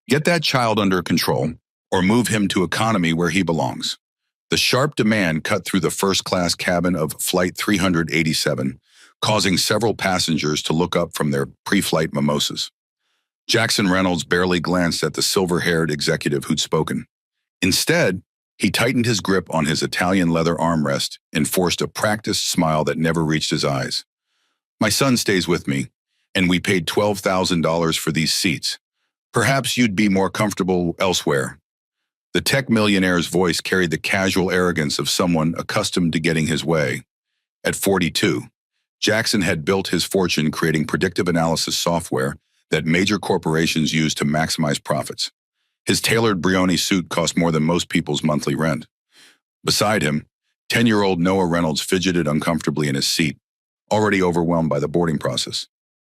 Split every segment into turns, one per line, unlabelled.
Get that child under control, or move him to economy where he belongs. The sharp demand cut through the first-class cabin of Flight 387, causing several passengers to look up from their pre-flight mimosas. Jackson Reynolds barely glanced at the silver-haired executive who'd spoken. Instead, he tightened his grip on his Italian leather armrest and forced a practiced smile that never reached his eyes. My son stays with me, and we paid $12,000 for these seats. Perhaps you'd be more comfortable elsewhere. The tech millionaire's voice carried the casual arrogance of someone accustomed to getting his way. At 42, Jackson had built his fortune creating predictive analysis software that major corporations use to maximize profits. His tailored Brioni suit cost more than most people's monthly rent. Beside him, 10-year-old Noah Reynolds fidgeted uncomfortably in his seat, already overwhelmed by the boarding process.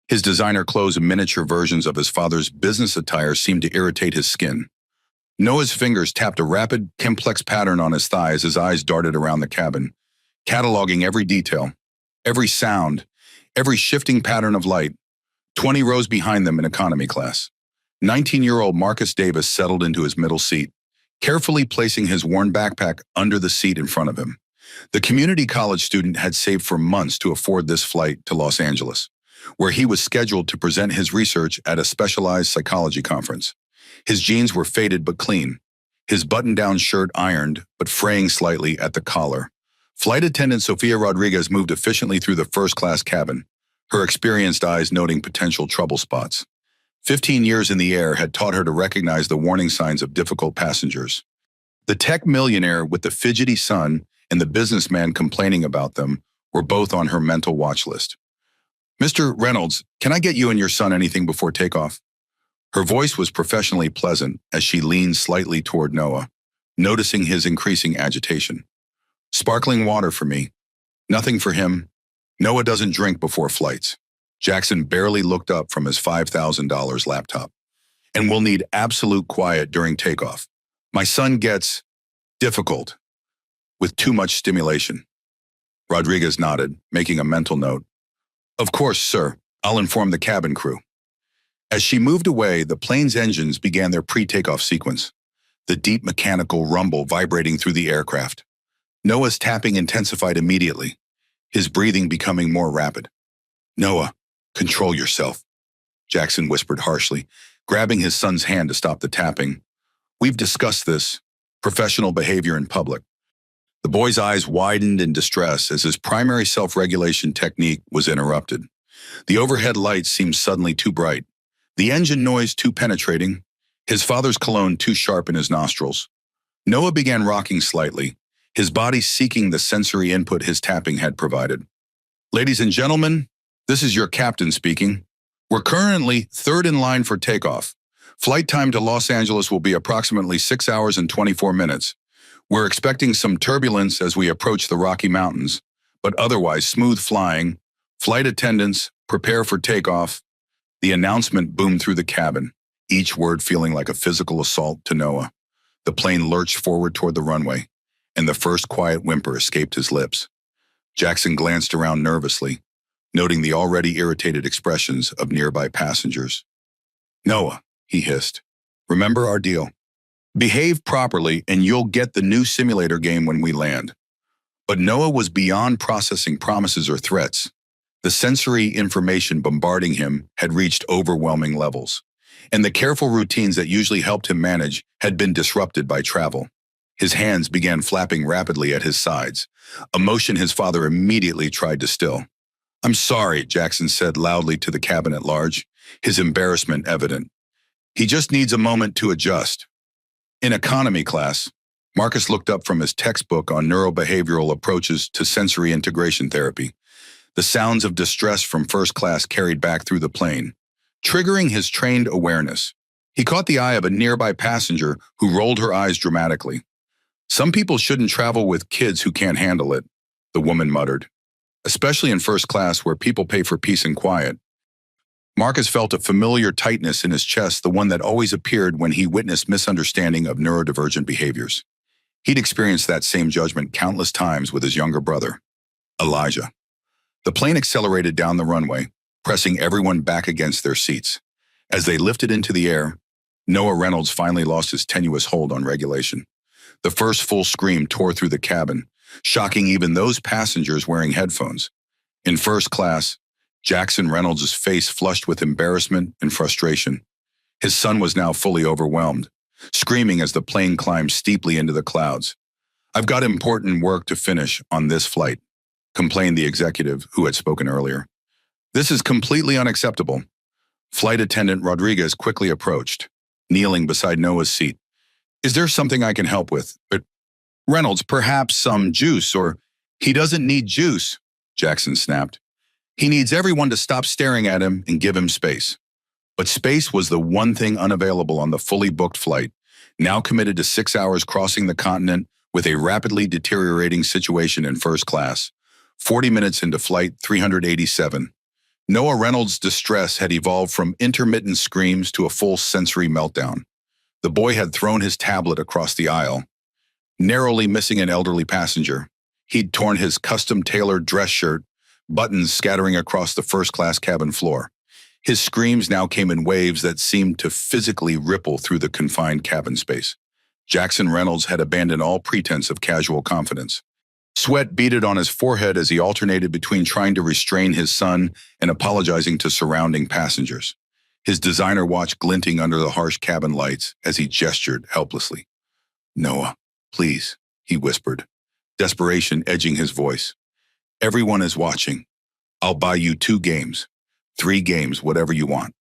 His designer clothes and miniature versions of his father's business attire seemed to irritate his skin. Noah's fingers tapped a rapid, complex pattern on his thigh as his eyes darted around the cabin, cataloging every detail, every sound, every shifting pattern of light. 20 rows behind them in economy class. 19-year-old Marcus Davis settled into his middle seat, carefully placing his worn backpack under the seat in front of him. The community college student had saved for months to afford this flight to Los Angeles, where he was scheduled to present his research at a specialized psychology conference. His jeans were faded but clean, his button-down shirt ironed but fraying slightly at the collar. Flight attendant Sofia Rodriguez moved efficiently through the first-class cabin, her experienced eyes noting potential trouble spots. 15 years in the air had taught her to recognize the warning signs of difficult passengers. The tech millionaire with the fidgety son and the businessman complaining about them were both on her mental watch list. "Mr. Reynolds, can I get you and your son anything before takeoff?" Her voice was professionally pleasant as she leaned slightly toward Noah, noticing his increasing agitation. "Sparkling water for me. Nothing for him. Noah doesn't drink before flights." Jackson barely looked up from his $5,000 laptop. "And we'll need absolute quiet during takeoff. My son gets difficult with too much stimulation." Rodriguez nodded, making a mental note. "Of course, sir. I'll inform the cabin crew." As she moved away, the plane's engines began their pre-takeoff sequence, the deep mechanical rumble vibrating through the aircraft. Noah's tapping intensified immediately, his breathing becoming more rapid. "Noah, control yourself," Jackson whispered harshly, grabbing his son's hand to stop the tapping. "We've discussed this, professional behavior in public." The boy's eyes widened in distress as his primary self-regulation technique was interrupted. The overhead lights seemed suddenly too bright, the engine noise too penetrating, his father's cologne too sharp in his nostrils. Noah began rocking slightly, his body seeking the sensory input his tapping had provided. "Ladies and gentlemen, this is your captain speaking. We're currently third in line for takeoff. Flight time to Los Angeles will be approximately 6 hours and 24 minutes. We're expecting some turbulence as we approach the Rocky Mountains, but otherwise smooth flying. Flight attendants, prepare for takeoff." The announcement boomed through the cabin, each word feeling like a physical assault to Noah. The plane lurched forward toward the runway, and the first quiet whimper escaped his lips. Jackson glanced around nervously, noting the already irritated expressions of nearby passengers. "Noah," he hissed, "remember our deal. Behave properly and you'll get the new simulator game when we land." But Noah was beyond processing promises or threats. The sensory information bombarding him had reached overwhelming levels, and the careful routines that usually helped him manage had been disrupted by travel. His hands began flapping rapidly at his sides, a motion his father immediately tried to still. "I'm sorry," Jackson said loudly to the cabin at large, his embarrassment evident. "He just needs a moment to adjust." In economy class, Marcus looked up from his textbook on neurobehavioral approaches to sensory integration therapy. The sounds of distress from first class carried back through the plane, triggering his trained awareness. He caught the eye of a nearby passenger who rolled her eyes dramatically. "Some people shouldn't travel with kids who can't handle it," the woman muttered, "especially in first class where people pay for peace and quiet." Marcus felt a familiar tightness in his chest, the one that always appeared when he witnessed misunderstanding of neurodivergent behaviors. He'd experienced that same judgment countless times with his younger brother, Elijah. The plane accelerated down the runway, pressing everyone back against their seats. As they lifted into the air, Noah Reynolds finally lost his tenuous hold on regulation. The first full scream tore through the cabin, shocking even those passengers wearing headphones. In first class, Jackson Reynolds' face flushed with embarrassment and frustration. His son was now fully overwhelmed, screaming as the plane climbed steeply into the clouds. "I've got important work to finish on this flight," complained the executive who had spoken earlier. "This is completely unacceptable." Flight attendant Rodriguez quickly approached, kneeling beside Noah's seat. "Is there something I can help with?" "But Reynolds, perhaps some juice, or—" "He doesn't need juice," Jackson snapped. "He needs everyone to stop staring at him and give him space." But space was the one thing unavailable on the fully booked flight, now committed to 6 hours crossing the continent with a rapidly deteriorating situation in first class. 40 minutes into Flight 387, Noah Reynolds' distress had evolved from intermittent screams to a full sensory meltdown. The boy had thrown his tablet across the aisle, narrowly missing an elderly passenger. He'd torn his custom-tailored dress shirt, buttons scattering across the first-class cabin floor. His screams now came in waves that seemed to physically ripple through the confined cabin space. Jackson Reynolds had abandoned all pretense of casual confidence. Sweat beaded on his forehead as he alternated between trying to restrain his son and apologizing to surrounding passengers. His designer watch glinting under the harsh cabin lights as he gestured helplessly. "Noah, please," he whispered, desperation edging his voice. "Everyone is watching. I'll buy you 2 games. 3 games, whatever you want."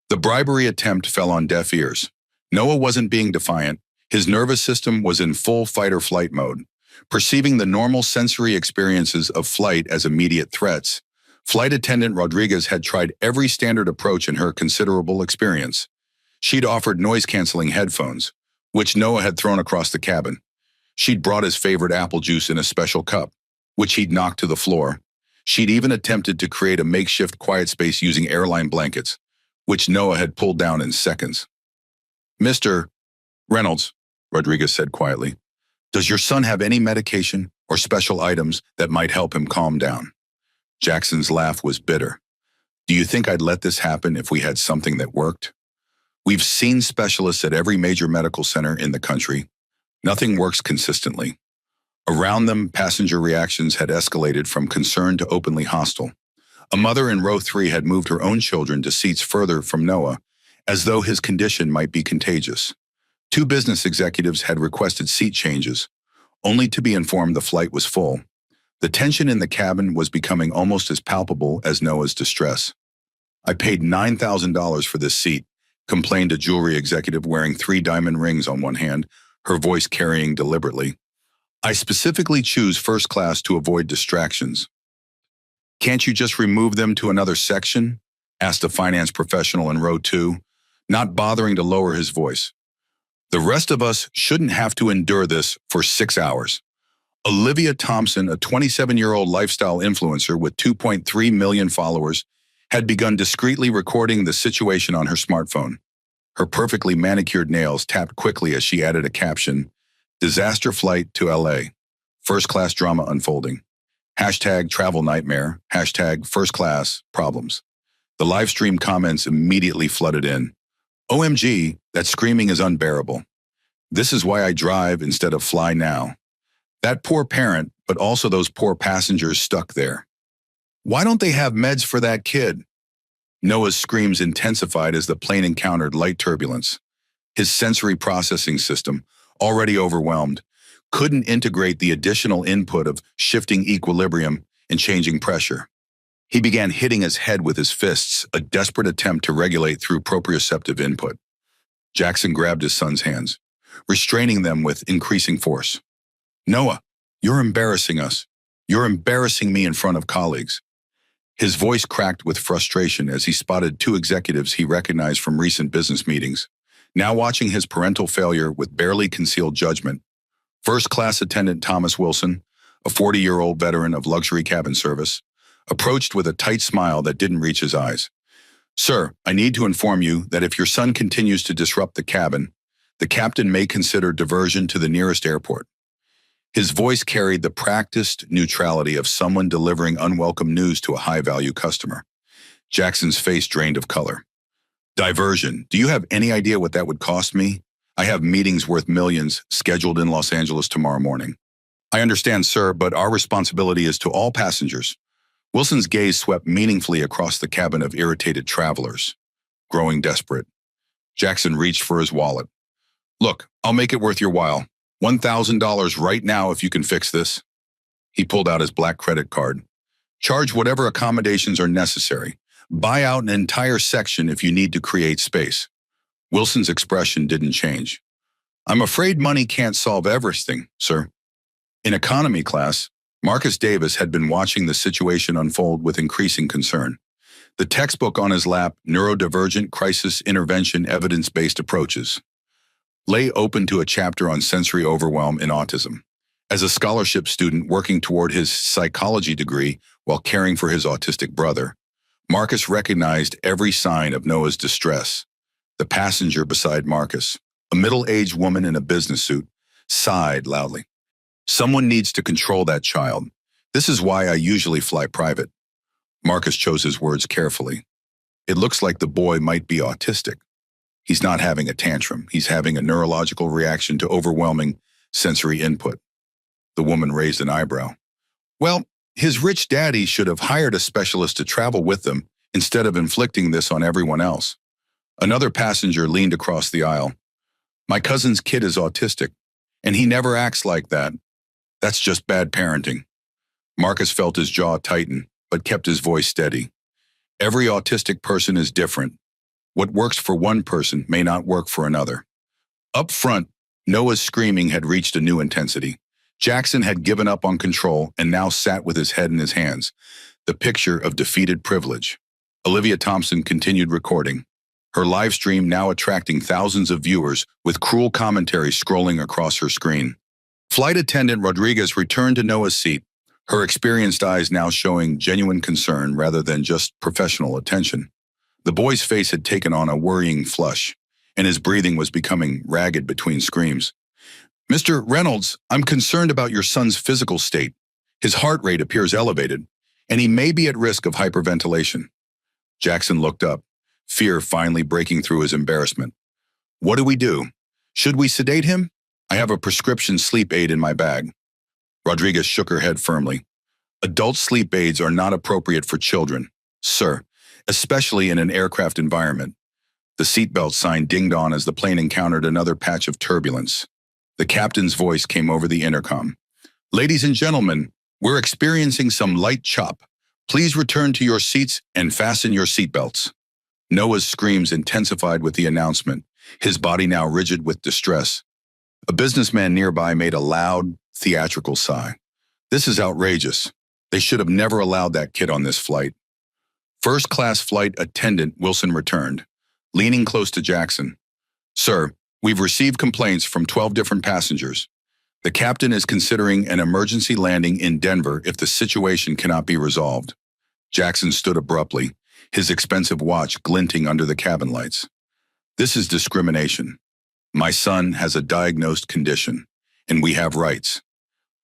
The bribery attempt fell on deaf ears. Noah wasn't being defiant. His nervous system was in full fight-or-flight mode. Perceiving the normal sensory experiences of flight as immediate threats, flight attendant Rodriguez had tried every standard approach in her considerable experience. She'd offered noise-canceling headphones, which Noah had thrown across the cabin. She'd brought his favorite apple juice in a special cup, which he'd knocked to the floor. She'd even attempted to create a makeshift quiet space using airline blankets, which Noah had pulled down in seconds. "Mr. Reynolds," Rodriguez said quietly, "does your son have any medication or special items that might help him calm down?" Jackson's laugh was bitter. "Do you think I'd let this happen if we had something that worked? We've seen specialists at every major medical center in the country. Nothing works consistently." Around them, passenger reactions had escalated from concern to openly hostile. A mother in row 3 had moved her own children to seats further from Noah, as though his condition might be contagious. 2 business executives had requested seat changes, only to be informed the flight was full. The tension in the cabin was becoming almost as palpable as Noah's distress. "I paid $9,000 for this seat," complained a jewelry executive wearing 3 diamond rings on one hand, her voice carrying deliberately. "I specifically choose first class to avoid distractions." "Can't you just remove them to another section?" asked a finance professional in row 2, not bothering to lower his voice. "The rest of us shouldn't have to endure this for 6 hours." Olivia Thompson, a 27-year-old lifestyle influencer with 2.3 million followers, had begun discreetly recording the situation on her smartphone. Her perfectly manicured nails tapped quickly as she added a caption, "Disaster flight to LA. First-class drama unfolding. Hashtag travel nightmare. Hashtag first-class problems." The live stream comments immediately flooded in. "OMG, that screaming is unbearable. This is why I drive instead of fly now. That poor parent, but also those poor passengers stuck there. Why don't they have meds for that kid?" Noah's screams intensified as the plane encountered light turbulence. His sensory processing system, already overwhelmed, couldn't integrate the additional input of shifting equilibrium and changing pressure. He began hitting his head with his fists, a desperate attempt to regulate through proprioceptive input. Jackson grabbed his son's hands, restraining them with increasing force. "Noah, you're embarrassing us. You're embarrassing me in front of colleagues." His voice cracked with frustration as he spotted 2 executives he recognized from recent business meetings, now watching his parental failure with barely concealed judgment. First-class attendant Thomas Wilson, a 40-year-old veteran of luxury cabin service, approached with a tight smile that didn't reach his eyes. "Sir, I need to inform you that if your son continues to disrupt the cabin, the captain may consider diversion to the nearest airport." His voice carried the practiced neutrality of someone delivering unwelcome news to a high-value customer. Jackson's face drained of color. Diversion. Do you have any idea what that would cost me? I have meetings worth millions scheduled in Los Angeles tomorrow morning. I understand, sir, but our responsibility is to all passengers. Wilson's gaze swept meaningfully across the cabin of irritated travelers. Growing desperate, Jackson reached for his wallet. Look, I'll make it worth your while. $1,000 right now if you can fix this. He pulled out his black credit card. Charge whatever accommodations are necessary. Buy out an entire section if you need to create space. Wilson's expression didn't change. I'm afraid money can't solve everything, sir. In economy class, Marcus Davis had been watching the situation unfold with increasing concern. The textbook on his lap, Neurodivergent Crisis Intervention Evidence-Based Approaches, lay open to a chapter on sensory overwhelm in autism. As a scholarship student working toward his psychology degree while caring for his autistic brother, Marcus recognized every sign of Noah's distress. The passenger beside Marcus, a middle-aged woman in a business suit, sighed loudly. Someone needs to control that child. This is why I usually fly private. Marcus chose his words carefully. It looks like the boy might be autistic. He's not having a tantrum. He's having a neurological reaction to overwhelming sensory input. The woman raised an eyebrow. Well, his rich daddy should have hired a specialist to travel with them instead of inflicting this on everyone else. Another passenger leaned across the aisle. My cousin's kid is autistic, and he never acts like that. That's just bad parenting. Marcus felt his jaw tighten, but kept his voice steady. Every autistic person is different. What works for one person may not work for another. Up front, Noah's screaming had reached a new intensity. Jackson had given up on control and now sat with his head in his hands, the picture of defeated privilege. Olivia Thompson continued recording, her live stream now attracting thousands of viewers with cruel commentary scrolling across her screen. Flight attendant Rodriguez returned to Noah's seat, her experienced eyes now showing genuine concern rather than just professional attention. The boy's face had taken on a worrying flush, and his breathing was becoming ragged between screams. Mr. Reynolds, I'm concerned about your son's physical state. His heart rate appears elevated, and he may be at risk of hyperventilation. Jackson looked up, fear finally breaking through his embarrassment. What do we do? Should we sedate him? I have a prescription sleep aid in my bag. Rodriguez shook her head firmly. Adult sleep aids are not appropriate for children, sir, especially in an aircraft environment. The seatbelt sign dinged on as the plane encountered another patch of turbulence. The captain's voice came over the intercom. Ladies and gentlemen, we're experiencing some light chop. Please return to your seats and fasten your seatbelts. Noah's screams intensified with the announcement, his body now rigid with distress. A businessman nearby made a loud, theatrical sigh. This is outrageous. They should have never allowed that kid on this flight. First-class flight attendant Wilson returned, leaning close to Jackson. Sir, we've received complaints from 12 different passengers. The captain is considering an emergency landing in Denver if the situation cannot be resolved. Jackson stood abruptly, his expensive watch glinting under the cabin lights. This is discrimination. My son has a diagnosed condition, and we have rights.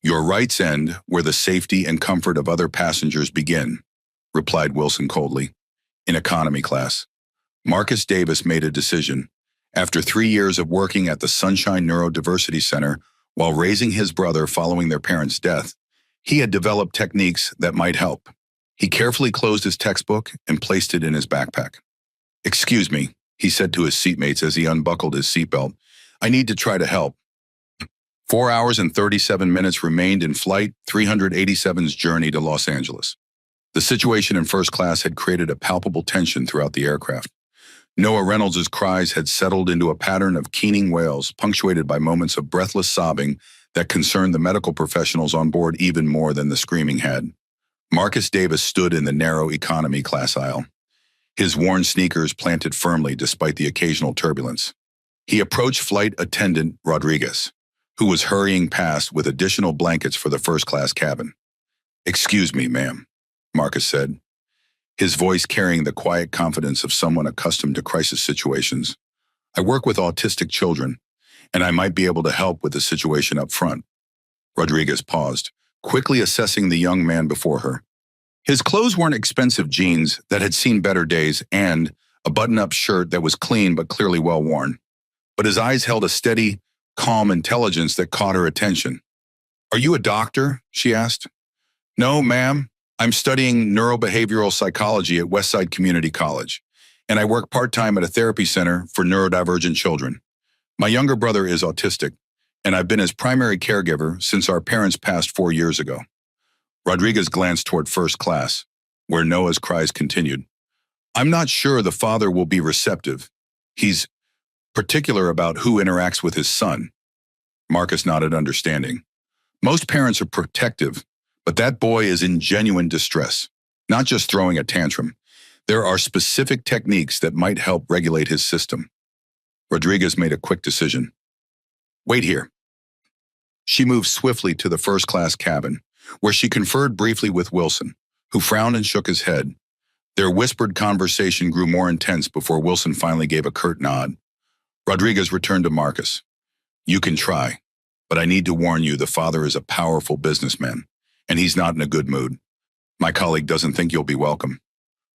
Your rights end where the safety and comfort of other passengers begin, replied Wilson coldly. In economy class, Marcus Davis made a decision. After 3 years of working at the Sunshine Neurodiversity Center while raising his brother following their parents' death, he had developed techniques that might help. He carefully closed his textbook and placed it in his backpack. Excuse me, he said to his seatmates as he unbuckled his seatbelt. I need to try to help. 4 hours and 37 minutes remained in Flight 387's journey to Los Angeles. The situation in first class had created a palpable tension throughout the aircraft. Noah Reynolds' cries had settled into a pattern of keening wails, punctuated by moments of breathless sobbing that concerned the medical professionals on board even more than the screaming had. Marcus Davis stood in the narrow economy class aisle, his worn sneakers planted firmly despite the occasional turbulence. He approached flight attendant Rodriguez, who was hurrying past with additional blankets for the first-class cabin. Excuse me, ma'am, Marcus said, his voice carrying the quiet confidence of someone accustomed to crisis situations. I work with autistic children, and I might be able to help with the situation up front. Rodriguez paused, quickly assessing the young man before her. His clothes weren't expensive jeans that had seen better days and a button-up shirt that was clean but clearly well worn. But his eyes held a steady, calm intelligence that caught her attention. "Are you a doctor?" she asked. "No, ma'am. I'm studying neurobehavioral psychology at Westside Community College, and I work part-time at a therapy center for neurodivergent children. My younger brother is autistic, and I've been his primary caregiver since our parents passed 4 years ago." Rodriguez glanced toward first class, where Noah's cries continued. "I'm not sure the father will be receptive. He's particular about who interacts with his son." Marcus nodded understanding. "Most parents are protective, but that boy is in genuine distress, not just throwing a tantrum. There are specific techniques that might help regulate his system." Rodriguez made a quick decision. "Wait here." She moved swiftly to the first-class cabin, where she conferred briefly with Wilson, who frowned and shook his head. Their whispered conversation grew more intense before Wilson finally gave a curt nod. Rodriguez returned to Marcus. "You can try, but I need to warn you the father is a powerful businessman, and he's not in a good mood. My colleague doesn't think you'll be welcome."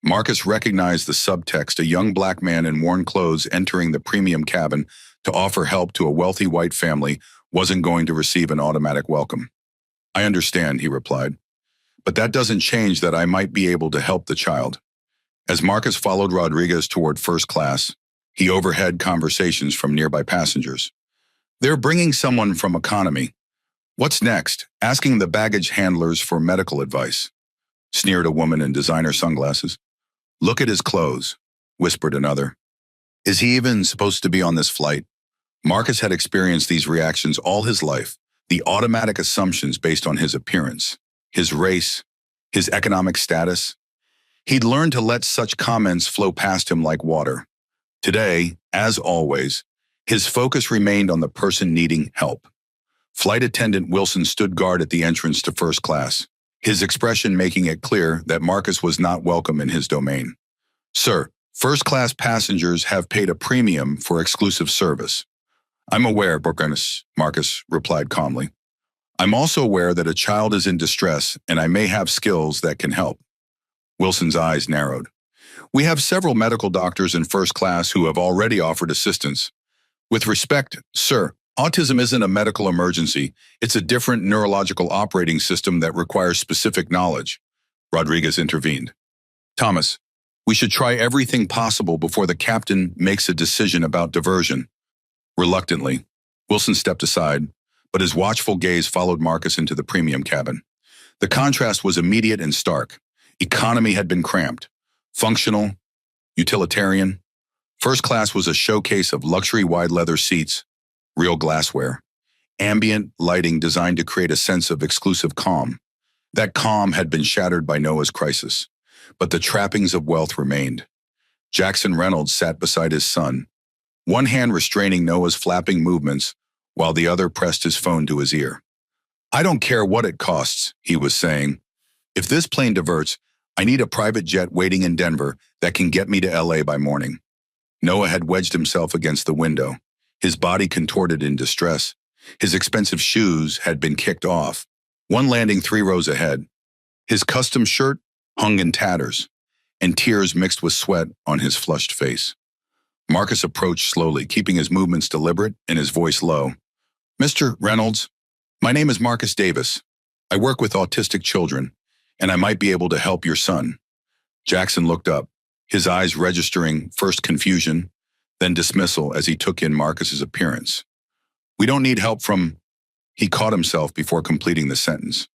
Marcus recognized the subtext, a young black man in worn clothes entering the premium cabin to offer help to a wealthy white family wasn't going to receive an automatic welcome. "I understand," he replied, "but that doesn't change that I might be able to help the child." As Marcus followed Rodriguez toward first class, he overheard conversations from nearby passengers. "They're bringing someone from economy. What's next? Asking the baggage handlers for medical advice," sneered a woman in designer sunglasses. "Look at his clothes," whispered another. "Is he even supposed to be on this flight?" Marcus had experienced these reactions all his life, the automatic assumptions based on his appearance, his race, his economic status. He'd learned to let such comments flow past him like water. Today, as always, his focus remained on the person needing help. Flight attendant Wilson stood guard at the entrance to first class, his expression making it clear that Marcus was not welcome in his domain. "Sir, first-class passengers have paid a premium for exclusive service." "I'm aware, Borgenis," Marcus replied calmly. "I'm also aware that a child is in distress, and I may have skills that can help." Wilson's eyes narrowed. "We have several medical doctors in first class who have already offered assistance. With respect, sir, autism isn't a medical emergency. It's a different neurological operating system that requires specific knowledge." Rodriguez intervened. "Thomas, we should try everything possible before the captain makes a decision about diversion." Reluctantly, Wilson stepped aside, but his watchful gaze followed Marcus into the premium cabin. The contrast was immediate and stark. Economy had been cramped. Functional, utilitarian. First class was a showcase of luxury wide leather seats, real glassware, ambient lighting designed to create a sense of exclusive calm. That calm had been shattered by Noah's crisis, but the trappings of wealth remained. Jackson Reynolds sat beside his son, one hand restraining Noah's flapping movements while the other pressed his phone to his ear. "I don't care what it costs," he was saying. "If this plane diverts, I need a private jet waiting in Denver that can get me to LA by morning." Noah had wedged himself against the window, his body contorted in distress. His expensive shoes had been kicked off, one landing 3 rows ahead. His custom shirt hung in tatters, and tears mixed with sweat on his flushed face. Marcus approached slowly, keeping his movements deliberate and his voice low. "Mr. Reynolds, my name is Marcus Davis. I work with autistic children, and I might be able to help your son." Jackson looked up, his eyes registering first confusion, then dismissal as he took in Marcus's appearance. "We don't need help from—" He caught himself before completing the sentence,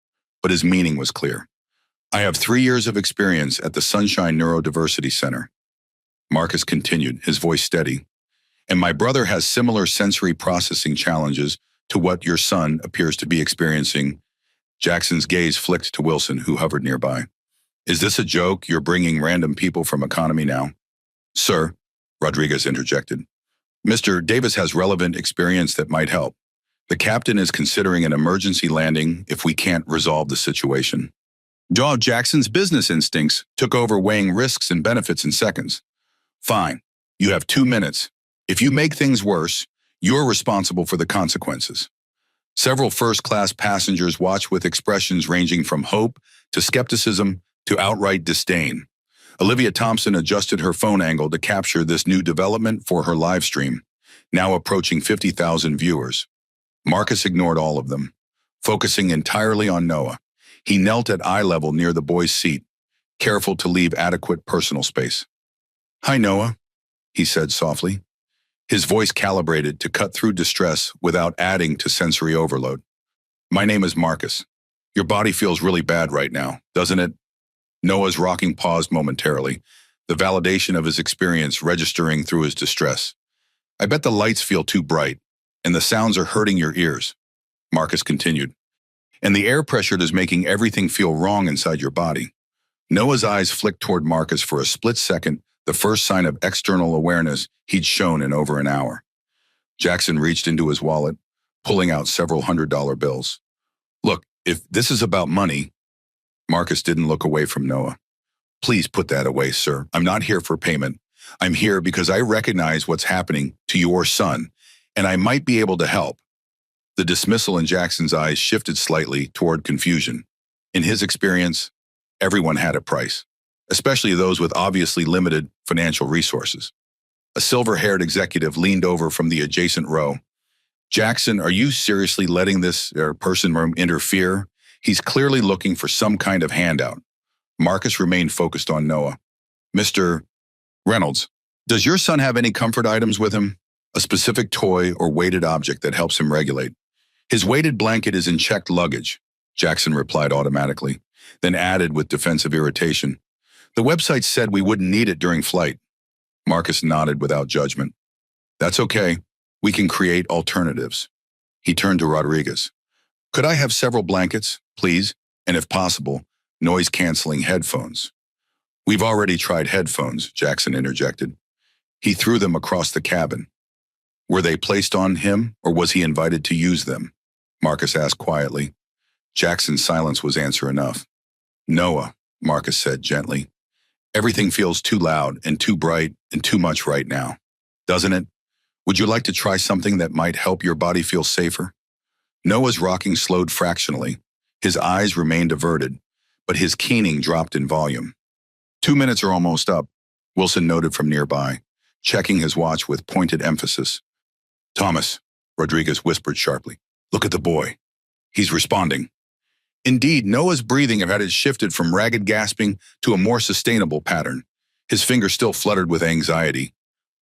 but his meaning was clear. "I have 3 years of experience at the Sunshine Neurodiversity Center." Marcus continued, his voice steady. "And my brother has similar sensory processing challenges to what your son appears to be experiencing." Jackson's gaze flicked to Wilson, who hovered nearby. "Is this a joke? You're bringing random people from economy now?" "Sir," Rodriguez interjected, "Mr. Davis has relevant experience that might help. The captain is considering an emergency landing if we can't resolve the situation." Jackson's business instincts took over, weighing risks and benefits in seconds. "Fine. You have 2 minutes. If you make things worse, you're responsible for the consequences." Several first-class passengers watched with expressions ranging from hope to skepticism to outright disdain. Olivia Thompson adjusted her phone angle to capture this new development for her live stream, now approaching 50,000 viewers. Marcus ignored all of them, focusing entirely on Noah. He knelt at eye level near the boy's seat, careful to leave adequate personal space. "Hi, Noah," he said softly, his voice calibrated to cut through distress without adding to sensory overload. "My name is Marcus. Your body feels really bad right now, doesn't it?" Noah's rocking paused momentarily, the validation of his experience registering through his distress. "I bet the lights feel too bright, and the sounds are hurting your ears," Marcus continued. "And the air pressure is making everything feel wrong inside your body." Noah's eyes flicked toward Marcus for a split second, the first sign of external awareness he'd shown in over an hour. Jackson reached into his wallet, pulling out several $100 bills. "Look, if this is about money—" Marcus didn't look away from Noah. "Please put that away, sir. I'm not here for payment. I'm here because I recognize what's happening to your son, and I might be able to help." The dismissal in Jackson's eyes shifted slightly toward confusion. In his experience, everyone had a price, especially those with obviously limited financial resources. A silver-haired executive leaned over from the adjacent row. "Jackson, are you seriously letting this person interfere? He's clearly looking for some kind of handout." Marcus remained focused on Noah. "Mr. Reynolds, does your son have any comfort items with him? A specific toy or weighted object that helps him regulate?" "His weighted blanket is in checked luggage," Jackson replied automatically, then added with defensive irritation, "The website said we wouldn't need it during flight." Marcus nodded without judgment. "That's okay. We can create alternatives." He turned to Rodriguez. "Could I have several blankets, please, and if possible, noise-canceling headphones?" "We've already tried headphones," Jackson interjected. He threw them across the cabin. "Were they placed on him, or was he invited to use them?" Marcus asked quietly. Jackson's silence was answer enough. "Noah," Marcus said gently, "everything feels too loud and too bright and too much right now, doesn't it? Would you like to try something that might help your body feel safer?" Noah's rocking slowed fractionally. His eyes remained averted, but his keening dropped in volume. 2 minutes are almost up," Wilson noted from nearby, checking his watch with pointed emphasis. "Thomas," Rodriguez whispered sharply, "look at the boy. He's responding." Indeed, Noah's breathing had shifted from ragged gasping to a more sustainable pattern. His fingers still fluttered with anxiety,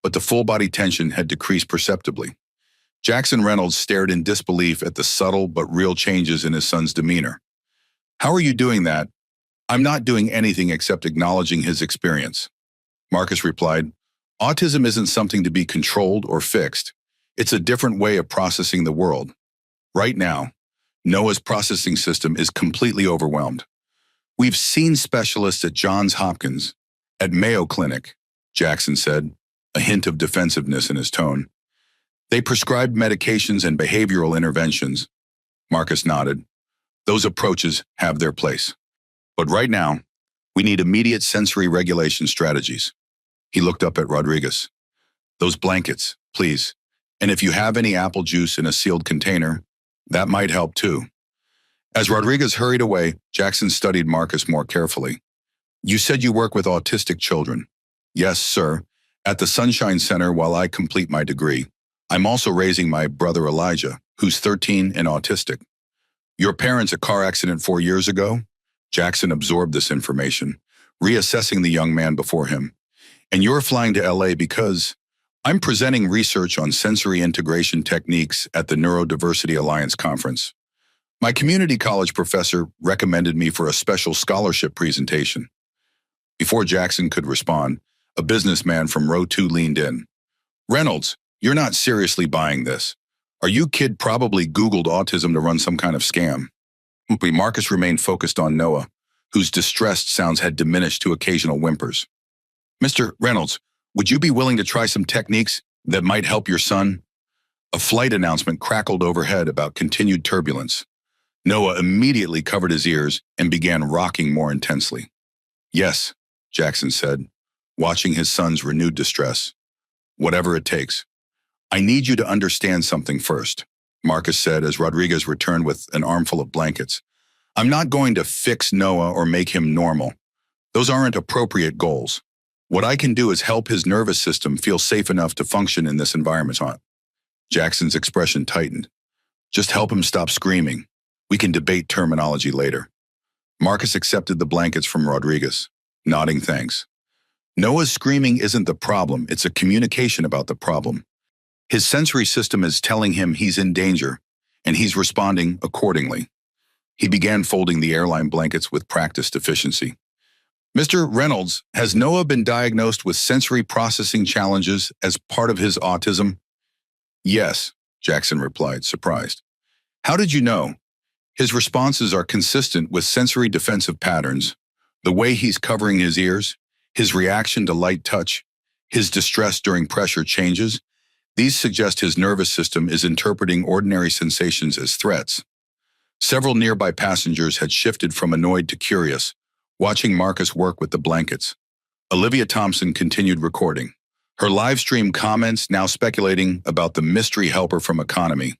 but the full-body tension had decreased perceptibly. Jackson Reynolds stared in disbelief at the subtle but real changes in his son's demeanor. "How are you doing that?" "I'm not doing anything except acknowledging his experience," Marcus replied. "Autism isn't something to be controlled or fixed. It's a different way of processing the world. Right now, Noah's processing system is completely overwhelmed. We've seen specialists at Johns Hopkins, at Mayo Clinic," Jackson said, a hint of defensiveness in his tone. "They prescribed medications and behavioral interventions." Marcus nodded. "Those approaches have their place. But right now, we need immediate sensory regulation strategies." He looked up at Rodriguez. "Those blankets, please. And if you have any apple juice in a sealed container, that might help too." As Rodriguez hurried away, Jackson studied Marcus more carefully. "You said you work with autistic children." "Yes, sir. At the Sunshine Center while I complete my degree. I'm also raising my brother Elijah, who's 13 and autistic." "Your parents a car accident 4 years ago?" Jackson absorbed this information, reassessing the young man before him. "And you're flying to LA because—" "I'm presenting research on sensory integration techniques at the Neurodiversity Alliance conference. My community college professor recommended me for a special scholarship presentation." Before Jackson could respond, a businessman from row 2 leaned in. "Reynolds, you're not seriously buying this. Are you kid probably Googled autism to run some kind of scam?" Marcus remained focused on Noah, whose distressed sounds had diminished to occasional whimpers. "Mr. Reynolds, would you be willing to try some techniques that might help your son?" A flight announcement crackled overhead about continued turbulence. Noah immediately covered his ears and began rocking more intensely. "Yes," Jackson said, watching his son's renewed distress. "Whatever it takes. I need you to understand something first," Marcus said as Rodriguez returned with an armful of blankets. "I'm not going to fix Noah or make him normal. Those aren't appropriate goals. What I can do is help his nervous system feel safe enough to function in this environment. Jackson's expression tightened. Just help him stop screaming. We can debate terminology later. Marcus accepted the blankets from Rodriguez, nodding thanks. Noah's screaming isn't the problem, it's a communication about the problem. His sensory system is telling him he's in danger, and he's responding accordingly. He began folding the airline blankets with practiced efficiency. Mr. Reynolds, has Noah been diagnosed with sensory processing challenges as part of his autism? Yes, Jackson replied, surprised. How did you know? His responses are consistent with sensory defensive patterns. The way he's covering his ears, his reaction to light touch, his distress during pressure changes, these suggest his nervous system is interpreting ordinary sensations as threats. Several nearby passengers had shifted from annoyed to curious, watching Marcus work with the blankets. Olivia Thompson continued recording, her live stream comments now speculating about the mystery helper from Economy.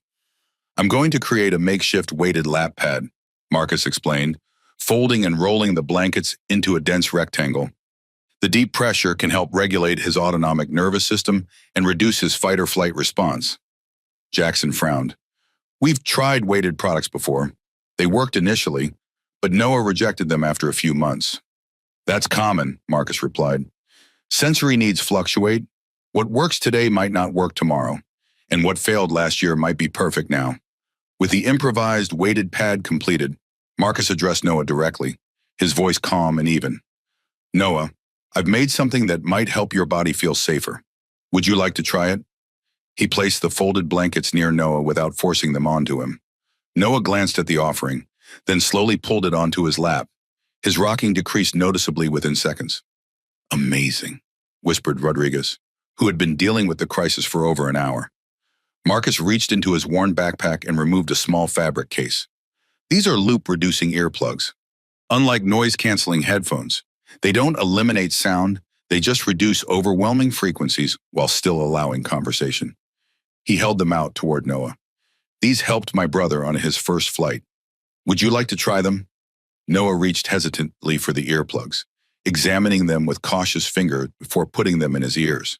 I'm going to create a makeshift weighted lap pad, Marcus explained, folding and rolling the blankets into a dense rectangle. The deep pressure can help regulate his autonomic nervous system and reduce his fight-or-flight response. Jackson frowned. We've tried weighted products before. They worked initially, but Noah rejected them after a few months. That's common, Marcus replied. Sensory needs fluctuate. What works today might not work tomorrow, and what failed last year might be perfect now. With the improvised weighted pad completed, Marcus addressed Noah directly, his voice calm and even. Noah, I've made something that might help your body feel safer. Would you like to try it? He placed the folded blankets near Noah without forcing them onto him. Noah glanced at the offering, then slowly pulled it onto his lap. His rocking decreased noticeably within seconds. Amazing, whispered Rodriguez, who had been dealing with the crisis for over an hour. Marcus reached into his worn backpack and removed a small fabric case. These are loop-reducing earplugs. Unlike noise-canceling headphones, they don't eliminate sound, they just reduce overwhelming frequencies while still allowing conversation. He held them out toward Noah. These helped my brother on his first flight. Would you like to try them? Noah reached hesitantly for the earplugs, examining them with cautious finger before putting them in his ears.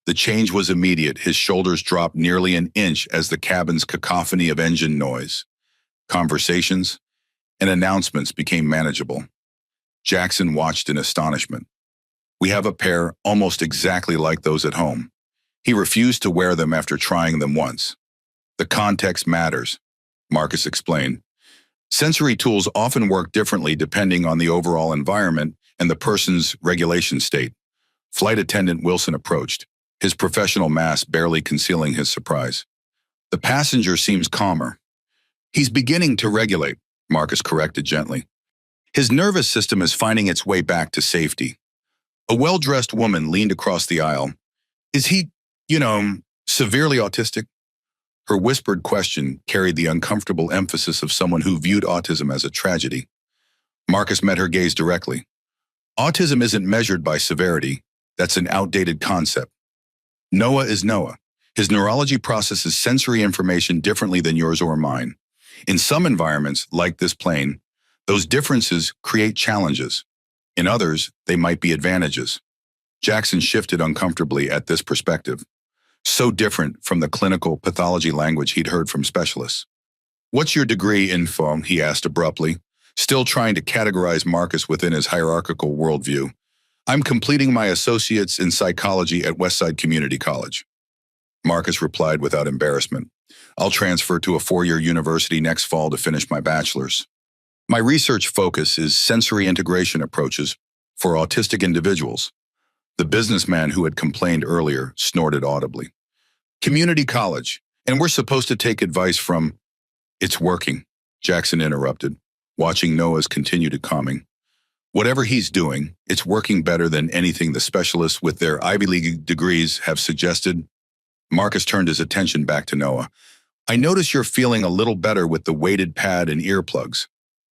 The change was immediate. His shoulders dropped nearly an inch as the cabin's cacophony of engine noise, conversations, and announcements became manageable. Jackson watched in astonishment. We have a pair almost exactly like those at home. He refused to wear them after trying them once. The context matters, Marcus explained. Sensory tools often work differently depending on the overall environment and the person's regulation state. Flight attendant Wilson approached, his professional mask barely concealing his surprise. The passenger seems calmer. He's beginning to regulate, Marcus corrected gently. His nervous system is finding its way back to safety. A well-dressed woman leaned across the aisle. Is he, severely autistic? Her whispered question carried the uncomfortable emphasis of someone who viewed autism as a tragedy. Marcus met her gaze directly. Autism isn't measured by severity. That's an outdated concept. Noah is Noah. His neurology processes sensory information differently than yours or mine. In some environments, like this plane, those differences create challenges. In others, they might be advantages. Jackson shifted uncomfortably at this perspective, so different from the clinical pathology language he'd heard from specialists. What's your degree in, he asked abruptly, still trying to categorize Marcus within his hierarchical worldview. I'm completing my associates in psychology at Westside Community College. Marcus replied without embarrassment. I'll transfer to a 4-year university next fall to finish my bachelor's. My research focus is sensory integration approaches for autistic individuals. The businessman who had complained earlier snorted audibly. Community college, and we're supposed to take advice from... It's working, Jackson interrupted, watching Noah's continued calming. Whatever he's doing, it's working better than anything the specialists with their Ivy League degrees have suggested. Marcus turned his attention back to Noah. I notice you're feeling a little better with the weighted pad and earplugs.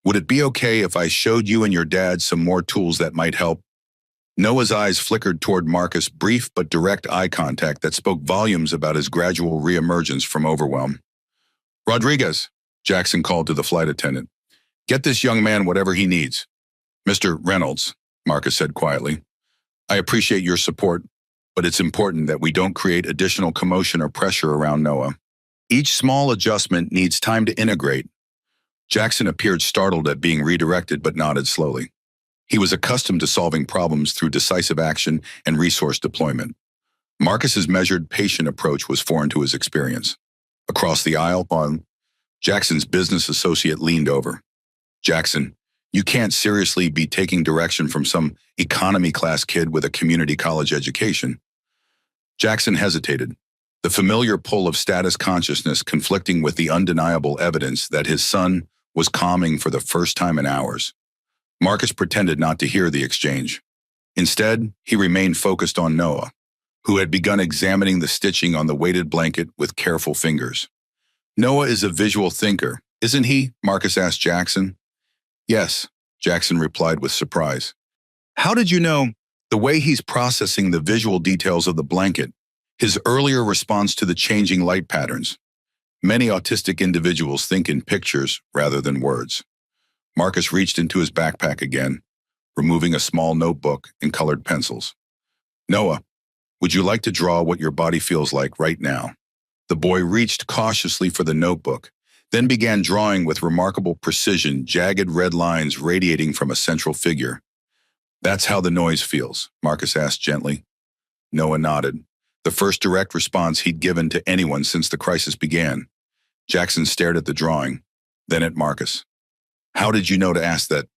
Would it be okay if I showed you and your dad some more tools that might help? Noah's eyes flickered toward Marcus, brief but direct eye contact that spoke volumes about his gradual reemergence from overwhelm. Rodriguez, Jackson called to the flight attendant. Get this young man whatever he needs. Mr. Reynolds, Marcus said quietly. I appreciate your support, but it's important that we don't create additional commotion or pressure around Noah. Each small adjustment needs time to integrate. Jackson appeared startled at being redirected but nodded slowly. He was accustomed to solving problems through decisive action and resource deployment. Marcus's measured, patient approach was foreign to his experience. Across the aisle, Jackson's business associate leaned over. Jackson, you can't seriously be taking direction from some economy-class kid with a community college education. Jackson hesitated, the familiar pull of status consciousness conflicting with the undeniable evidence that his son was calming for the first time in hours. Marcus pretended not to hear the exchange. Instead, he remained focused on Noah, who had begun examining the stitching on the weighted blanket with careful fingers. Noah is a visual thinker, isn't he? Marcus asked Jackson. Yes, Jackson replied with surprise. How did you know? The way he's processing the visual details of the blanket, his earlier response to the changing light patterns. Many autistic individuals think in pictures rather than words. Marcus reached into his backpack again, removing a small notebook and colored pencils. Noah, would you like to draw what your body feels like right now? The boy reached cautiously for the notebook, then began drawing with remarkable precision, jagged red lines radiating from a central figure. That's how the noise feels, Marcus asked gently. Noah nodded, the first direct response he'd given to anyone since the crisis began. Jackson stared at the drawing, then at Marcus. How did you know to ask that?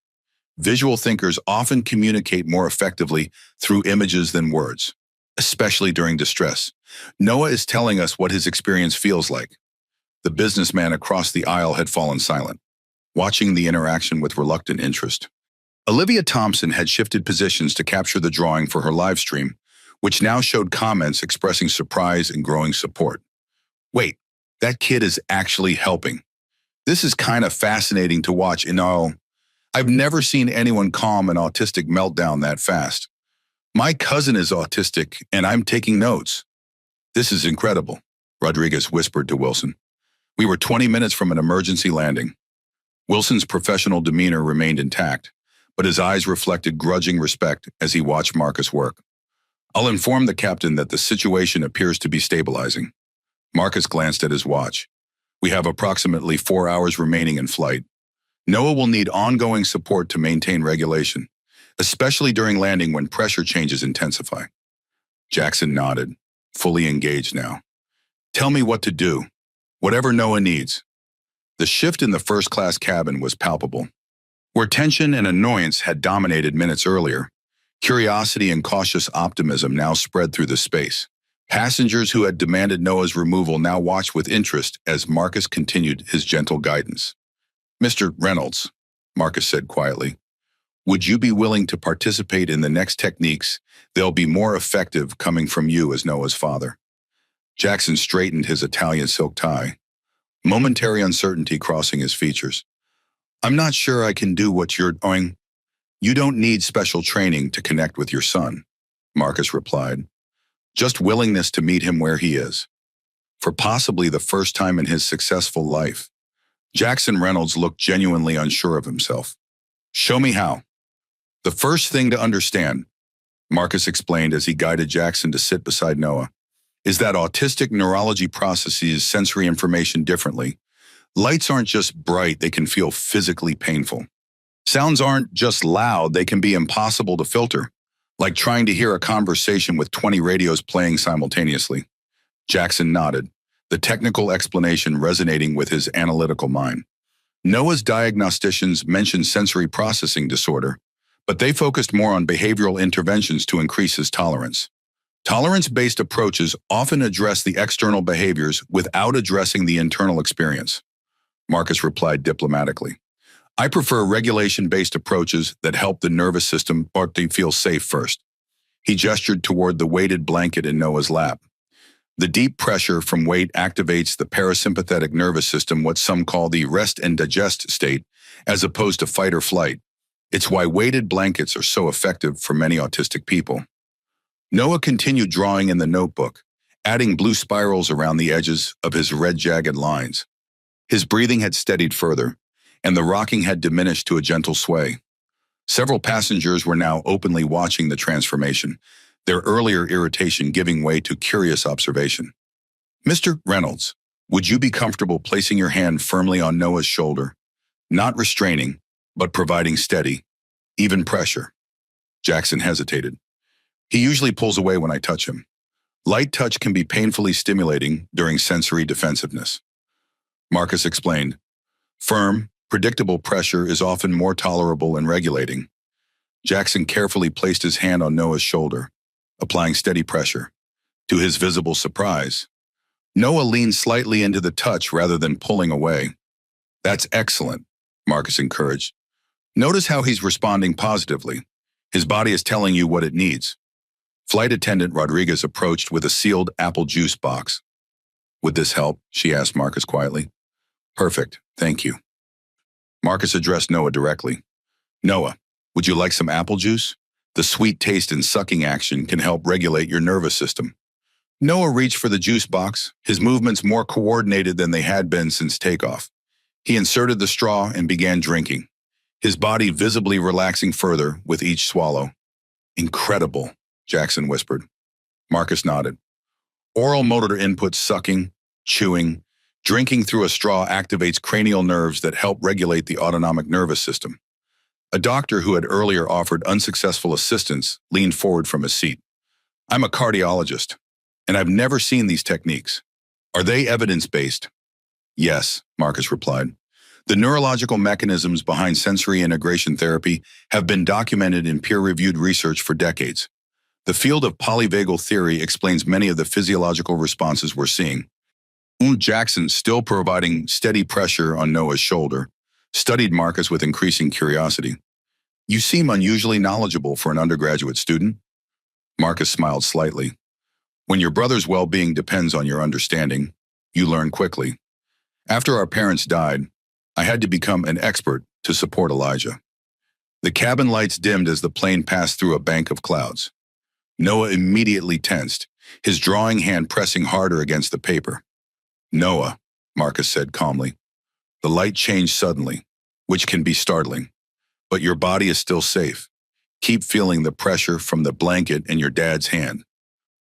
Visual thinkers often communicate more effectively through images than words, especially during distress. Noah is telling us what his experience feels like. The businessman across the aisle had fallen silent, watching the interaction with reluctant interest. Olivia Thompson had shifted positions to capture the drawing for her live stream, which now showed comments expressing surprise and growing support. Wait, that kid is actually helping. This is kind of fascinating to watch in all. I've never seen anyone calm an autistic meltdown that fast. My cousin is autistic, and I'm taking notes. This is incredible, Rodriguez whispered to Wilson. We were 20 minutes from an emergency landing. Wilson's professional demeanor remained intact, but his eyes reflected grudging respect as he watched Marcus work. I'll inform the captain that the situation appears to be stabilizing. Marcus glanced at his watch. We have approximately 4 hours remaining in flight. Noah will need ongoing support to maintain regulation, especially during landing when pressure changes intensify. Jackson nodded, fully engaged now. Tell me what to do, whatever Noah needs. The shift in the first-class cabin was palpable. Where tension and annoyance had dominated minutes earlier, curiosity and cautious optimism now spread through the space. Passengers who had demanded Noah's removal now watched with interest as Marcus continued his gentle guidance. Mr. Reynolds, Marcus said quietly, would you be willing to participate in the next techniques? They'll be more effective coming from you as Noah's father. Jackson straightened his Italian silk tie, momentary uncertainty crossing his features. I'm not sure I can do what you're doing. You don't need special training to connect with your son, Marcus replied. Just willingness to meet him where he is. For possibly the first time in his successful life, Jackson Reynolds looked genuinely unsure of himself. Show me how. The first thing to understand, Marcus explained as he guided Jackson to sit beside Noah, is that autistic neurology processes sensory information differently. Lights aren't just bright, they can feel physically painful. Sounds aren't just loud, they can be impossible to filter, like trying to hear a conversation with 20 radios playing simultaneously. Jackson nodded, the technical explanation resonating with his analytical mind. Noah's diagnosticians mentioned sensory processing disorder, but they focused more on behavioral interventions to increase his tolerance. Tolerance-based approaches often address the external behaviors without addressing the internal experience. Marcus replied diplomatically. I prefer regulation-based approaches that help the nervous system feel safe first. He gestured toward the weighted blanket in Noah's lap. The deep pressure from weight activates the parasympathetic nervous system, what some call the rest and digest state, as opposed to fight or flight. It's why weighted blankets are so effective for many autistic people. Noah continued drawing in the notebook, adding blue spirals around the edges of his red jagged lines. His breathing had steadied further, and the rocking had diminished to a gentle sway. Several passengers were now openly watching the transformation, their earlier irritation giving way to curious observation. "Mr. Reynolds, would you be comfortable placing your hand firmly on Noah's shoulder, not restraining, but providing steady, even pressure?" Jackson hesitated. He usually pulls away when I touch him. Light touch can be painfully stimulating during sensory defensiveness. Marcus explained, "Firm, predictable pressure is often more tolerable and regulating." Jackson carefully placed his hand on Noah's shoulder, applying steady pressure. To his visible surprise, Noah leaned slightly into the touch rather than pulling away. "That's excellent," Marcus encouraged. "Notice how he's responding positively. His body is telling you what it needs." Flight attendant Rodriguez approached with a sealed apple juice box. "Would this help?" she asked Marcus quietly. "Perfect, thank you." Marcus addressed Noah directly. "Noah, would you like some apple juice? The sweet taste and sucking action can help regulate your nervous system." Noah reached for the juice box, his movements more coordinated than they had been since takeoff. He inserted the straw and began drinking, his body visibly relaxing further with each swallow. "Incredible," Jackson whispered. Marcus nodded. Oral motor input sucking, chewing, drinking through a straw activates cranial nerves that help regulate the autonomic nervous system. A doctor who had earlier offered unsuccessful assistance leaned forward from his seat. "I'm a cardiologist, and I've never seen these techniques. Are they evidence-based?" "Yes," Marcus replied. "The neurological mechanisms behind sensory integration therapy have been documented in peer-reviewed research for decades. The field of polyvagal theory explains many of the physiological responses we're seeing." Jackson, still providing steady pressure on Noah's shoulder, studied Marcus with increasing curiosity. "You seem unusually knowledgeable for an undergraduate student." Marcus smiled slightly. "When your brother's well-being depends on your understanding, you learn quickly. After our parents died, I had to become an expert to support Elijah." The cabin lights dimmed as the plane passed through a bank of clouds. Noah immediately tensed, his drawing hand pressing harder against the paper. "Noah," Marcus said calmly. "The light changed suddenly, which can be startling. But your body is still safe. Keep feeling the pressure from the blanket in your dad's hand."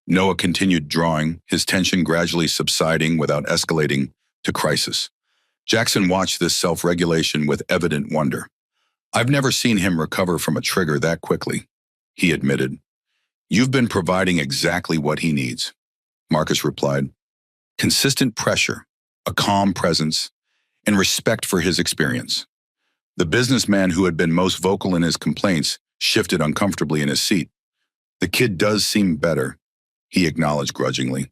Noah continued drawing, his tension gradually subsiding without escalating to crisis. Jackson watched this self-regulation with evident wonder. "I've never seen him recover from a trigger that quickly," he admitted. "You've been providing exactly what he needs," Marcus replied. Consistent pressure, a calm presence, and respect for his experience. The businessman who had been most vocal in his complaints shifted uncomfortably in his seat. "The kid does seem better," he acknowledged grudgingly.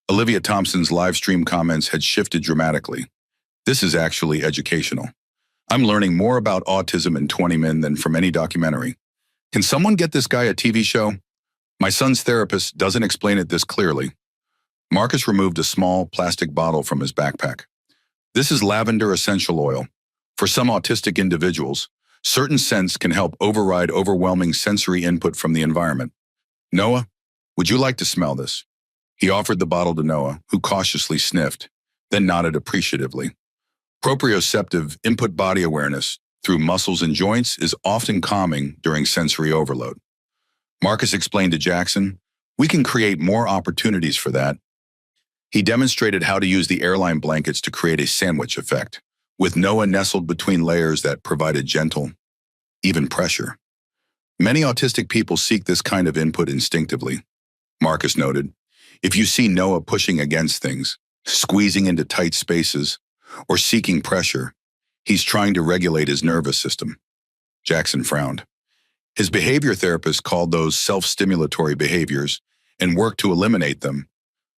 Olivia Thompson's live stream comments had shifted dramatically. "This is actually educational. I'm learning more about autism in 20 minutes than from any documentary. Can someone get this guy a TV show? My son's therapist doesn't explain it this clearly." Marcus removed a small plastic bottle from his backpack. "This is lavender essential oil. For some autistic individuals, certain scents can help override overwhelming sensory input from the environment. Noah, would you like to smell this?" He offered the bottle to Noah, who cautiously sniffed, then nodded appreciatively. Proprioceptive input body awareness through muscles and joints is often calming during sensory overload. Marcus explained to Jackson, "We can create more opportunities for that." He demonstrated how to use the airline blankets to create a sandwich effect, with Noah nestled between layers that provided gentle, even pressure. Many autistic people seek this kind of input instinctively, Marcus noted. If you see Noah pushing against things, squeezing into tight spaces, or seeking pressure, he's trying to regulate his nervous system. Jackson frowned. His behavior therapist called those self-stimulatory behaviors and worked to eliminate them.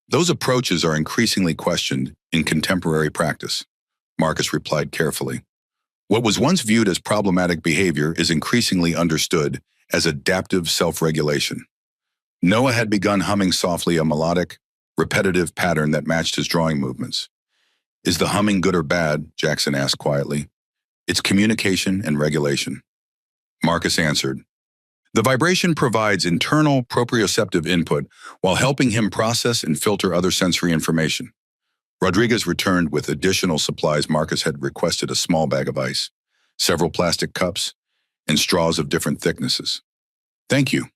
Those approaches are increasingly questioned in contemporary practice, Marcus replied carefully. What was once viewed as problematic behavior is increasingly understood as adaptive self-regulation. Noah had begun humming softly a melodic, repetitive pattern that matched his drawing movements. "Is the humming good or bad?" Jackson asked quietly. "It's communication and regulation." Marcus answered. The vibration provides internal proprioceptive input while helping him process and filter other sensory information. Rodriguez returned with additional supplies. Marcus had requested a small bag of ice, several plastic cups, and straws of different thicknesses. "Thank you,"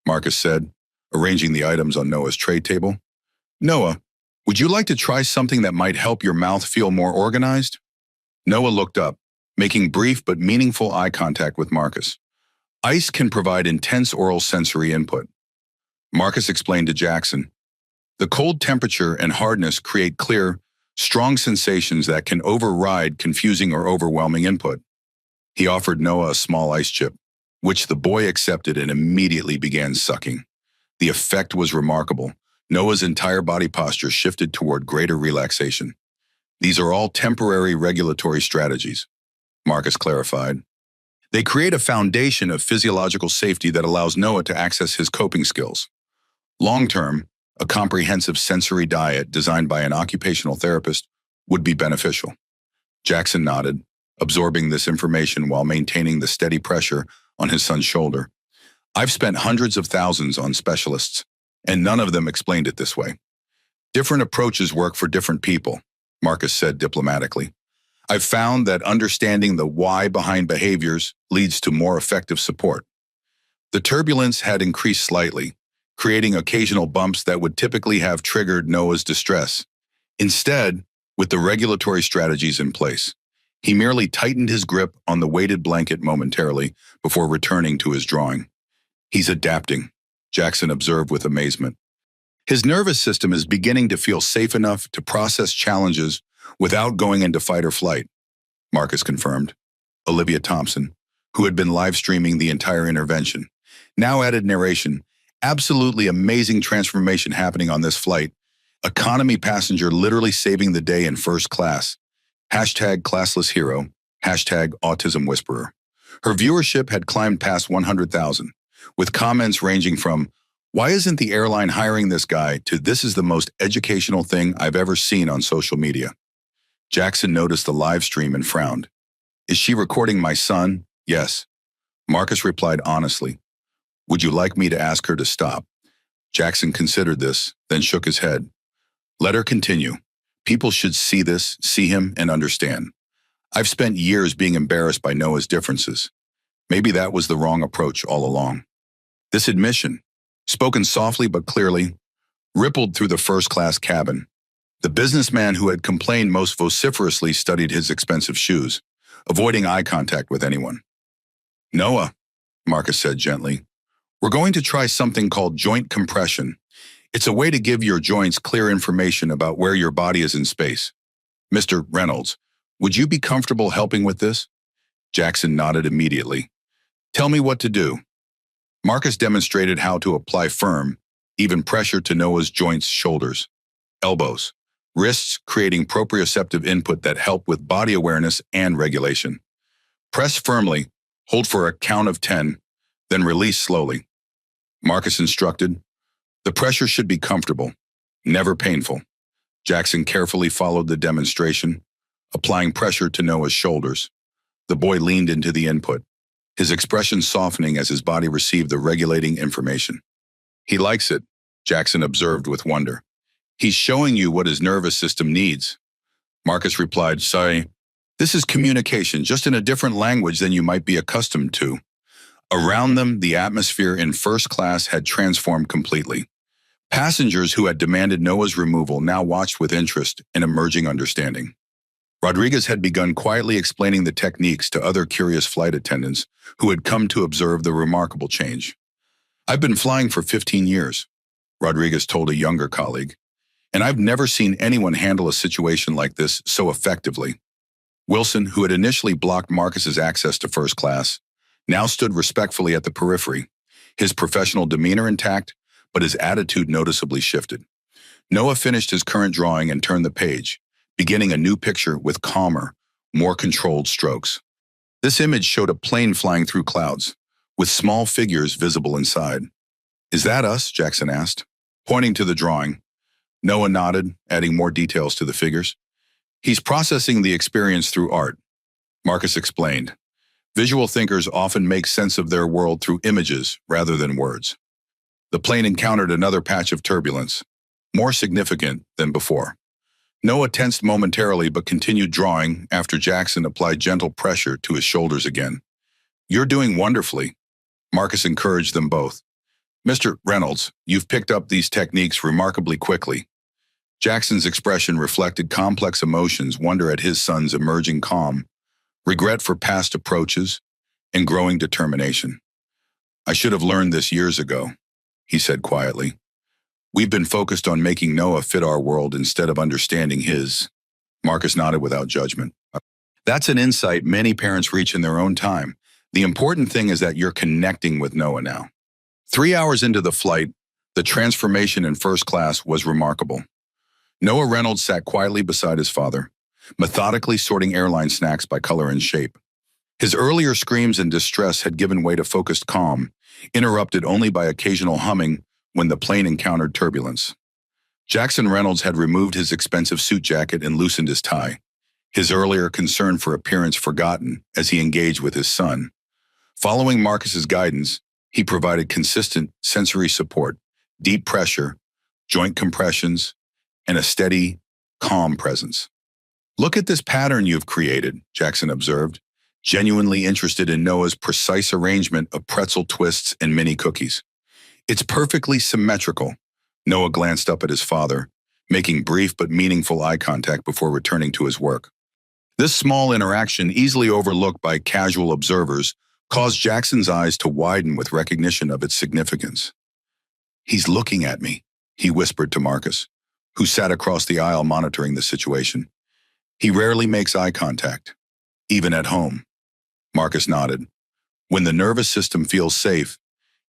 Marcus said, arranging the items on Noah's tray table. "Noah, would you like to try something that might help your mouth feel more organized?" Noah looked up, making brief but meaningful eye contact with Marcus. Ice can provide intense oral sensory input. Marcus explained to Jackson, "The cold temperature and hardness create clear, strong sensations that can override confusing or overwhelming input." He offered Noah a small ice chip, which the boy accepted and immediately began sucking. The effect was remarkable. Noah's entire body posture shifted toward greater relaxation. "These are all temporary regulatory strategies," Marcus clarified. "They create a foundation of physiological safety that allows Noah to access his coping skills. Long-term, a comprehensive sensory diet designed by an occupational therapist would be beneficial." Jackson nodded, absorbing this information while maintaining the steady pressure on his son's shoulder. "I've spent hundreds of thousands on specialists, and none of them explained it this way. Different approaches work for different people," Marcus said diplomatically. "I've found that understanding the why behind behaviors leads to more effective support." The turbulence had increased slightly, creating occasional bumps that would typically have triggered Noah's distress. Instead, with the regulatory strategies in place, he merely tightened his grip on the weighted blanket momentarily before returning to his drawing. "He's adapting," Jackson observed with amazement. "His nervous system is beginning to feel safe enough to process challenges without going into fight or flight," Marcus confirmed. Olivia Thompson, who had been live streaming the entire intervention, now added narration. "Absolutely amazing transformation happening on this flight. Economy passenger literally saving the day in first class. Hashtag classless hero. Hashtag autism whisperer." Her viewership had climbed past 100,000, with comments ranging from, "Why isn't the airline hiring this guy?" to "This is the most educational thing I've ever seen on social media." Jackson noticed the live stream and frowned. "Is she recording my son?" "Yes." Marcus replied honestly. "Would you like me to ask her to stop?" Jackson considered this, then shook his head. "Let her continue. People should see this, see him, and understand. I've spent years being embarrassed by Noah's differences. Maybe that was the wrong approach all along." This admission, spoken softly but clearly, rippled through the first-class cabin. The businessman who had complained most vociferously studied his expensive shoes, avoiding eye contact with anyone. "Noah," Marcus said gently, "we're going to try something called joint compression. It's a way to give your joints clear information about where your body is in space. Mr. Reynolds, would you be comfortable helping with this?" Jackson nodded immediately. "Tell me what to do." Marcus demonstrated how to apply firm, even pressure to Noah's joints, shoulders, elbows, wrists, creating proprioceptive input that help with body awareness and regulation. "Press firmly, hold for a count of 10, then release slowly," Marcus instructed. "The pressure should be comfortable, never painful." Jackson carefully followed the demonstration, applying pressure to Noah's shoulders. The boy leaned into the input, his expression softening as his body received the regulating information. "He likes it," Jackson observed with wonder. "He's showing you what his nervous system needs." Marcus replied, "Sorry, this is communication, just in a different language than you might be accustomed to." Around them, the atmosphere in first class had transformed completely. Passengers who had demanded Noah's removal now watched with interest and emerging understanding. Rodriguez had begun quietly explaining the techniques to other curious flight attendants who had come to observe the remarkable change. "I've been flying for 15 years, Rodriguez told a younger colleague, "and I've never seen anyone handle a situation like this so effectively." Wilson, who had initially blocked Marcus's access to first class, now stood respectfully at the periphery, his professional demeanor intact, but his attitude noticeably shifted. Noah finished his current drawing and turned the page, beginning a new picture with calmer, more controlled strokes. This image showed a plane flying through clouds, with small figures visible inside. "Is that us?" Jackson asked, pointing to the drawing. Noah nodded, adding more details to the figures. "He's processing the experience through art," Marcus explained. "Visual thinkers often make sense of their world through images rather than words." The plane encountered another patch of turbulence, more significant than before. Noah tensed momentarily but continued drawing after Jackson applied gentle pressure to his shoulders again. You're doing wonderfully. Marcus encouraged them both. Mr. Reynolds, you've picked up these techniques remarkably quickly. Jackson's expression reflected complex emotions, wonder at his son's emerging calm, regret for past approaches, and growing determination. I should have learned this years ago, he said quietly. We've been focused on making Noah fit our world instead of understanding his. Marcus nodded without judgment. That's an insight many parents reach in their own time. The important thing is that you're connecting with Noah now. 3 hours into the flight, the transformation in first class was remarkable. Noah Reynolds sat quietly beside his father, methodically sorting airline snacks by color and shape. His earlier screams and distress had given way to focused calm, interrupted only by occasional humming when the plane encountered turbulence. Jackson Reynolds had removed his expensive suit jacket and loosened his tie, his earlier concern for appearance forgotten as he engaged with his son. Following Marcus's guidance, he provided consistent sensory support, deep pressure, joint compressions, and a steady, calm presence. Look at this pattern you've created, Jackson observed, genuinely interested in Noah's precise arrangement of pretzel twists and mini cookies. It's perfectly symmetrical. Noah glanced up at his father, making brief but meaningful eye contact before returning to his work. This small interaction, easily overlooked by casual observers, caused Jackson's eyes to widen with recognition of its significance. He's looking at me, he whispered to Marcus, who sat across the aisle monitoring the situation. He rarely makes eye contact, even at home. Marcus nodded. When the nervous system feels safe,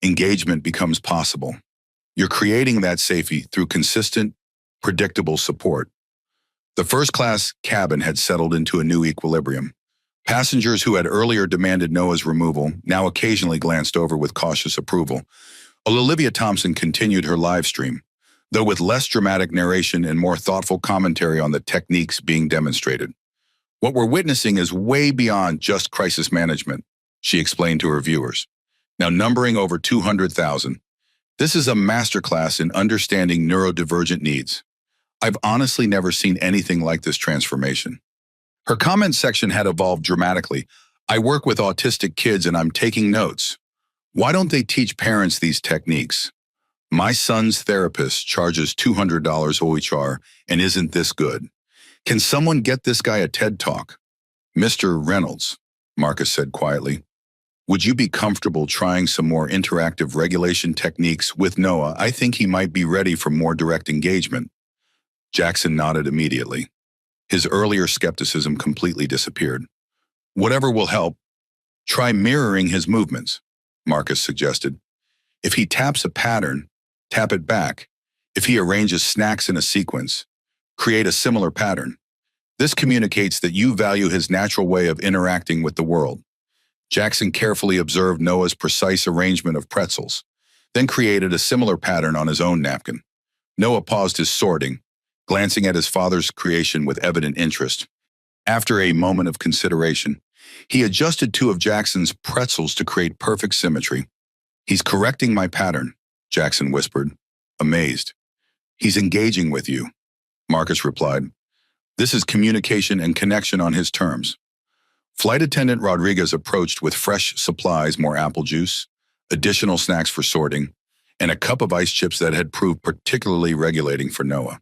engagement becomes possible. You're creating that safety through consistent, predictable support. The first-class cabin had settled into a new equilibrium. Passengers who had earlier demanded Noah's removal now occasionally glanced over with cautious approval. Olivia Thompson continued her live stream, though with less dramatic narration and more thoughtful commentary on the techniques being demonstrated. What we're witnessing is way beyond just crisis management, she explained to her viewers, now numbering over 200,000. This is a masterclass in understanding neurodivergent needs. I've honestly never seen anything like this transformation. Her comment section had evolved dramatically. I work with autistic kids and I'm taking notes. Why don't they teach parents these techniques? My son's therapist charges $200 OHR and isn't this good? Can someone get this guy a TED Talk? Mr. Reynolds, Marcus said quietly, would you be comfortable trying some more interactive regulation techniques with Noah? I think he might be ready for more direct engagement. Jackson nodded immediately. His earlier skepticism completely disappeared. Whatever will help. Try mirroring his movements, Marcus suggested. If he taps a pattern, tap it back. If he arranges snacks in a sequence, create a similar pattern. This communicates that you value his natural way of interacting with the world. Jackson carefully observed Noah's precise arrangement of pretzels, then created a similar pattern on his own napkin. Noah paused his sorting, glancing at his father's creation with evident interest. After a moment of consideration, he adjusted 2 of Jackson's pretzels to create perfect symmetry. He's correcting my pattern, Jackson whispered, amazed. He's engaging with you, Marcus replied. This is communication and connection on his terms. Flight attendant Rodriguez approached with fresh supplies, more apple juice, additional snacks for sorting, and a cup of ice chips that had proved particularly regulating for Noah.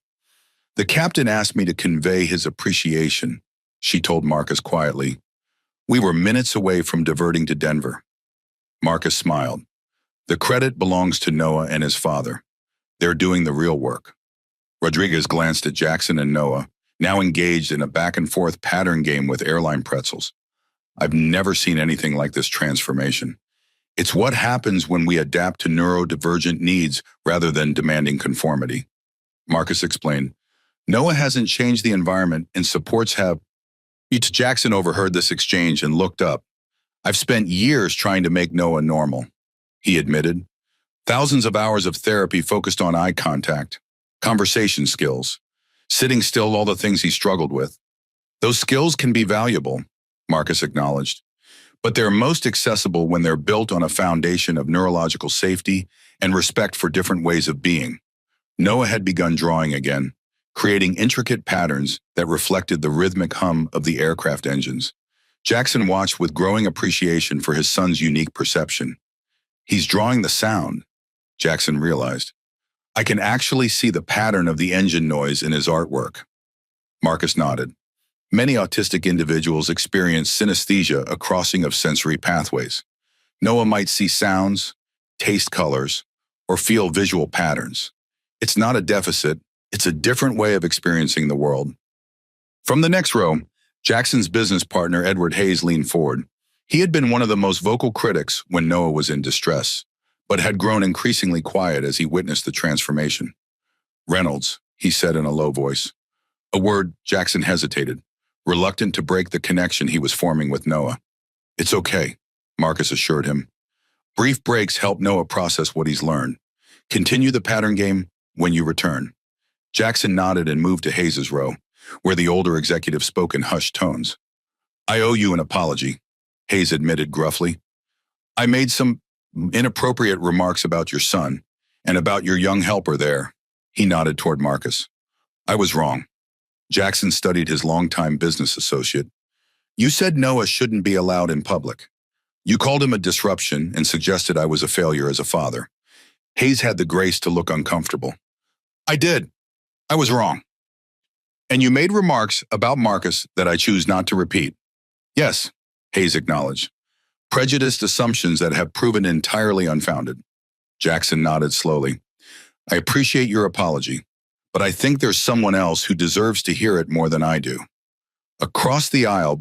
The captain asked me to convey his appreciation, she told Marcus quietly. We were minutes away from diverting to Denver. Marcus smiled. The credit belongs to Noah and his father. They're doing the real work. Rodriguez glanced at Jackson and Noah, now engaged in a back-and-forth pattern game with airline pretzels. I've never seen anything like this transformation. It's what happens when we adapt to neurodivergent needs rather than demanding conformity. Marcus explained. Noah hasn't changed the environment and supports have. Jackson overheard this exchange and looked up. I've spent years trying to make Noah normal, he admitted. Thousands of hours of therapy focused on eye contact, conversation skills, sitting still, all the things he struggled with. Those skills can be valuable, Marcus acknowledged, but they're most accessible when they're built on a foundation of neurological safety and respect for different ways of being. Noah had begun drawing again, creating intricate patterns that reflected the rhythmic hum of the aircraft engines. Jackson watched with growing appreciation for his son's unique perception. He's drawing the sound, Jackson realized. I can actually see the pattern of the engine noise in his artwork. Marcus nodded. Many autistic individuals experience synesthesia, a crossing of sensory pathways. Noah might see sounds, taste colors, or feel visual patterns. It's not a deficit, it's a different way of experiencing the world. From the next row, Jackson's business partner Edward Hayes leaned forward. He had been one of the most vocal critics when Noah was in distress, but had grown increasingly quiet as he witnessed the transformation. Reynolds, he said in a low voice. A word. Jackson hesitated, reluctant to break the connection he was forming with Noah. It's okay, Marcus assured him. Brief breaks help Noah process what he's learned. Continue the pattern game when you return. Jackson nodded and moved to Hayes's row, where the older executive spoke in hushed tones. I owe you an apology, Hayes admitted gruffly. I made some inappropriate remarks about your son and about your young helper there. He nodded toward Marcus. I was wrong. Jackson studied his longtime business associate. You said Noah shouldn't be allowed in public. You called him a disruption and suggested I was a failure as a father. Hayes had the grace to look uncomfortable. I did. I was wrong. And you made remarks about Marcus that I choose not to repeat. Yes, Hayes acknowledged. Prejudiced assumptions that have proven entirely unfounded. Jackson nodded slowly. I appreciate your apology, but I think there's someone else who deserves to hear it more than I do. Across the aisle,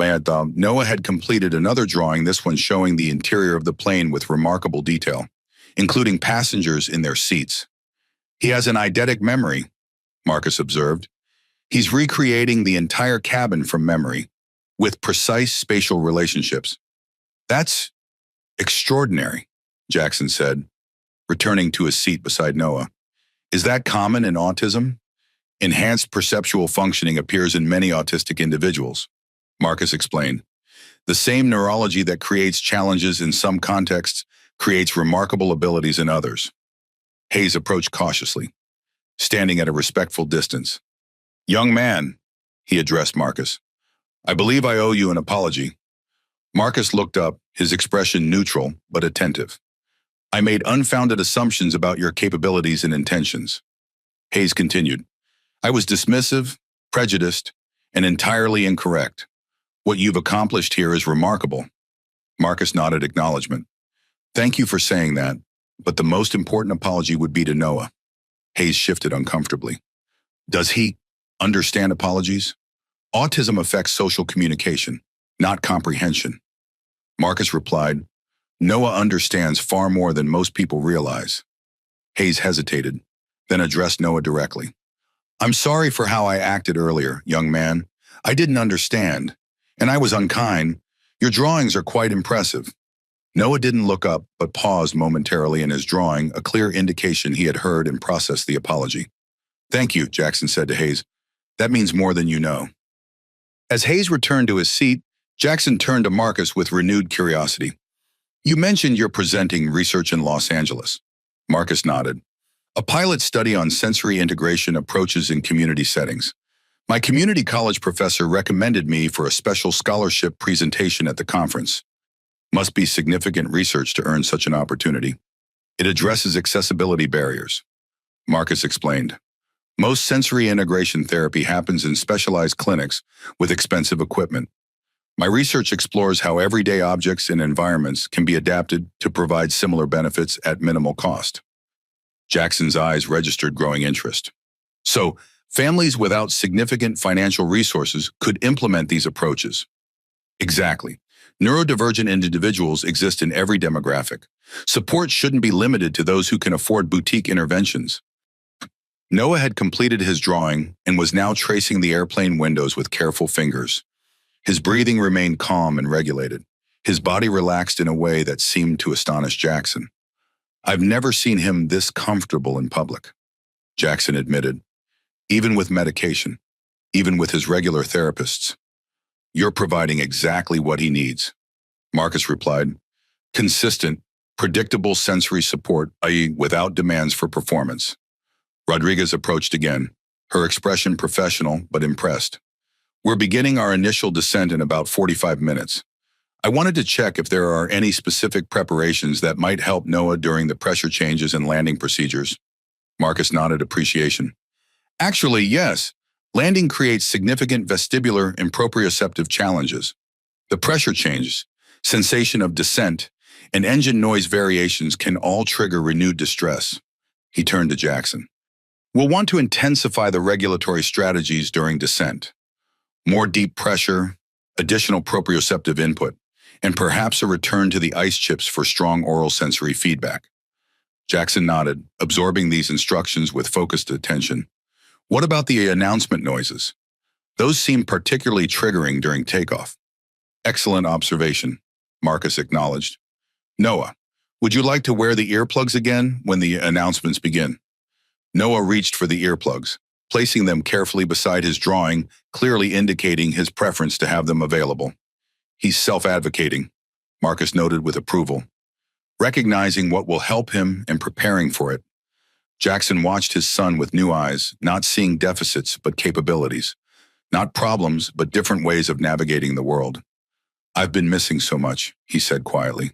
Noah had completed another drawing, this one showing the interior of the plane with remarkable detail, including passengers in their seats. He has an eidetic memory, Marcus observed. He's recreating the entire cabin from memory, with precise spatial relationships. That's extraordinary, Jackson said, returning to his seat beside Noah. Is that common in autism? Enhanced perceptual functioning appears in many autistic individuals, Marcus explained. The same neurology that creates challenges in some contexts creates remarkable abilities in others. Hayes approached cautiously, standing at a respectful distance. Young man, he addressed Marcus. I believe I owe you an apology. Marcus looked up, his expression neutral but attentive. I made unfounded assumptions about your capabilities and intentions. Hayes continued. I was dismissive, prejudiced, and entirely incorrect. What you've accomplished here is remarkable. Marcus nodded acknowledgement. Thank you for saying that, but the most important apology would be to Noah. Hayes shifted uncomfortably. Does he understand apologies? Autism affects social communication, not comprehension. Marcus replied, Noah understands far more than most people realize. Hayes hesitated, then addressed Noah directly. I'm sorry for how I acted earlier, young man. I didn't understand, and I was unkind. Your drawings are quite impressive. Noah didn't look up, but paused momentarily in his drawing, a clear indication he had heard and processed the apology. Thank you, Jackson said to Hayes. That means more than you know. As Hayes returned to his seat, Jackson turned to Marcus with renewed curiosity. You mentioned you're presenting research in Los Angeles. Marcus nodded. A pilot study on sensory integration approaches in community settings. My community college professor recommended me for a special scholarship presentation at the conference. Must be significant research to earn such an opportunity. It addresses accessibility barriers. Marcus explained. Most sensory integration therapy happens in specialized clinics with expensive equipment. My research explores how everyday objects and environments can be adapted to provide similar benefits at minimal cost. Jackson's eyes registered growing interest. So, families without significant financial resources could implement these approaches. Exactly. Neurodivergent individuals exist in every demographic. Support shouldn't be limited to those who can afford boutique interventions. Noah had completed his drawing and was now tracing the airplane windows with careful fingers. His breathing remained calm and regulated. His body relaxed in a way that seemed to astonish Jackson. I've never seen him this comfortable in public, Jackson admitted. Even with medication, even with his regular therapists. You're providing exactly what he needs, Marcus replied. Consistent, predictable sensory support, i.e., without demands for performance. Rodriguez approached again, her expression professional but impressed. We're beginning our initial descent in about 45 minutes. I wanted to check if there are any specific preparations that might help Noah during the pressure changes and landing procedures. Marcus nodded appreciation. Actually, yes. Landing creates significant vestibular and proprioceptive challenges. The pressure changes, sensation of descent, and engine noise variations can all trigger renewed distress. He turned to Jackson. We'll want to intensify the regulatory strategies during descent. More deep pressure, additional proprioceptive input, and perhaps a return to the ice chips for strong oral sensory feedback. Jackson nodded, absorbing these instructions with focused attention. What about the announcement noises? Those seem particularly triggering during takeoff. Excellent observation, Marcus acknowledged. Noah, would you like to wear the earplugs again when the announcements begin? Noah reached for the earplugs, placing them carefully beside his drawing, clearly indicating his preference to have them available. He's self-advocating, Marcus noted with approval, recognizing what will help him and preparing for it. Jackson watched his son with new eyes, not seeing deficits but capabilities, not problems but different ways of navigating the world. I've been missing so much, he said quietly.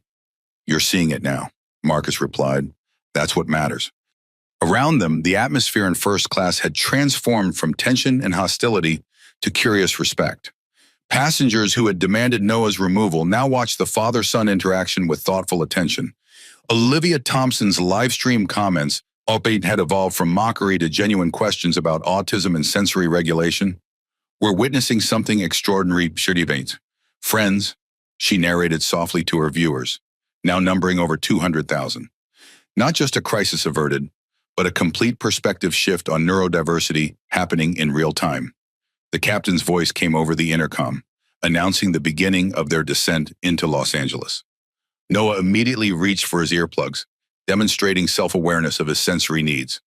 You're seeing it now, Marcus replied. That's what matters. Around them, the atmosphere in first class had transformed from tension and hostility to curious respect. Passengers who had demanded Noah's removal now watched the father-son interaction with thoughtful attention. Olivia Thompson's live stream comments had evolved from mockery to genuine questions about autism and sensory regulation. We're witnessing something extraordinary. Friends, she narrated softly to her viewers, now numbering over 200,000. Not just a crisis averted, but a complete perspective shift on neurodiversity happening in real time. The captain's voice came over the intercom, announcing the beginning of their descent into Los Angeles. Noah immediately reached for his earplugs, demonstrating self-awareness of his sensory needs.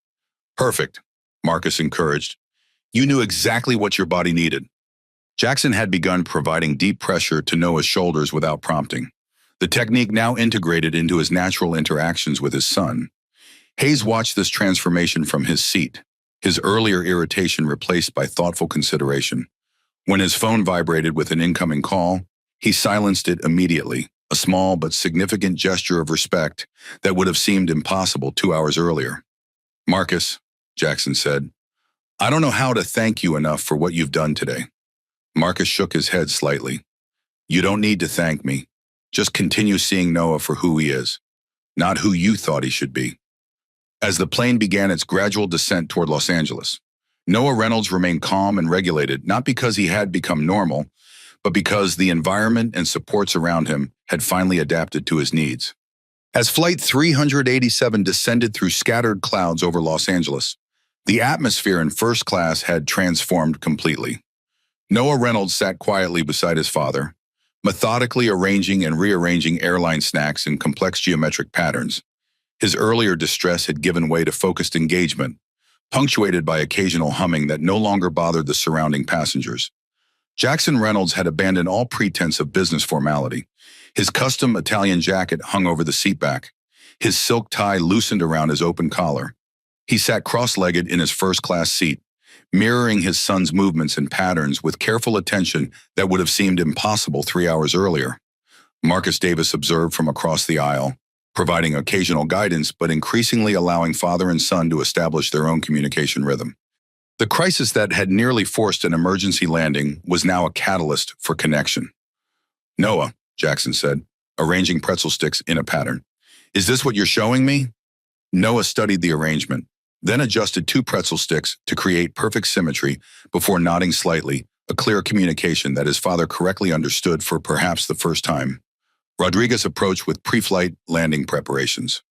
Perfect, Marcus encouraged. You knew exactly what your body needed. Jackson had begun providing deep pressure to Noah's shoulders without prompting, the technique now integrated into his natural interactions with his son. Hayes watched this transformation from his seat, his earlier irritation replaced by thoughtful consideration. When his phone vibrated with an incoming call, he silenced it immediately, a small but significant gesture of respect that would have seemed impossible 2 hours earlier. Marcus, Jackson said, I don't know how to thank you enough for what you've done today. Marcus shook his head slightly. You don't need to thank me. Just continue seeing Noah for who he is, not who you thought he should be. As the plane began its gradual descent toward Los Angeles, Noah Reynolds remained calm and regulated, not because he had become normal, but because the environment and supports around him had finally adapted to his needs. As Flight 387 descended through scattered clouds over Los Angeles, the atmosphere in first class had transformed completely. Noah Reynolds sat quietly beside his father, methodically arranging and rearranging airline snacks in complex geometric patterns. His earlier distress had given way to focused engagement, punctuated by occasional humming that no longer bothered the surrounding passengers. Jackson Reynolds had abandoned all pretense of business formality. His custom Italian jacket hung over the seatback, his silk tie loosened around his open collar. He sat cross-legged in his first-class seat, mirroring his son's movements and patterns with careful attention that would have seemed impossible 3 hours earlier. Marcus Davis observed from across the aisle, providing occasional guidance but increasingly allowing father and son to establish their own communication rhythm. The crisis that had nearly forced an emergency landing was now a catalyst for connection. Noah, Jackson said, arranging pretzel sticks in a pattern. Is this what you're showing me? Noah studied the arrangement, then adjusted 2 pretzel sticks to create perfect symmetry before nodding slightly, a clear communication that his father correctly understood for perhaps the first time. Rodriguez approached with pre-flight landing preparations.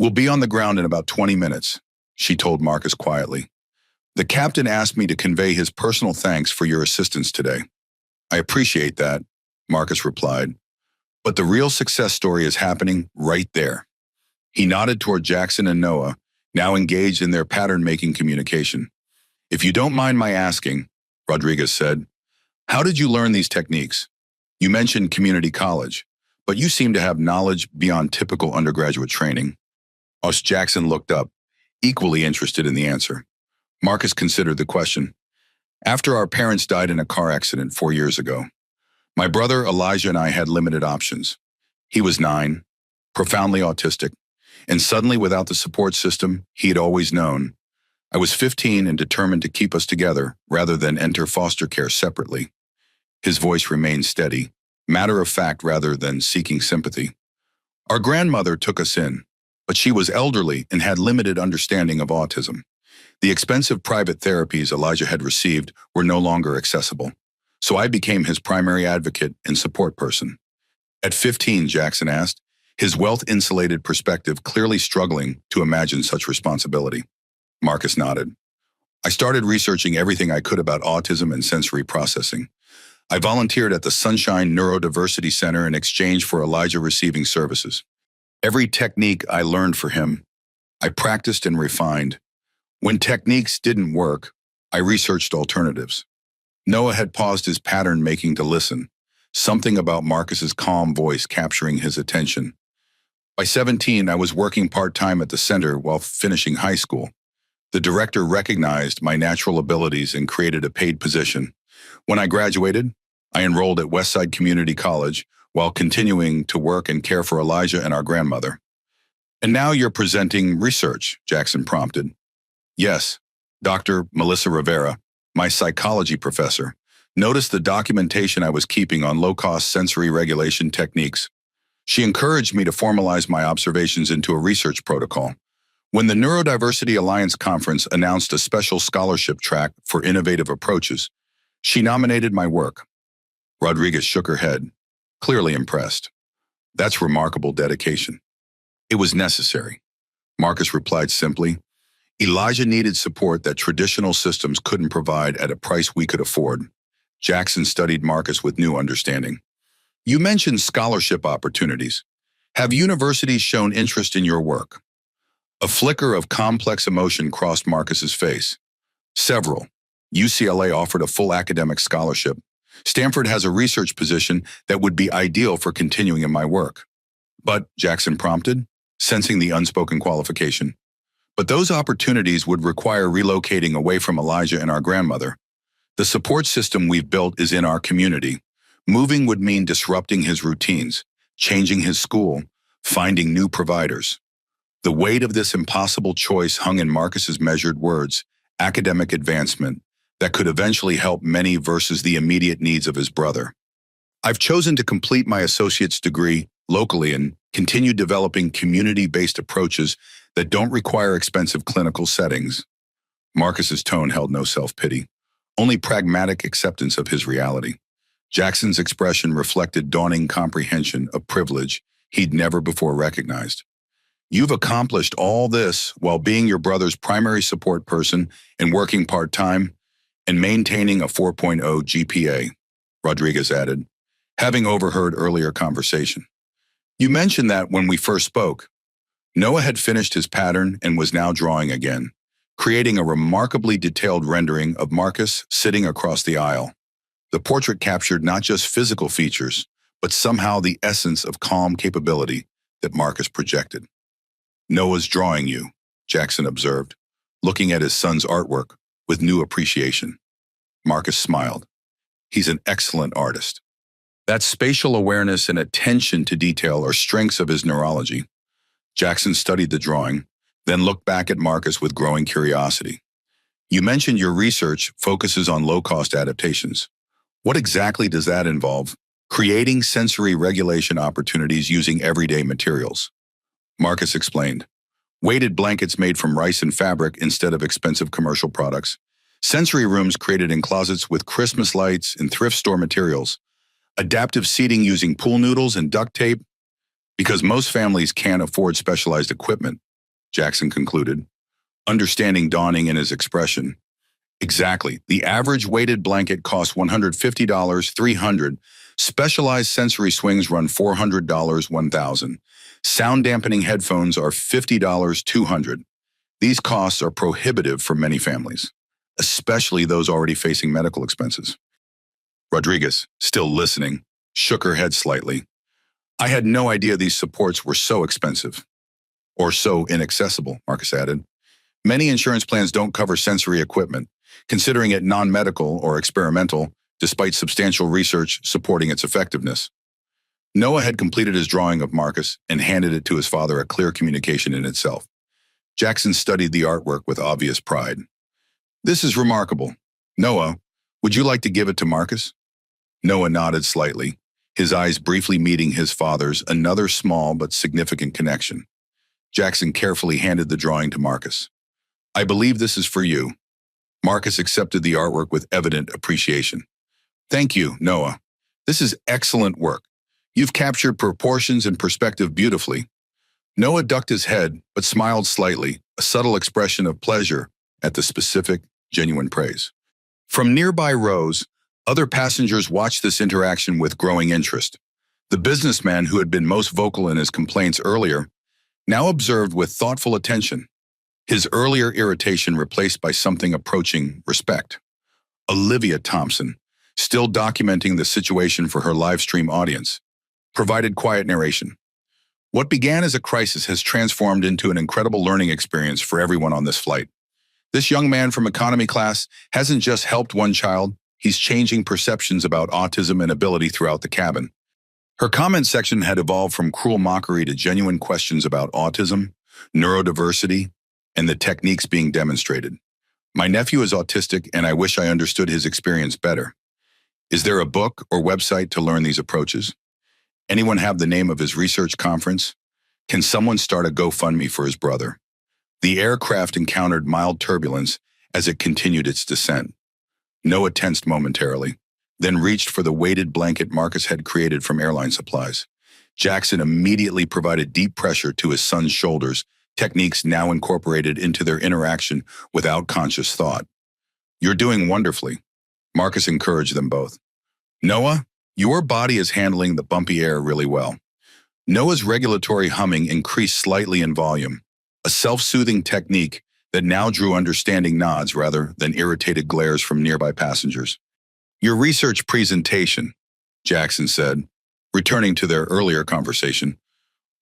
We'll be on the ground in about 20 minutes, she told Marcus quietly. The captain asked me to convey his personal thanks for your assistance today. I appreciate that, Marcus replied. But the real success story is happening right there. He nodded toward Jackson and Noah, now engaged in their pattern-making communication. If you don't mind my asking, Rodriguez said, how did you learn these techniques? You mentioned community college, but you seem to have knowledge beyond typical undergraduate training. Jackson looked up, equally interested in the answer. Marcus considered the question. After our parents died in a car accident 4 years ago, My brother Elijah and I had limited options. He was 9, profoundly autistic, and suddenly without the support system he had always known. I was 15 and determined to keep us together rather than enter foster care separately. His voice remained steady, matter of fact rather than seeking sympathy. Our grandmother took us in, but she was elderly and had limited understanding of autism. The expensive private therapies Elijah had received were no longer accessible, so I became his primary advocate and support person. At 15, Jackson asked, his wealth-insulated perspective clearly struggling to imagine such responsibility. Marcus nodded. I started researching everything I could about autism and sensory processing. I volunteered at the Sunshine Neurodiversity Center in exchange for Elijah receiving services. Every technique I learned for him, I practiced and refined. When techniques didn't work, I researched alternatives. Noah had paused his pattern making to listen, something about Marcus's calm voice capturing his attention. By 17, I was working part-time at the center while finishing high school. The director recognized my natural abilities and created a paid position. When I graduated, I enrolled at Westside Community College while continuing to work and care for Elijah and our grandmother. And now you're presenting research, Jackson prompted. Yes, Dr. Melissa Rivera, my psychology professor, noticed the documentation I was keeping on low-cost sensory regulation techniques. She encouraged me to formalize my observations into a research protocol. When the Neurodiversity Alliance Conference announced a special scholarship track for innovative approaches, she nominated my work. Rodriguez shook her head, clearly impressed. That's remarkable dedication. It was necessary. Marcus replied simply, Elijah needed support that traditional systems couldn't provide at a price we could afford. Jackson studied Marcus with new understanding. You mentioned scholarship opportunities. Have universities shown interest in your work? A flicker of complex emotion crossed Marcus's face. Several. UCLA offered a full academic scholarship. Stanford has a research position that would be ideal for continuing in my work. But, Jackson prompted, sensing the unspoken qualification. But those opportunities would require relocating away from Elijah and our grandmother. The support system we've built is in our community. Moving would mean disrupting his routines, changing his school, finding new providers. The weight of this impossible choice hung in Marcus's measured words, academic advancement, that could eventually help many versus the immediate needs of his brother. I've chosen to complete my associate's degree locally and continue developing community-based approaches that don't require expensive clinical settings. Marcus's tone held no self-pity, only pragmatic acceptance of his reality. Jackson's expression reflected dawning comprehension of privilege he'd never before recognized. You've accomplished all this while being your brother's primary support person and working part-time and maintaining a 4.0 GPA, Rodriguez added, having overheard earlier conversation. You mentioned that when we first spoke. Noah had finished his pattern and was now drawing again, creating a remarkably detailed rendering of Marcus sitting across the aisle. The portrait captured not just physical features, but somehow the essence of calm capability that Marcus projected. Noah's drawing you, Jackson observed, looking at his son's artwork with new appreciation. Marcus smiled. He's an excellent artist. That spatial awareness and attention to detail are strengths of his neurology. Jackson studied the drawing, then looked back at Marcus with growing curiosity. You mentioned your research focuses on low-cost adaptations. What exactly does that involve? Creating sensory regulation opportunities using everyday materials. Marcus explained. Weighted blankets made from rice and fabric instead of expensive commercial products. Sensory rooms created in closets with Christmas lights and thrift store materials. Adaptive seating using pool noodles and duct tape. Because most families can't afford specialized equipment, Jackson concluded, understanding dawning in his expression. Exactly. The average weighted blanket costs $150, $300. Specialized sensory swings run $400, $1,000. Sound dampening headphones are $50, $200. These costs are prohibitive for many families, especially those already facing medical expenses. Rodriguez, still listening, shook her head slightly. I had no idea these supports were so expensive. Or so inaccessible, Marcus added. Many insurance plans don't cover sensory equipment. Considering it non-medical or experimental, despite substantial research supporting its effectiveness. Noah had completed his drawing of Marcus and handed it to his father, a clear communication in itself. Jackson studied the artwork with obvious pride. "This is remarkable. Noah, would you like to give it to Marcus?" Noah nodded slightly, his eyes briefly meeting his father's, another small but significant connection. Jackson carefully handed the drawing to Marcus. "I believe this is for you." Marcus accepted the artwork with evident appreciation. "Thank you, Noah. This is excellent work. You've captured proportions and perspective beautifully." Noah ducked his head, but smiled slightly, a subtle expression of pleasure at the specific, genuine praise. From nearby rows, other passengers watched this interaction with growing interest. The businessman who had been most vocal in his complaints earlier now observed with thoughtful attention, his earlier irritation replaced by something approaching respect. Olivia Thompson, still documenting the situation for her live stream audience, provided quiet narration. "What began as a crisis has transformed into an incredible learning experience for everyone on this flight. This young man from economy class hasn't just helped one child, he's changing perceptions about autism and ability throughout the cabin." Her comment section had evolved from cruel mockery to genuine questions about autism, neurodiversity, and the techniques being demonstrated. "My nephew is autistic, and I wish I understood his experience better. Is there a book or website to learn these approaches? Anyone have the name of his research conference? Can someone start a GoFundMe for his brother?" The aircraft encountered mild turbulence as it continued its descent. Noah tensed momentarily, then reached for the weighted blanket Marcus had created from airline supplies. Jackson immediately provided deep pressure to his son's shoulders, techniques now incorporated into their interaction without conscious thought. "You're doing wonderfully," Marcus encouraged them both. "Noah, your body is handling the bumpy air really well." Noah's regulatory humming increased slightly in volume, a self-soothing technique that now drew understanding nods rather than irritated glares from nearby passengers. "Your research presentation," Jackson said, returning to their earlier conversation.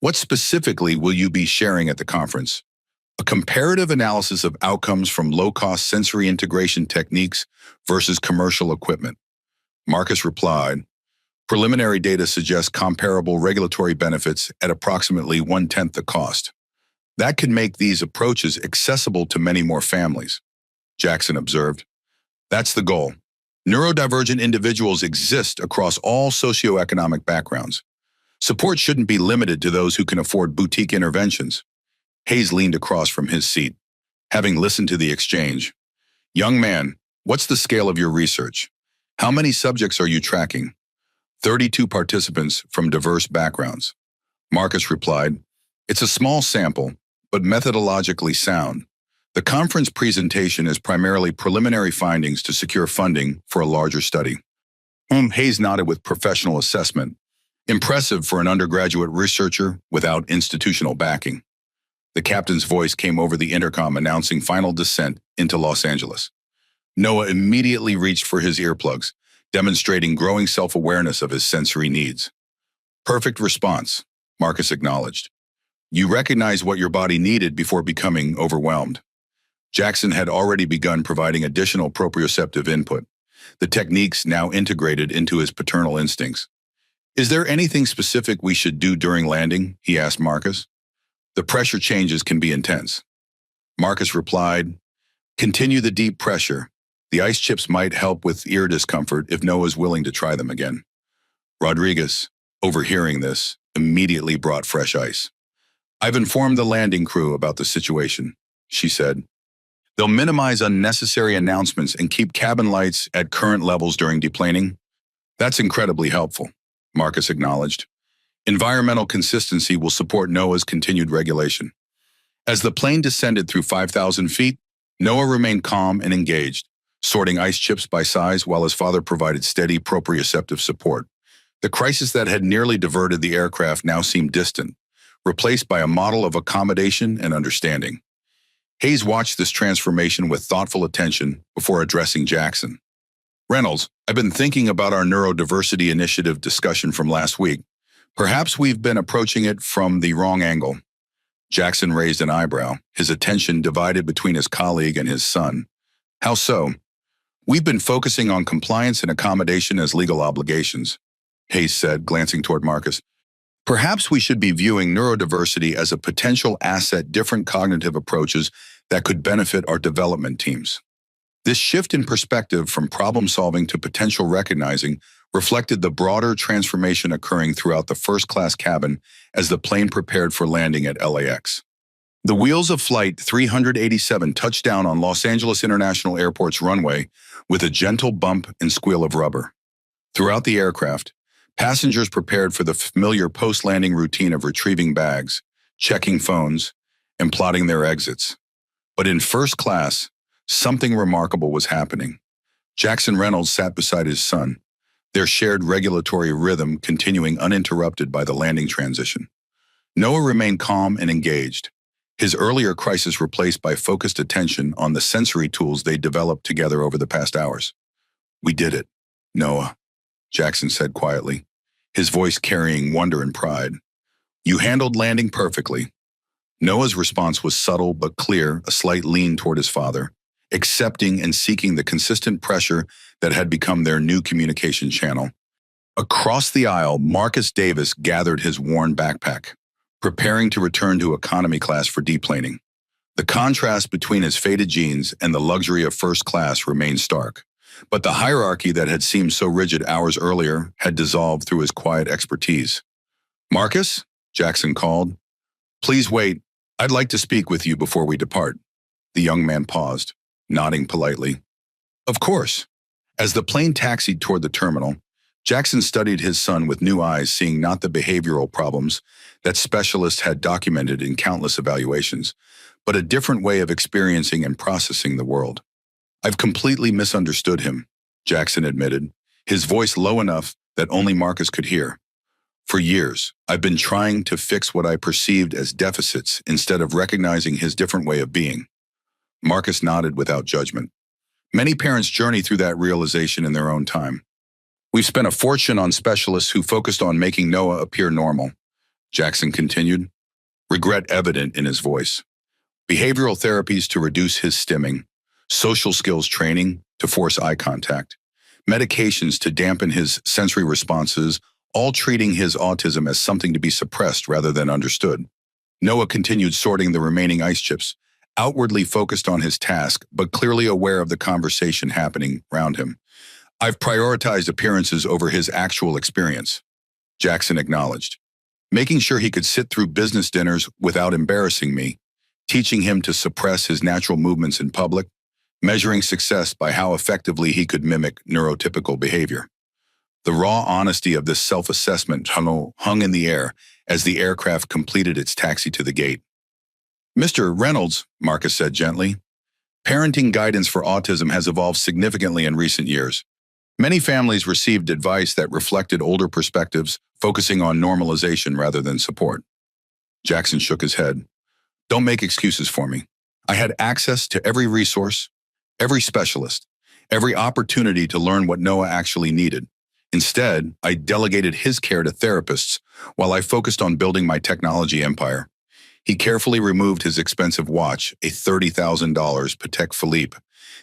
"What specifically will you be sharing at the conference? A comparative analysis of outcomes from low-cost sensory integration techniques versus commercial equipment." Marcus replied, "Preliminary data suggests comparable regulatory benefits at approximately 1/10 the cost. That could make these approaches accessible to many more families." Jackson observed, "That's the goal. Neurodivergent individuals exist across all socioeconomic backgrounds. Support shouldn't be limited to those who can afford boutique interventions." Hayes leaned across from his seat, having listened to the exchange. "Young man, what's the scale of your research? How many subjects are you tracking?" 32 participants from diverse backgrounds. Marcus replied, "It's a small sample, but methodologically sound. The conference presentation is primarily preliminary findings to secure funding for a larger study." Hayes nodded with professional assessment. Impressive for an undergraduate researcher without institutional backing. The captain's voice came over the intercom announcing final descent into Los Angeles. Noah immediately reached for his earplugs, demonstrating growing self-awareness of his sensory needs. "Perfect response," Marcus acknowledged. "You recognized what your body needed before becoming overwhelmed." Jackson had already begun providing additional proprioceptive input, the techniques now integrated into his paternal instincts. "Is there anything specific we should do during landing?" he asked Marcus. "The pressure changes can be intense." Marcus replied, "Continue the deep pressure. The ice chips might help with ear discomfort if Noah's willing to try them again." Rodriguez, overhearing this, immediately brought fresh ice. "I've informed the landing crew about the situation," she said. "They'll minimize unnecessary announcements and keep cabin lights at current levels during deplaning." "That's incredibly helpful," Marcus acknowledged. "Environmental consistency will support Noah's continued regulation." As the plane descended through 5,000 feet, Noah remained calm and engaged, sorting ice chips by size while his father provided steady proprioceptive support. The crisis that had nearly diverted the aircraft now seemed distant, replaced by a model of accommodation and understanding. Hayes watched this transformation with thoughtful attention before addressing Jackson. "Reynolds, I've been thinking about our neurodiversity initiative discussion from last week. Perhaps we've been approaching it from the wrong angle." Jackson raised an eyebrow, his attention divided between his colleague and his son. "How so?" We've been focusing on compliance and accommodation as legal obligations, Hayes said, glancing toward Marcus. Perhaps we should be viewing neurodiversity as a potential asset, different cognitive approaches that could benefit our development teams. This shift in perspective from problem-solving to potential recognizing reflected the broader transformation occurring throughout the first-class cabin as the plane prepared for landing at LAX. The wheels of Flight 387 touched down on Los Angeles International Airport's runway with a gentle bump and squeal of rubber. Throughout the aircraft, passengers prepared for the familiar post-landing routine of retrieving bags, checking phones, and plotting their exits. But in first class, something remarkable was happening. Jackson Reynolds sat beside his son, their shared regulatory rhythm continuing uninterrupted by the landing transition. Noah remained calm and engaged, his earlier crisis replaced by focused attention on the sensory tools they developed together over the past hours. "We did it, Noah," Jackson said quietly, his voice carrying wonder and pride. "You handled landing perfectly." Noah's response was subtle but clear, a slight lean toward his father, accepting and seeking the consistent pressure that had become their new communication channel. Across the aisle, Marcus Davis gathered his worn backpack, preparing to return to economy class for deplaning. The contrast between his faded jeans and the luxury of first class remained stark, but the hierarchy that had seemed so rigid hours earlier had dissolved through his quiet expertise. "Marcus," Jackson called, "please wait. I'd like to speak with you before we depart." The young man paused, nodding politely. "Of course." As the plane taxied toward the terminal, Jackson studied his son with new eyes, seeing not the behavioral problems that specialists had documented in countless evaluations, but a different way of experiencing and processing the world. "I've completely misunderstood him," Jackson admitted, his voice low enough that only Marcus could hear. "For years, I've been trying to fix what I perceived as deficits instead of recognizing his different way of being." Marcus nodded without judgment. Many parents journey through that realization in their own time. "We've spent a fortune on specialists who focused on making Noah appear normal," Jackson continued, regret evident in his voice. "Behavioral therapies to reduce his stimming, social skills training to force eye contact, medications to dampen his sensory responses, all treating his autism as something to be suppressed rather than understood." Noah continued sorting the remaining ice chips, outwardly focused on his task, but clearly aware of the conversation happening around him. "I've prioritized appearances over his actual experience," Jackson acknowledged, making sure he could sit through business dinners without embarrassing me, teaching him to suppress his natural movements in public, measuring success by how effectively he could mimic neurotypical behavior. The raw honesty of this self-assessment hung in the air as the aircraft completed its taxi to the gate. "Mr. Reynolds," Marcus said gently, "parenting guidance for autism has evolved significantly in recent years. Many families received advice that reflected older perspectives, focusing on normalization rather than support." Jackson shook his head. "Don't make excuses for me. I had access to every resource, every specialist, every opportunity to learn what Noah actually needed. Instead, I delegated his care to therapists while I focused on building my technology empire." He carefully removed his expensive watch, a $30,000 Patek Philippe,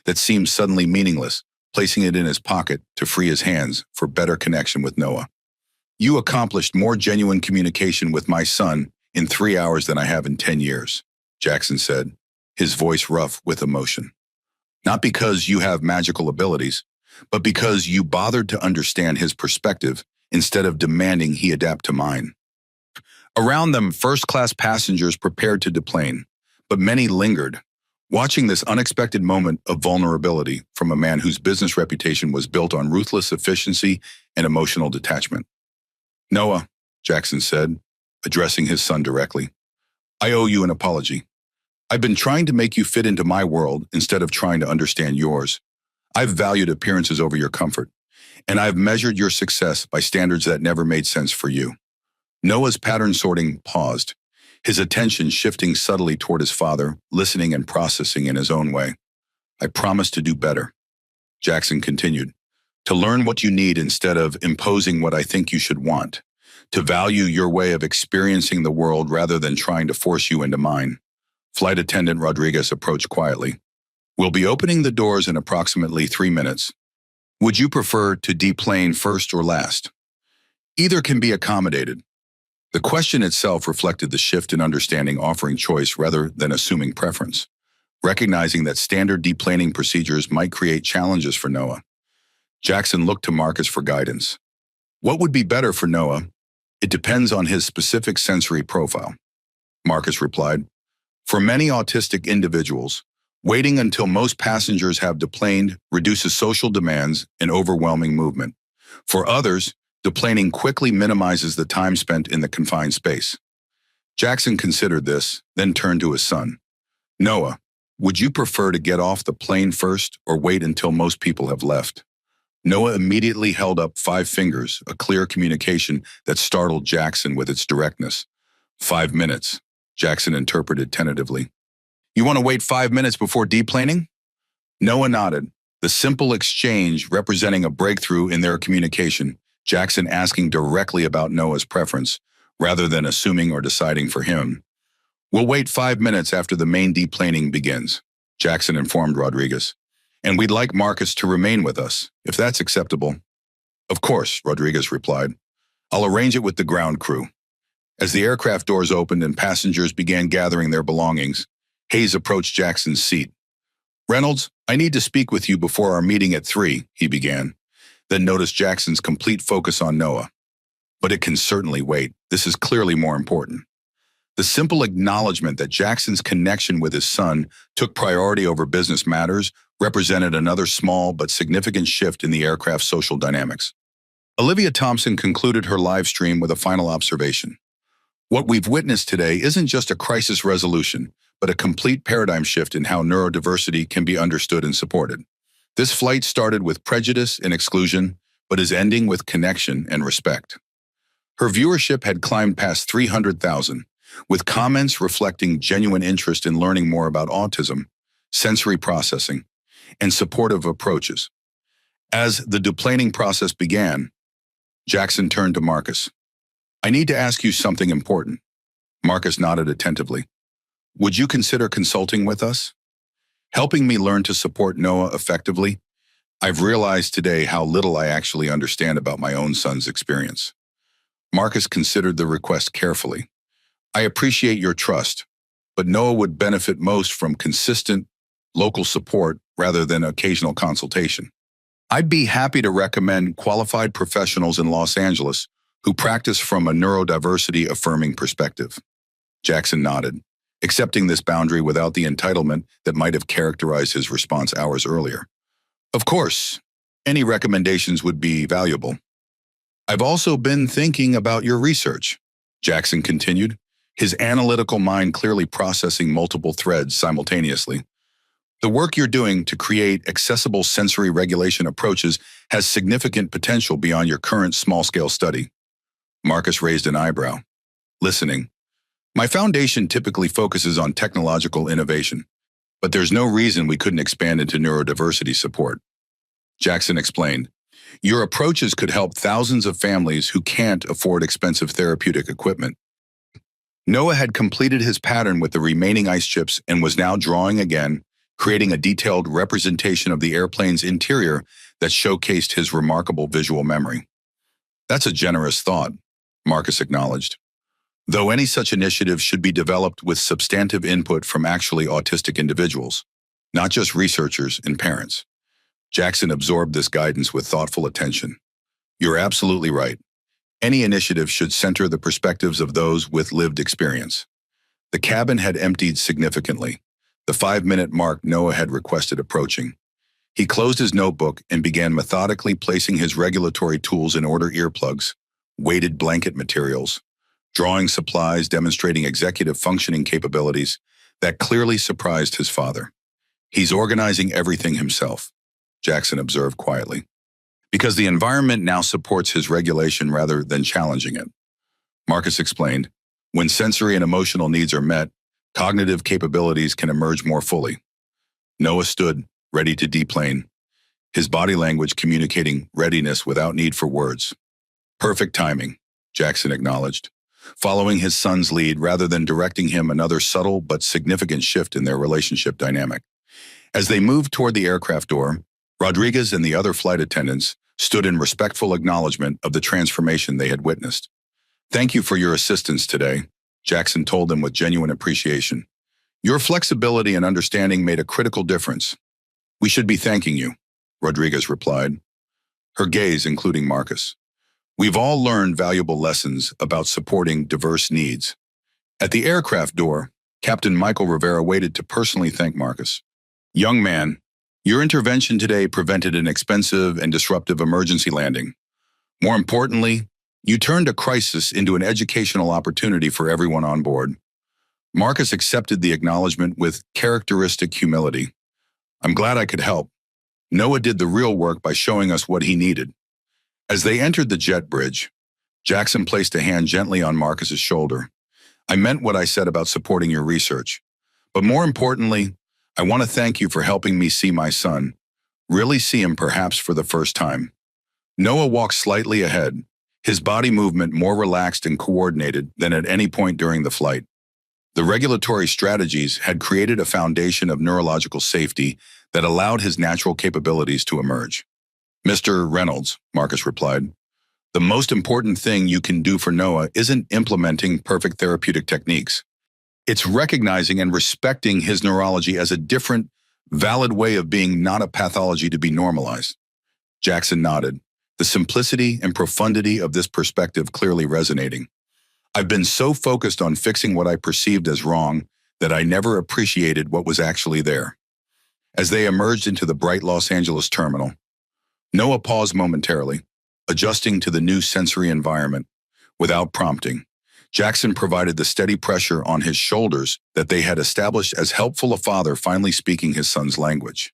that seemed suddenly meaningless, placing it in his pocket to free his hands for better connection with Noah. "You accomplished more genuine communication with my son in 3 hours than I have in 10 years, Jackson said, his voice rough with emotion. "Not because you have magical abilities, but because you bothered to understand his perspective instead of demanding he adapt to mine." Around them, first-class passengers prepared to deplane, but many lingered, watching this unexpected moment of vulnerability from a man whose business reputation was built on ruthless efficiency and emotional detachment. "Noah," Jackson said, addressing his son directly, "I owe you an apology. I've been trying to make you fit into my world instead of trying to understand yours. I've valued appearances over your comfort, and I've measured your success by standards that never made sense for you." Noah's pattern sorting paused, his attention shifting subtly toward his father, listening and processing in his own way. "I promise to do better," Jackson continued, "to learn what you need instead of imposing what I think you should want, to value your way of experiencing the world rather than trying to force you into mine." Flight attendant Rodriguez approached quietly. We'll be opening the doors in approximately 3 minutes. Would you prefer to deplane first or last? Either can be accommodated. The question itself reflected the shift in understanding, offering choice rather than assuming preference. Recognizing that standard deplaning procedures might create challenges for Noah, Jackson looked to Marcus for guidance. What would be better for Noah? It depends on his specific sensory profile. Marcus replied, for many autistic individuals, waiting until most passengers have deplaned reduces social demands and overwhelming movement. For others, deplaning quickly minimizes the time spent in the confined space. Jackson considered this, then turned to his son. Noah, would you prefer to get off the plane first or wait until most people have left? Noah immediately held up 5 fingers, a clear communication that startled Jackson with its directness. 5 minutes, Jackson interpreted tentatively. You want to wait 5 minutes before deplaning? Noah nodded, the simple exchange representing a breakthrough in their communication, Jackson asking directly about Noah's preference, rather than assuming or deciding for him. We'll wait 5 minutes after the main deplaning begins, Jackson informed Rodriguez. And we'd like Marcus to remain with us, if that's acceptable. Of course, Rodriguez replied. I'll arrange it with the ground crew. As the aircraft doors opened and passengers began gathering their belongings, Hayes approached Jackson's seat. Reynolds, I need to speak with you before our meeting at 3, he began, then noticed Jackson's complete focus on Noah. But it can certainly wait. This is clearly more important. The simple acknowledgement that Jackson's connection with his son took priority over business matters represented another small but significant shift in the aircraft's social dynamics. Olivia Thompson concluded her live stream with a final observation. What we've witnessed today isn't just a crisis resolution, but a complete paradigm shift in how neurodiversity can be understood and supported. This flight started with prejudice and exclusion, but is ending with connection and respect. Her viewership had climbed past 300,000, with comments reflecting genuine interest in learning more about autism, sensory processing, and supportive approaches. As the deplaning process began, Jackson turned to Marcus. I need to ask you something important. Marcus nodded attentively. Would you consider consulting with us? Helping me learn to support Noah effectively? I've realized today how little I actually understand about my own son's experience. Marcus considered the request carefully. I appreciate your trust, but Noah would benefit most from consistent, local support rather than occasional consultation. I'd be happy to recommend qualified professionals in Los Angeles who practice from a neurodiversity-affirming perspective. Jackson nodded, accepting this boundary without the entitlement that might have characterized his response hours earlier. Of course, any recommendations would be valuable. I've also been thinking about your research, Jackson continued, his analytical mind clearly processing multiple threads simultaneously. The work you're doing to create accessible sensory regulation approaches has significant potential beyond your current small-scale study. Marcus raised an eyebrow. Listening. My foundation typically focuses on technological innovation, but there's no reason we couldn't expand into neurodiversity support. Jackson explained, your approaches could help thousands of families who can't afford expensive therapeutic equipment. Noah had completed his pattern with the remaining ice chips and was now drawing again, creating a detailed representation of the airplane's interior that showcased his remarkable visual memory. That's a generous thought, Marcus acknowledged. Though any such initiative should be developed with substantive input from actually autistic individuals, not just researchers and parents. Jackson absorbed this guidance with thoughtful attention. You're absolutely right. Any initiative should center the perspectives of those with lived experience. The cabin had emptied significantly, the 5-minute mark Noah had requested approaching. He closed his notebook and began methodically placing his regulatory tools in order: earplugs, weighted blanket materials, drawing supplies demonstrating executive functioning capabilities that clearly surprised his father. He's organizing everything himself, Jackson observed quietly, because the environment now supports his regulation rather than challenging it. Marcus explained, when sensory and emotional needs are met, cognitive capabilities can emerge more fully. Noah stood, ready to deplane, his body language communicating readiness without need for words. Perfect timing, Jackson acknowledged, following his son's lead rather than directing him another subtle but significant shift in their relationship dynamic. As they moved toward the aircraft door, Rodriguez and the other flight attendants stood in respectful acknowledgement of the transformation they had witnessed. "Thank you for your assistance today," Jackson told them with genuine appreciation. "Your flexibility and understanding made a critical difference." "We should be thanking you," Rodriguez replied, her gaze including Marcus. "We've all learned valuable lessons about supporting diverse needs." At the aircraft door, Captain Michael Rivera waited to personally thank Marcus. "Young man, your intervention today prevented an expensive and disruptive emergency landing. More importantly, you turned a crisis into an educational opportunity for everyone on board." Marcus accepted the acknowledgement with characteristic humility. "I'm glad I could help. Noah did the real work by showing us what he needed." As they entered the jet bridge, Jackson placed a hand gently on Marcus's shoulder. "I meant what I said about supporting your research. But more importantly, I want to thank you for helping me see my son, really see him perhaps for the first time." Noah walked slightly ahead, his body movement more relaxed and coordinated than at any point during the flight. The regulatory strategies had created a foundation of neurological safety that allowed his natural capabilities to emerge. "Mr. Reynolds," Marcus replied, "the most important thing you can do for Noah isn't implementing perfect therapeutic techniques. It's recognizing and respecting his neurology as a different, valid way of being, not a pathology to be normalized." Jackson nodded, the simplicity and profundity of this perspective clearly resonating. "I've been so focused on fixing what I perceived as wrong that I never appreciated what was actually there." As they emerged into the bright Los Angeles terminal, Noah paused momentarily, adjusting to the new sensory environment. Without prompting, Jackson provided the steady pressure on his shoulders that they had established as helpful a father finally speaking his son's language.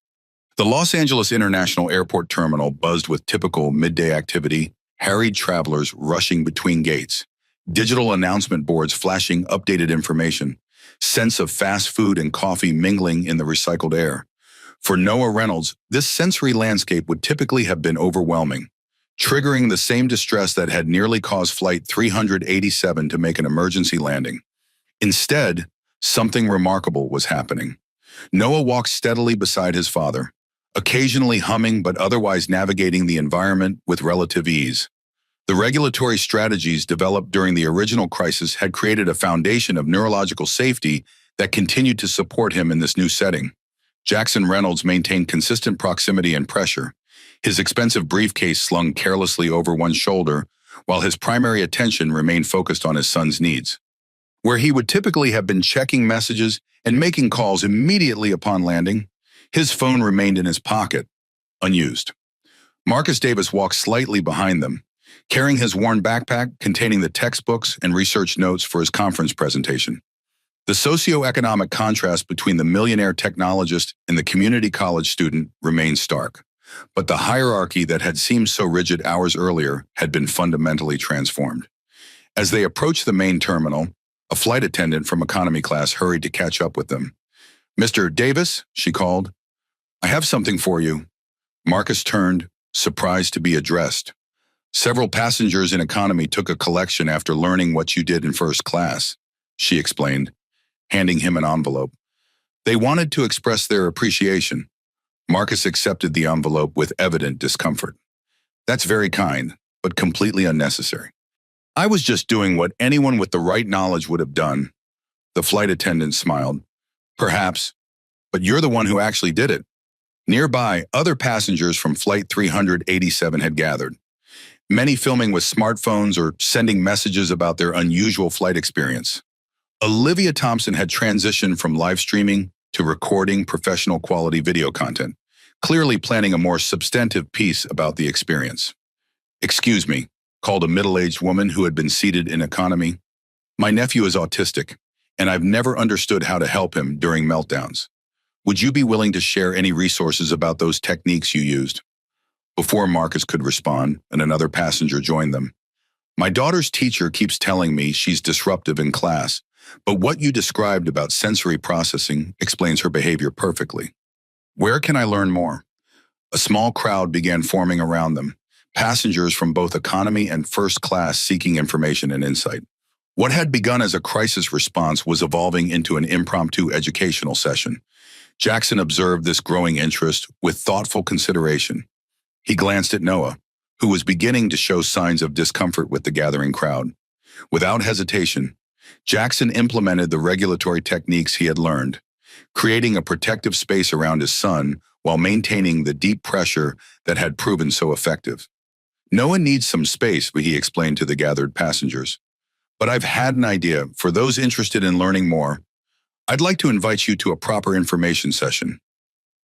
The Los Angeles International Airport terminal buzzed with typical midday activity, harried travelers rushing between gates, digital announcement boards flashing updated information, scents of fast food and coffee mingling in the recycled air. For Noah Reynolds, this sensory landscape would typically have been overwhelming, triggering the same distress that had nearly caused Flight 387 to make an emergency landing. Instead, something remarkable was happening. Noah walked steadily beside his father, occasionally humming but otherwise navigating the environment with relative ease. The regulatory strategies developed during the original crisis had created a foundation of neurological safety that continued to support him in this new setting. Jackson Reynolds maintained consistent proximity and pressure, his expensive briefcase slung carelessly over one shoulder, while his primary attention remained focused on his son's needs. Where he would typically have been checking messages and making calls immediately upon landing, his phone remained in his pocket, unused. Marcus Davis walked slightly behind them, carrying his worn backpack containing the textbooks and research notes for his conference presentation. The socioeconomic contrast between the millionaire technologist and the community college student remained stark, but the hierarchy that had seemed so rigid hours earlier had been fundamentally transformed. As they approached the main terminal, a flight attendant from economy class hurried to catch up with them. "Mr. Davis," she called, "I have something for you." Marcus turned, surprised to be addressed. "Several passengers in economy took a collection after learning what you did in first class," she explained, handing him an envelope. "They wanted to express their appreciation." Marcus accepted the envelope with evident discomfort. "That's very kind, but completely unnecessary. I was just doing what anyone with the right knowledge would have done." The flight attendant smiled. "Perhaps, but you're the one who actually did it." Nearby, other passengers from Flight 387 had gathered, many filming with smartphones or sending messages about their unusual flight experience. Olivia Thompson had transitioned from live streaming to recording professional quality video content, clearly planning a more substantive piece about the experience. "Excuse me," called a middle-aged woman who had been seated in economy. "My nephew is autistic, and I've never understood how to help him during meltdowns. Would you be willing to share any resources about those techniques you used?" Before Marcus could respond, and another passenger joined them. "My daughter's teacher keeps telling me she's disruptive in class, but what you described about sensory processing explains her behavior perfectly. Where can I learn more?" A small crowd began forming around them, passengers from both economy and first class seeking information and insight. What had begun as a crisis response was evolving into an impromptu educational session. Jackson observed this growing interest with thoughtful consideration. He glanced at Noah, who was beginning to show signs of discomfort with the gathering crowd. Without hesitation, Jackson implemented the regulatory techniques he had learned, creating a protective space around his son while maintaining the deep pressure that had proven so effective. Noah needs some space, he explained to the gathered passengers. But I've had an idea. For those interested in learning more, I'd like to invite you to a proper information session.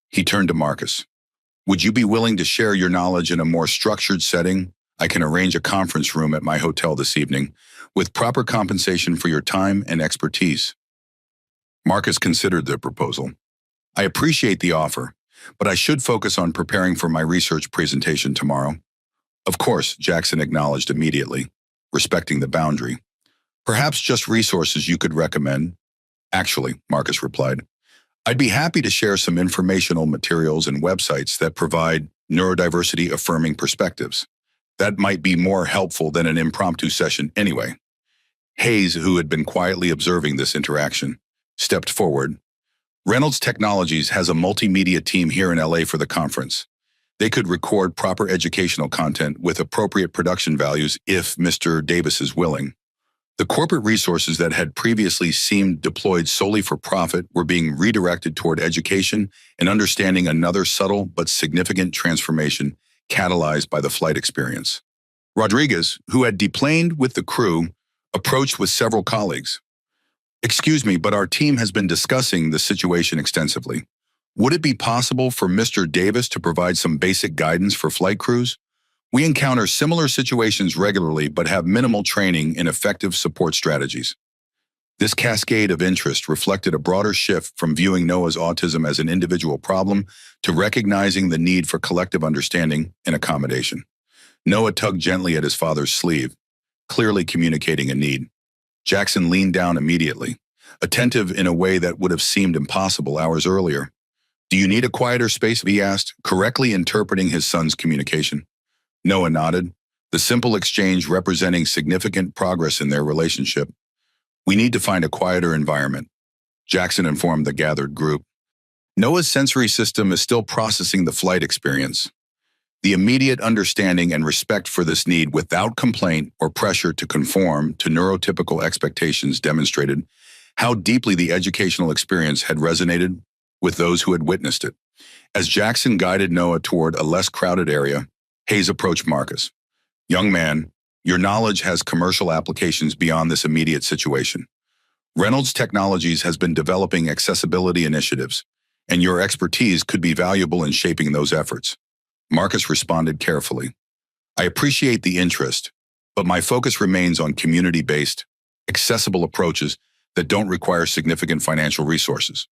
He turned to Marcus. Would you be willing to share your knowledge in a more structured setting? I can arrange a conference room at my hotel this evening with proper compensation for your time and expertise. Marcus considered the proposal. I appreciate the offer, but I should focus on preparing for my research presentation tomorrow. Of course, Jackson acknowledged immediately, respecting the boundary. Perhaps just resources you could recommend. Actually, Marcus replied, I'd be happy to share some informational materials and websites that provide neurodiversity-affirming perspectives. That might be more helpful than an impromptu session anyway. Hayes, who had been quietly observing this interaction, stepped forward. Reynolds Technologies has a multimedia team here in LA for the conference. They could record proper educational content with appropriate production values if Mr. Davis is willing. The corporate resources that had previously seemed deployed solely for profit were being redirected toward education and understanding another subtle but significant transformation catalyzed by the flight experience. Rodriguez, who had deplaned with the crew, approached with several colleagues. Excuse me, but our team has been discussing the situation extensively. Would it be possible for Mr. Davis to provide some basic guidance for flight crews? We encounter similar situations regularly but have minimal training in effective support strategies. This cascade of interest reflected a broader shift from viewing Noah's autism as an individual problem to recognizing the need for collective understanding and accommodation. Noah tugged gently at his father's sleeve, clearly communicating a need. Jackson leaned down immediately, attentive in a way that would have seemed impossible hours earlier. Do you need a quieter space? He asked, correctly interpreting his son's communication. Noah nodded, the simple exchange representing significant progress in their relationship. We need to find a quieter environment, Jackson informed the gathered group. Noah's sensory system is still processing the flight experience. The immediate understanding and respect for this need without complaint or pressure to conform to neurotypical expectations demonstrated how deeply the educational experience had resonated with those who had witnessed it. As Jackson guided Noah toward a less crowded area, Hayes approached Marcus. Young man, your knowledge has commercial applications beyond this immediate situation. Reynolds Technologies has been developing accessibility initiatives, and your expertise could be valuable in shaping those efforts. Marcus responded carefully. I appreciate the interest, but my focus remains on community-based, accessible approaches that don't require significant financial resources.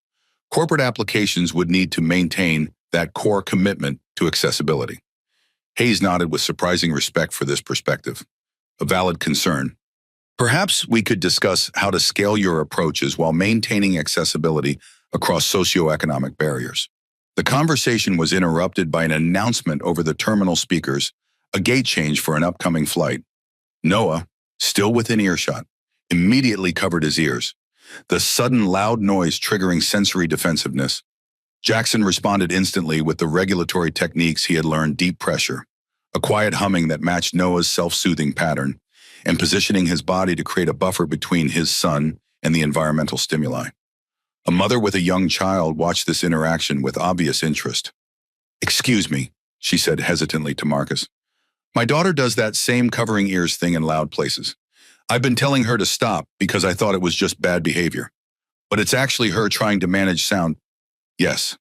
Corporate applications would need to maintain that core commitment to accessibility. Hayes nodded with surprising respect for this perspective, a valid concern. Perhaps we could discuss how to scale your approaches while maintaining accessibility across socioeconomic barriers. The conversation was interrupted by an announcement over the terminal speakers, a gate change for an upcoming flight. Noah, still within earshot, immediately covered his ears, the sudden loud noise triggering sensory defensiveness. Jackson responded instantly with the regulatory techniques he had learned: deep pressure, a quiet humming that matched Noah's self-soothing pattern, and positioning his body to create a buffer between his son and the environmental stimuli. A mother with a young child watched this interaction with obvious interest. Excuse me, she said hesitantly to Marcus. My daughter does that same covering ears thing in loud places. I've been telling her to stop because I thought it was just bad behavior. But it's actually her trying to manage sound. Yes,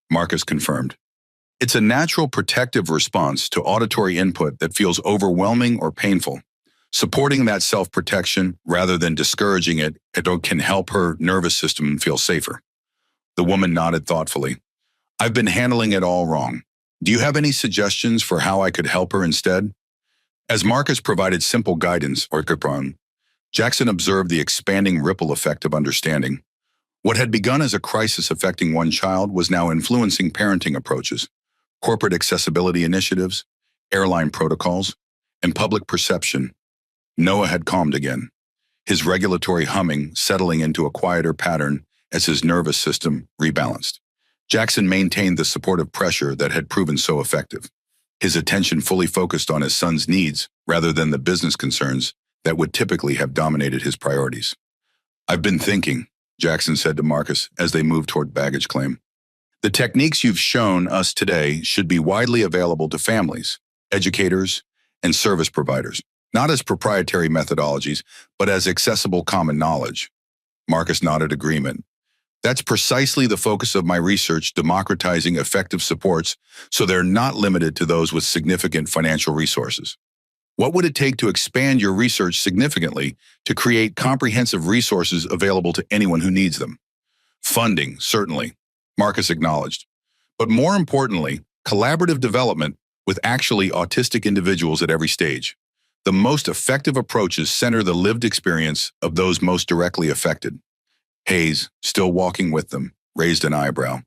Marcus confirmed. It's a natural protective response to auditory input that feels overwhelming or painful. Supporting that self-protection rather than discouraging it can help her nervous system feel safer. The woman nodded thoughtfully. I've been handling it all wrong. Do you have any suggestions for how I could help her instead? As Marcus provided simple guidance, Jackson observed the expanding ripple effect of understanding. What had begun as a crisis affecting one child was now influencing parenting approaches, corporate accessibility initiatives, airline protocols, and public perception. Noah had calmed again, his regulatory humming settling into a quieter pattern as his nervous system rebalanced. Jackson maintained the supportive pressure that had proven so effective, his attention fully focused on his son's needs rather than the business concerns that would typically have dominated his priorities. "I've been thinking," Jackson said to Marcus as they moved toward baggage claim. "The techniques you've shown us today should be widely available to families, educators, and service providers, not as proprietary methodologies, but as accessible common knowledge." Marcus nodded agreement. "That's precisely the focus of my research, democratizing effective supports so they're not limited to those with significant financial resources." "What would it take to expand your research significantly to create comprehensive resources available to anyone who needs them?" "Funding, certainly," Marcus acknowledged. "But more importantly, collaborative development with actually autistic individuals at every stage. The most effective approaches center the lived experience of those most directly affected." Hayes, still walking with them, raised an eyebrow.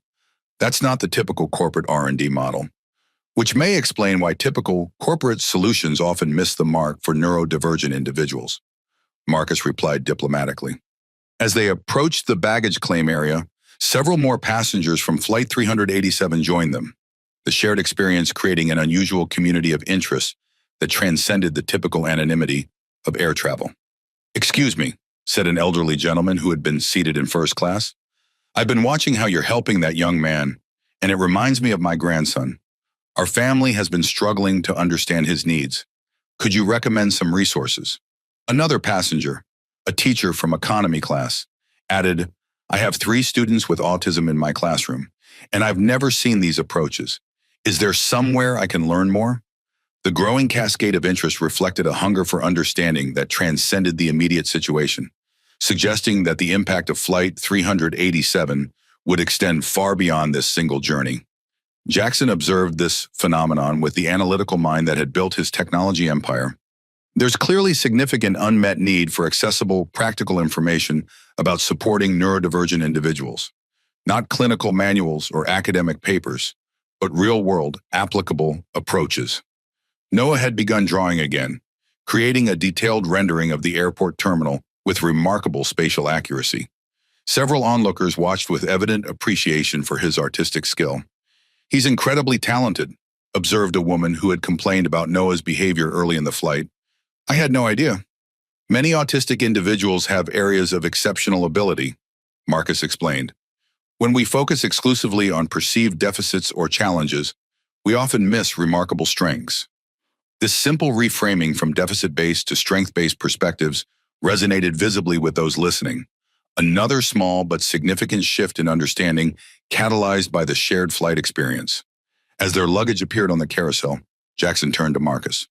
"That's not the typical corporate R&D model, which may explain why typical corporate solutions often miss the mark for neurodivergent individuals," Marcus replied diplomatically. As they approached the baggage claim area, several more passengers from Flight 387 joined them, the shared experience creating an unusual community of interest that transcended the typical anonymity of air travel. "Excuse me," said an elderly gentleman who had been seated in first class. "I've been watching how you're helping that young man, and it reminds me of my grandson. Our family has been struggling to understand his needs. Could you recommend some resources?" Another passenger, a teacher from economy class, added, "I have 3 students with autism in my classroom, and I've never seen these approaches. Is there somewhere I can learn more?" The growing cascade of interest reflected a hunger for understanding that transcended the immediate situation, suggesting that the impact of Flight 387 would extend far beyond this single journey. Jackson observed this phenomenon with the analytical mind that had built his technology empire. There's clearly significant unmet need for accessible, practical information about supporting neurodivergent individuals. Not clinical manuals or academic papers, but real-world, applicable approaches. Noah had begun drawing again, creating a detailed rendering of the airport terminal with remarkable spatial accuracy. Several onlookers watched with evident appreciation for his artistic skill. "He's incredibly talented," observed a woman who had complained about Noah's behavior early in the flight. "I had no idea." "Many autistic individuals have areas of exceptional ability," Marcus explained. "When we focus exclusively on perceived deficits or challenges, we often miss remarkable strengths." This simple reframing from deficit-based to strength-based perspectives resonated visibly with those listening. Another small but significant shift in understanding catalyzed by the shared flight experience. As their luggage appeared on the carousel, Jackson turned to Marcus.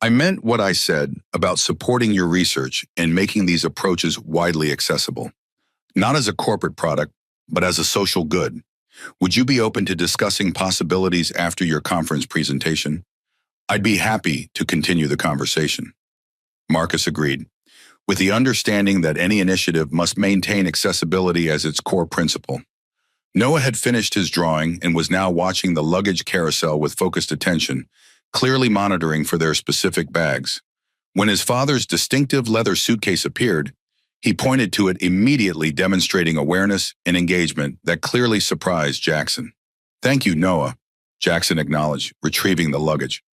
"I meant what I said about supporting your research and making these approaches widely accessible. Not as a corporate product, but as a social good. Would you be open to discussing possibilities after your conference presentation?" "I'd be happy to continue the conversation." Marcus agreed, with the understanding that any initiative must maintain accessibility as its core principle. Noah had finished his drawing and was now watching the luggage carousel with focused attention, clearly monitoring for their specific bags. When his father's distinctive leather suitcase appeared, he pointed to it immediately, demonstrating awareness and engagement that clearly surprised Jackson. "Thank you, Noah," Jackson acknowledged, retrieving the luggage.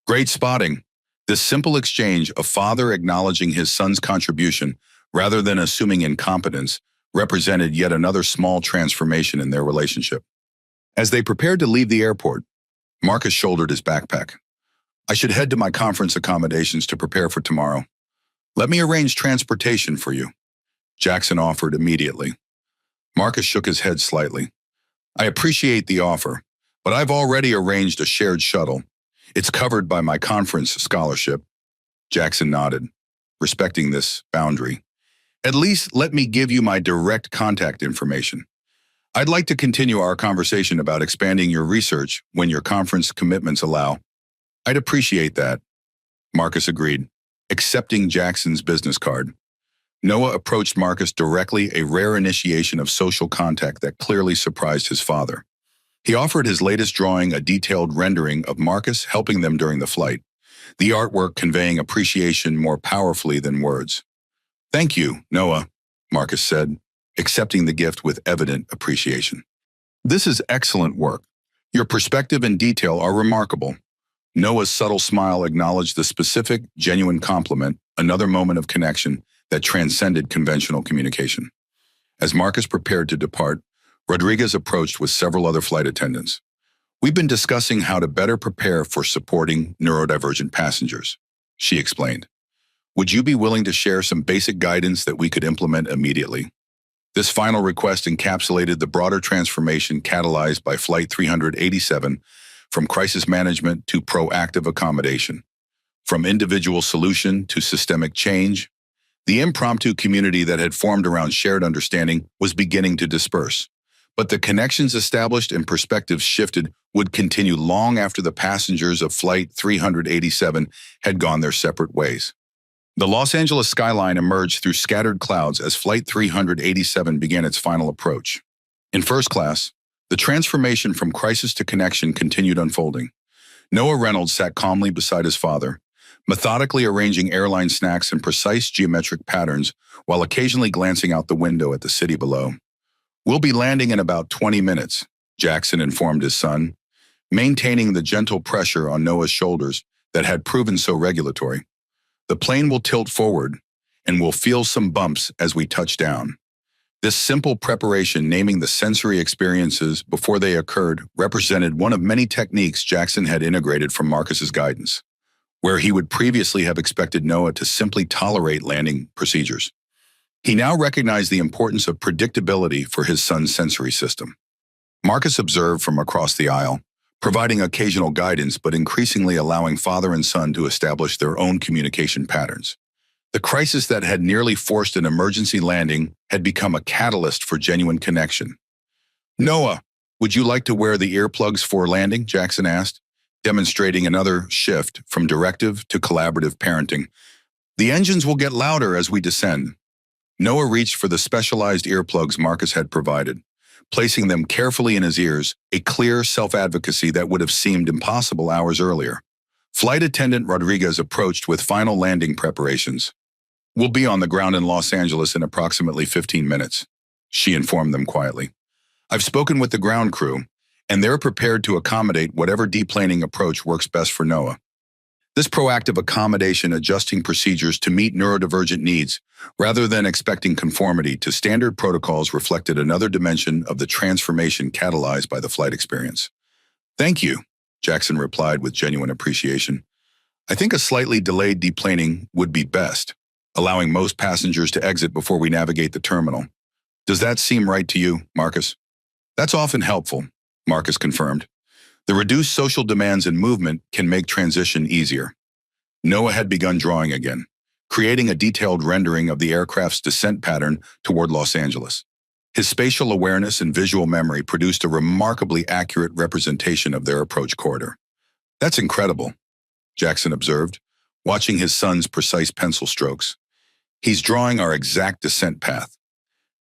"Great spotting." This simple exchange, a father acknowledging his son's contribution rather than assuming incompetence, represented yet another small transformation in their relationship. As they prepared to leave the airport, Marcus shouldered his backpack. "I should head to my conference accommodations to prepare for tomorrow. Let me arrange transportation for you," Jackson offered immediately. Marcus shook his head slightly. "I appreciate the offer, but I've already arranged a shared shuttle. It's covered by my conference scholarship." Jackson nodded, respecting this boundary. "At least let me give you my direct contact information. I'd like to continue our conversation about expanding your research when your conference commitments allow." "I'd appreciate that," Marcus agreed, accepting Jackson's business card. Noah approached Marcus directly, a rare initiation of social contact that clearly surprised his father. He offered his latest drawing, a detailed rendering of Marcus helping them during the flight, the artwork conveying appreciation more powerfully than words. "Thank you, Noah," Marcus said, accepting the gift with evident appreciation. This is excellent work. Your perspective and detail are remarkable. Noah's subtle smile acknowledged the specific, genuine compliment, another moment of connection that transcended conventional communication. As Marcus prepared to depart, Rodriguez approached with several other flight attendants. We've been discussing how to better prepare for supporting neurodivergent passengers, she explained. Would you be willing to share some basic guidance that we could implement immediately? This final request encapsulated the broader transformation catalyzed by Flight 387 from crisis management to proactive accommodation. From individual solution to systemic change, the impromptu community that had formed around shared understanding was beginning to disperse. But the connections established and perspectives shifted would continue long after the passengers of Flight 387 had gone their separate ways. The Los Angeles skyline emerged through scattered clouds as Flight 387 began its final approach. In first class, the transformation from crisis to connection continued unfolding. Noah Reynolds sat calmly beside his father, methodically arranging airline snacks in precise geometric patterns while occasionally glancing out the window at the city below. We'll be landing in about 20 minutes, Jackson informed his son, maintaining the gentle pressure on Noah's shoulders that had proven so regulatory. The plane will tilt forward, and we'll feel some bumps as we touch down. This simple preparation, naming the sensory experiences before they occurred, represented one of many techniques Jackson had integrated from Marcus's guidance, where he would previously have expected Noah to simply tolerate landing procedures. He now recognized the importance of predictability for his son's sensory system. Marcus observed from across the aisle, providing occasional guidance but increasingly allowing father and son to establish their own communication patterns. The crisis that had nearly forced an emergency landing had become a catalyst for genuine connection. Noah, would you like to wear the earplugs for landing? Jackson asked, demonstrating another shift from directive to collaborative parenting. The engines will get louder as we descend. Noah reached for the specialized earplugs Marcus had provided, placing them carefully in his ears, a clear self-advocacy that would have seemed impossible hours earlier. Flight attendant Rodriguez approached with final landing preparations. We'll be on the ground in Los Angeles in approximately 15 minutes, she informed them quietly. I've spoken with the ground crew, and they're prepared to accommodate whatever deplaning approach works best for Noah. This proactive accommodation adjusting procedures to meet neurodivergent needs rather than expecting conformity to standard protocols reflected another dimension of the transformation catalyzed by the flight experience. Thank you, Jackson replied with genuine appreciation. I think a slightly delayed deplaning would be best, allowing most passengers to exit before we navigate the terminal. Does that seem right to you, Marcus? That's often helpful, Marcus confirmed. The reduced social demands and movement can make transition easier. Noah had begun drawing again, creating a detailed rendering of the aircraft's descent pattern toward Los Angeles. His spatial awareness and visual memory produced a remarkably accurate representation of their approach corridor. That's incredible, Jackson observed, watching his son's precise pencil strokes. He's drawing our exact descent path.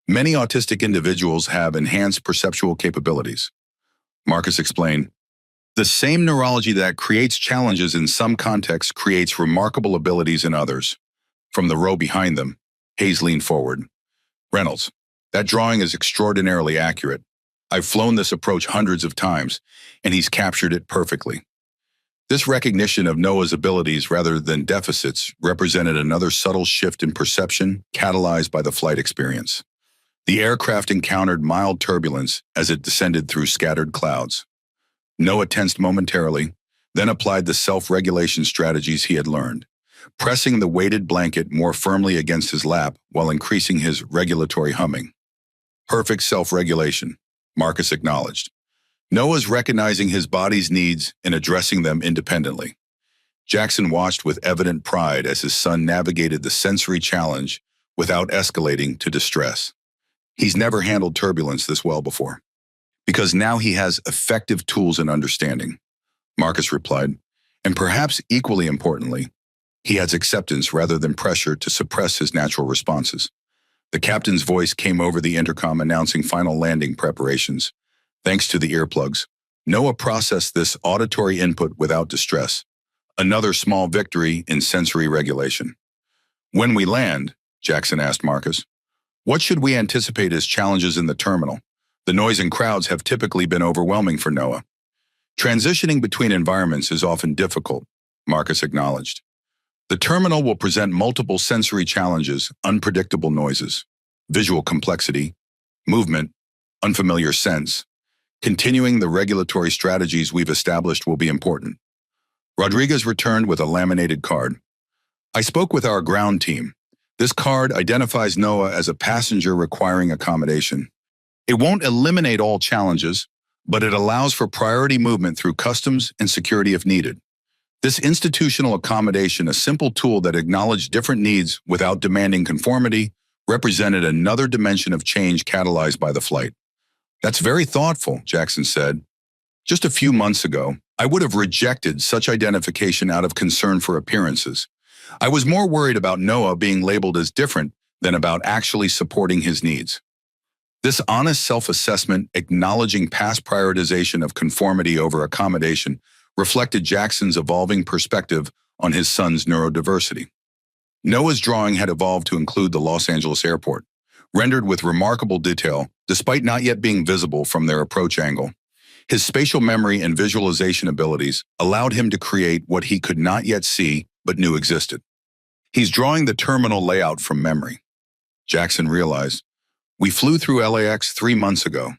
Many autistic individuals have enhanced perceptual capabilities. Marcus explained, the same neurology that creates challenges in some contexts creates remarkable abilities in others. From the row behind them, Hayes leaned forward. Reynolds, that drawing is extraordinarily accurate. I've flown this approach hundreds of times, and he's captured it perfectly. This recognition of Noah's abilities rather than deficits represented another subtle shift in perception catalyzed by the flight experience. The aircraft encountered mild turbulence as it descended through scattered clouds. Noah tensed momentarily, then applied the self-regulation strategies he had learned, pressing the weighted blanket more firmly against his lap while increasing his regulatory humming. Perfect self-regulation, Marcus acknowledged. Noah's recognizing his body's needs and addressing them independently. Jackson watched with evident pride as his son navigated the sensory challenge without escalating to distress. He's never handled turbulence this well before, because now he has effective tools and understanding, Marcus replied, and perhaps equally importantly, he has acceptance rather than pressure to suppress his natural responses. The captain's voice came over the intercom announcing final landing preparations. Thanks to the earplugs, Noah processed this auditory input without distress, another small victory in sensory regulation. When we land, Jackson asked Marcus, what should we anticipate as challenges in the terminal? The noise and crowds have typically been overwhelming for Noah. Transitioning between environments is often difficult, Marcus acknowledged. The terminal will present multiple sensory challenges, unpredictable noises, visual complexity, movement, unfamiliar scents. Continuing the regulatory strategies we've established will be important. Rodriguez returned with a laminated card. I spoke with our ground team. This card identifies Noah as a passenger requiring accommodation. It won't eliminate all challenges, but it allows for priority movement through customs and security if needed. This institutional accommodation, a simple tool that acknowledged different needs without demanding conformity, represented another dimension of change catalyzed by the flight. That's very thoughtful, Jackson said. Just a few months ago, I would have rejected such identification out of concern for appearances. I was more worried about Noah being labeled as different than about actually supporting his needs. This honest self-assessment, acknowledging past prioritization of conformity over accommodation, reflected Jackson's evolving perspective on his son's neurodiversity. Noah's drawing had evolved to include the Los Angeles airport, rendered with remarkable detail, despite not yet being visible from their approach angle. His spatial memory and visualization abilities allowed him to create what he could not yet see but knew existed. He's drawing the terminal layout from memory. Jackson realized, we flew through LAX 3 months ago.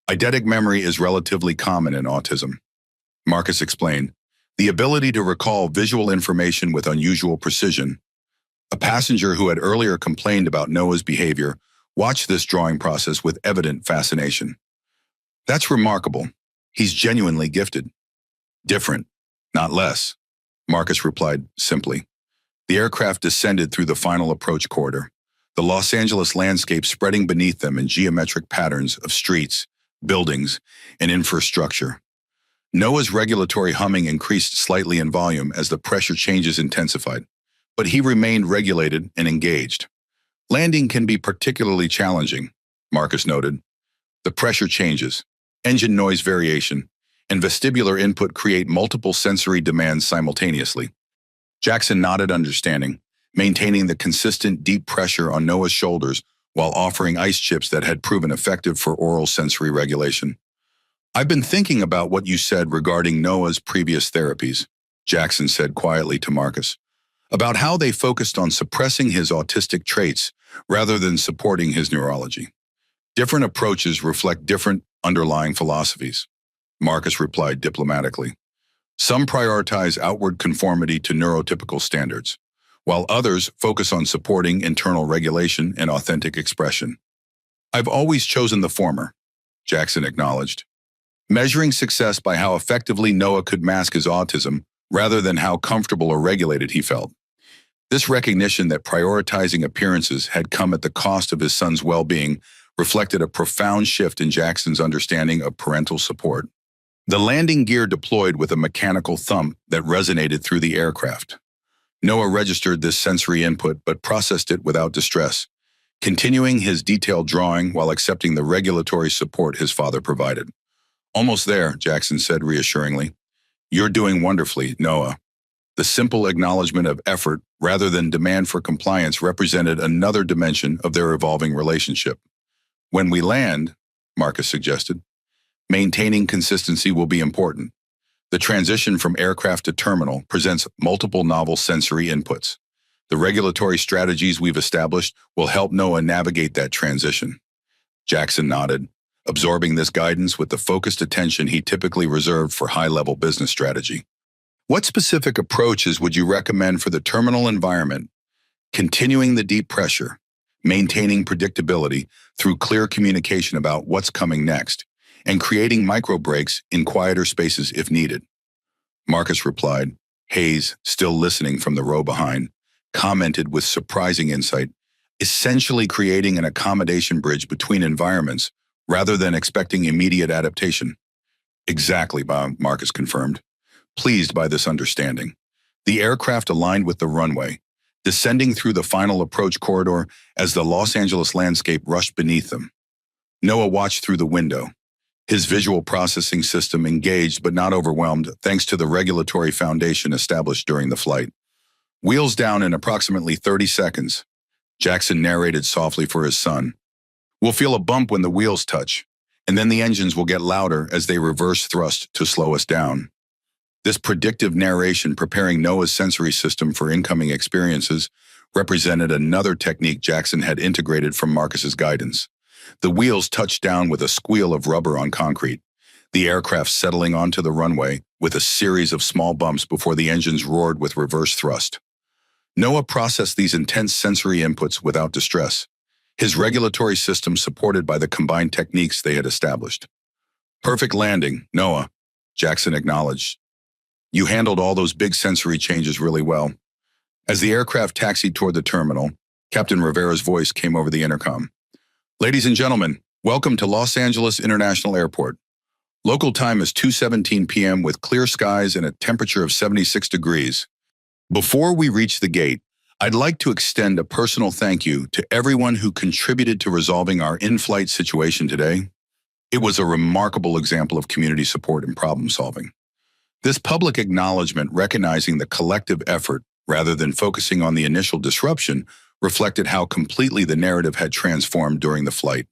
Eidetic memory is relatively common in autism. Marcus explained, the ability to recall visual information with unusual precision. A passenger who had earlier complained about Noah's behavior watched this drawing process with evident fascination. That's remarkable. He's genuinely gifted. Different, not less, Marcus replied simply. The aircraft descended through the final approach corridor, the Los Angeles landscape spreading beneath them in geometric patterns of streets, buildings, and infrastructure. Noah's regulatory humming increased slightly in volume as the pressure changes intensified, but he remained regulated and engaged. Landing can be particularly challenging, Marcus noted. The pressure changes, engine noise variation, and vestibular input create multiple sensory demands simultaneously. Jackson nodded understanding, maintaining the consistent deep pressure on Noah's shoulders while offering ice chips that had proven effective for oral sensory regulation. I've been thinking about what you said regarding Noah's previous therapies, Jackson said quietly to Marcus, about how they focused on suppressing his autistic traits rather than supporting his neurology. Different approaches reflect different underlying philosophies, Marcus replied diplomatically. Some prioritize outward conformity to neurotypical standards, while others focus on supporting internal regulation and authentic expression. I've always chosen the former, Jackson acknowledged, measuring success by how effectively Noah could mask his autism rather than how comfortable or regulated he felt. This recognition that prioritizing appearances had come at the cost of his son's well-being reflected a profound shift in Jackson's understanding of parental support. The landing gear deployed with a mechanical thump that resonated through the aircraft. Noah registered this sensory input but processed it without distress, continuing his detailed drawing while accepting the regulatory support his father provided. Almost there, Jackson said reassuringly. You're doing wonderfully, Noah. The simple acknowledgement of effort rather than demand for compliance represented another dimension of their evolving relationship. When we land, Marcus suggested, maintaining consistency will be important. The transition from aircraft to terminal presents multiple novel sensory inputs. The regulatory strategies we've established will help Noah navigate that transition. Jackson nodded, absorbing this guidance with the focused attention he typically reserved for high-level business strategy. What specific approaches would you recommend for the terminal environment, continuing the deep pressure, maintaining predictability through clear communication about what's coming next, and creating micro breaks in quieter spaces if needed? Marcus replied. Hayes, still listening from the row behind, commented with surprising insight, essentially creating an accommodation bridge between environments rather than expecting immediate adaptation. Exactly, Marcus confirmed, pleased by this understanding. The aircraft aligned with the runway, descending through the final approach corridor as the Los Angeles landscape rushed beneath them. Noah watched through the window, his visual processing system engaged but not overwhelmed thanks to the regulatory foundation established during the flight. Wheels down in approximately 30 seconds, Jackson narrated softly for his son. We'll feel a bump when the wheels touch. and then the engines will get louder as they reverse thrust to slow us down. This predictive narration preparing Noah's sensory system for incoming experiences represented another technique Jackson had integrated from Marcus's guidance. The wheels touched down with a squeal of rubber on concrete, the aircraft settling onto the runway with a series of small bumps before the engines roared with reverse thrust. Noah processed these intense sensory inputs without distress, his regulatory system supported by the combined techniques they had established. "Perfect landing, Noah," Jackson acknowledged. "You handled all those big sensory changes really well." As the aircraft taxied toward the terminal, Captain Rivera's voice came over the intercom. "Ladies and gentlemen, welcome to Los Angeles International Airport. Local time is 2:17 p.m. with clear skies and a temperature of 76 degrees. Before we reach the gate, I'd like to extend a personal thank you to everyone who contributed to resolving our in-flight situation today. It was a remarkable example of community support and problem solving. This public acknowledgement recognizing the collective effort rather than focusing on the initial disruption reflected how completely the narrative had transformed during the flight.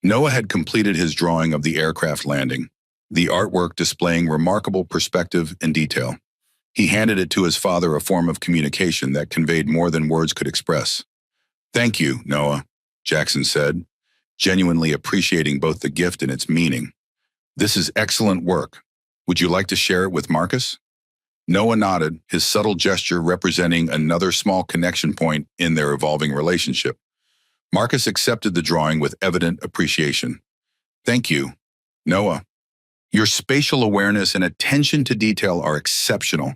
Noah had completed his drawing of the aircraft landing, the artwork displaying remarkable perspective and detail. He handed it to his father, a form of communication that conveyed more than words could express. "Thank you, Noah," Jackson said, genuinely appreciating both the gift and its meaning. "This is excellent work. Would you like to share it with Marcus?" Noah nodded, his subtle gesture representing another small connection point in their evolving relationship. Marcus accepted the drawing with evident appreciation. "Thank you, Noah. Your spatial awareness and attention to detail are exceptional.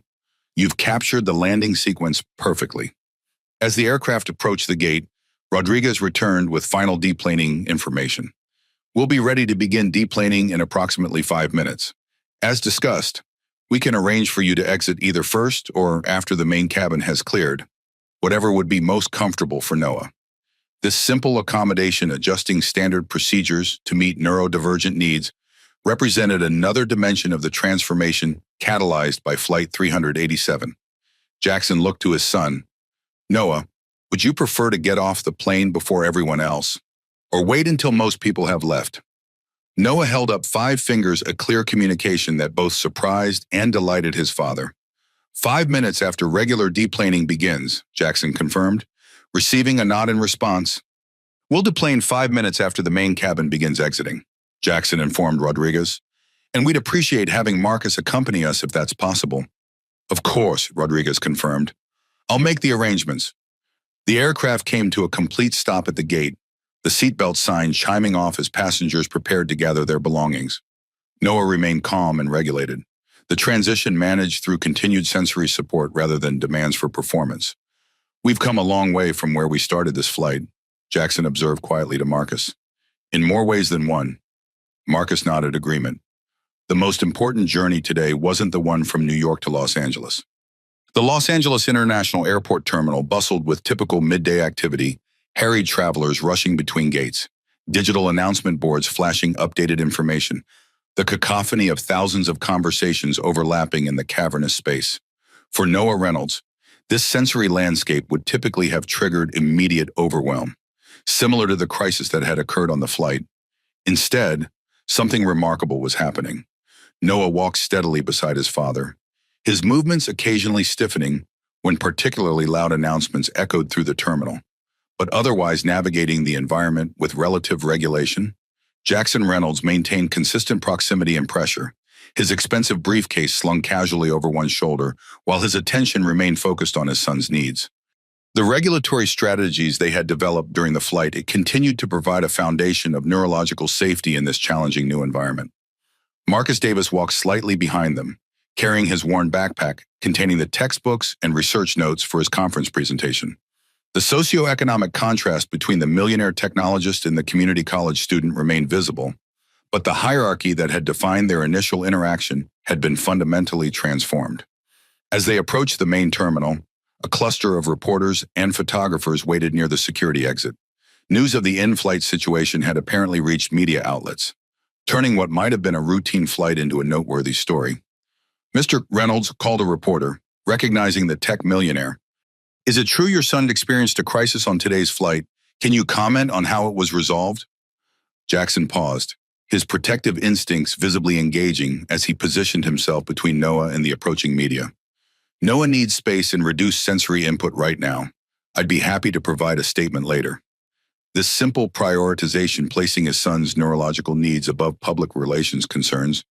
You've captured the landing sequence perfectly." As the aircraft approached the gate, Rodriguez returned with final deplaning information. "We'll be ready to begin deplaning in approximately 5 minutes. As discussed, we can arrange for you to exit either first or after the main cabin has cleared, whatever would be most comfortable for Noah." This simple accommodation adjusting standard procedures to meet neurodivergent needs represented another dimension of the transformation catalyzed by Flight 387. Jackson looked to his son. "Noah, would you prefer to get off the plane before everyone else, or wait until most people have left?" Noah held up 5 fingers, a clear communication that both surprised and delighted his father. 5 minutes after regular deplaning begins," Jackson confirmed, receiving a nod in response. "We'll deplane 5 minutes after the main cabin begins exiting," Jackson informed Rodriguez, "and we'd appreciate having Marcus accompany us if that's possible." "Of course," Rodriguez confirmed. "I'll make the arrangements." The aircraft came to a complete stop at the gate, the seatbelt sign chiming off as passengers prepared to gather their belongings. Noah remained calm and regulated, the transition managed through continued sensory support rather than demands for performance. "We've come a long way from where we started this flight," Jackson observed quietly to Marcus. "In more ways than one." Marcus nodded agreement. The most important journey today wasn't the one from New York to Los Angeles. The Los Angeles International Airport terminal bustled with typical midday activity, harried travelers rushing between gates, digital announcement boards flashing updated information, the cacophony of thousands of conversations overlapping in the cavernous space. For Noah Reynolds, this sensory landscape would typically have triggered immediate overwhelm, similar to the crisis that had occurred on the flight. Instead, something remarkable was happening. Noah walked steadily beside his father, his movements occasionally stiffening when particularly loud announcements echoed through the terminal, but otherwise navigating the environment with relative regulation. Jackson Reynolds maintained consistent proximity and pressure, his expensive briefcase slung casually over one shoulder, while his attention remained focused on his son's needs. The regulatory strategies they had developed during the flight continued to provide a foundation of neurological safety in this challenging new environment. Marcus Davis walked slightly behind them, carrying his worn backpack containing the textbooks and research notes for his conference presentation. The socioeconomic contrast between the millionaire technologist and the community college student remained visible, but the hierarchy that had defined their initial interaction had been fundamentally transformed. As they approached the main terminal, a cluster of reporters and photographers waited near the security exit. News of the in-flight situation had apparently reached media outlets, turning what might have been a routine flight into a noteworthy story. Mr. Reynolds called a reporter, recognizing the tech millionaire. "Is it true your son experienced a crisis on today's flight? Can you comment on how it was resolved?" Jackson paused, his protective instincts visibly engaging as he positioned himself between Noah and the approaching media. Noah needs space and reduced sensory input right now. I'd be happy to provide a statement later. This simple prioritization, placing his son's neurological needs above public relations concerns,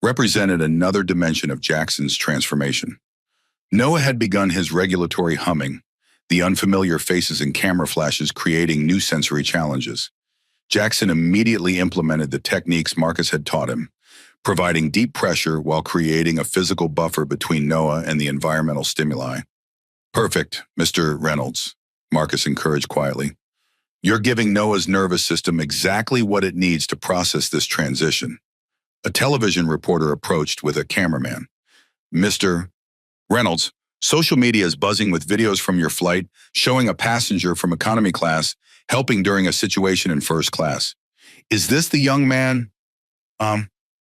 represented another dimension of Jackson's transformation. Noah had begun his regulatory humming, the unfamiliar faces and camera flashes creating new sensory challenges. Jackson immediately implemented the techniques Marcus had taught him, providing deep pressure while creating a physical buffer between Noah and the environmental stimuli. "Perfect, Mr. Reynolds," Marcus encouraged quietly. "You're giving Noah's nervous system exactly what it needs to process this transition." A television reporter approached with a cameraman. "Mr. Reynolds, social media is buzzing with videos from your flight showing a passenger from economy class helping during a situation in first class. Is this the young man?"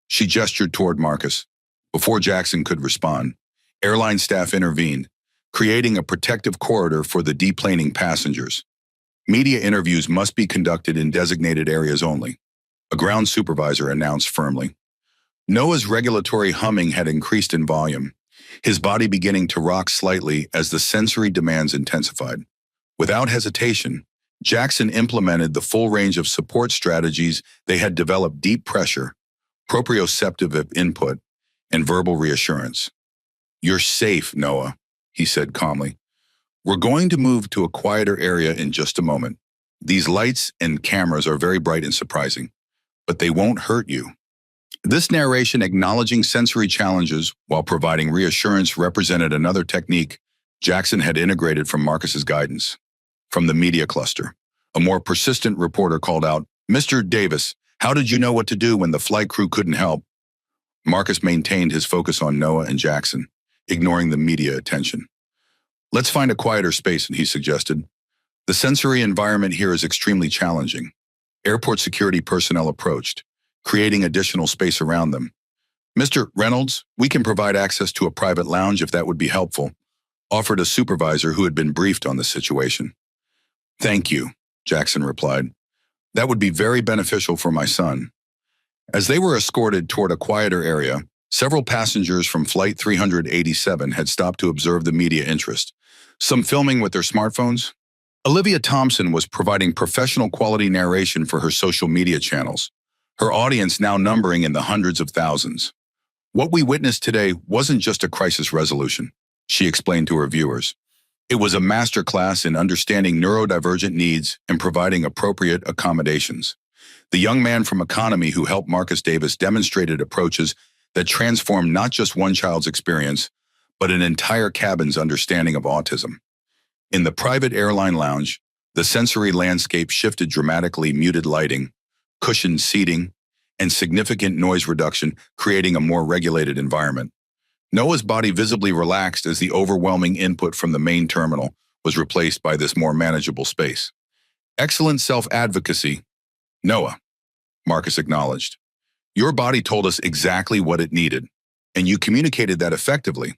She gestured toward Marcus. Before Jackson could respond, airline staff intervened, creating a protective corridor for the deplaning passengers. "Media interviews must be conducted in designated areas only," a ground supervisor announced firmly. Noah's regulatory humming had increased in volume, his body beginning to rock slightly as the sensory demands intensified. Without hesitation, Jackson implemented the full range of support strategies they had developed: deep pressure, proprioceptive input, and verbal reassurance. "You're safe, Noah," he said calmly. "We're going to move to a quieter area in just a moment. These lights and cameras are very bright and surprising, but they won't hurt you." This narration acknowledging sensory challenges while providing reassurance represented another technique Jackson had integrated from Marcus's guidance. From the media cluster, a more persistent reporter called out, "Mr. Davis, how did you know what to do when the flight crew couldn't help?" Marcus maintained his focus on Noah and Jackson, ignoring the media attention. "Let's find a quieter space," he suggested. "The sensory environment here is extremely challenging." Airport security personnel approached, creating additional space around them. "Mr. Reynolds, we can provide access to a private lounge if that would be helpful," offered a supervisor who had been briefed on the situation. "Thank you," Jackson replied. "That would be very beneficial for my son." As they were escorted toward a quieter area, several passengers from Flight 387 had stopped to observe the media interest, some filming with their smartphones. Olivia Thompson was providing professional quality narration for her social media channels, her audience now numbering in the hundreds of thousands. "What we witnessed today wasn't just a crisis resolution," she explained to her viewers. "It was a masterclass in understanding neurodivergent needs and providing appropriate accommodations." The young man from economy who helped Marcus Davis demonstrated approaches that transformed not just one child's experience, but an entire cabin's understanding of autism. In the private airline lounge, the sensory landscape shifted dramatically: muted lighting, cushioned seating, and significant noise reduction, creating a more regulated environment. Noah's body visibly relaxed as the overwhelming input from the main terminal was replaced by this more manageable space. "Excellent self-advocacy, Noah," Marcus acknowledged. "Your body told us exactly what it needed, and you communicated that effectively."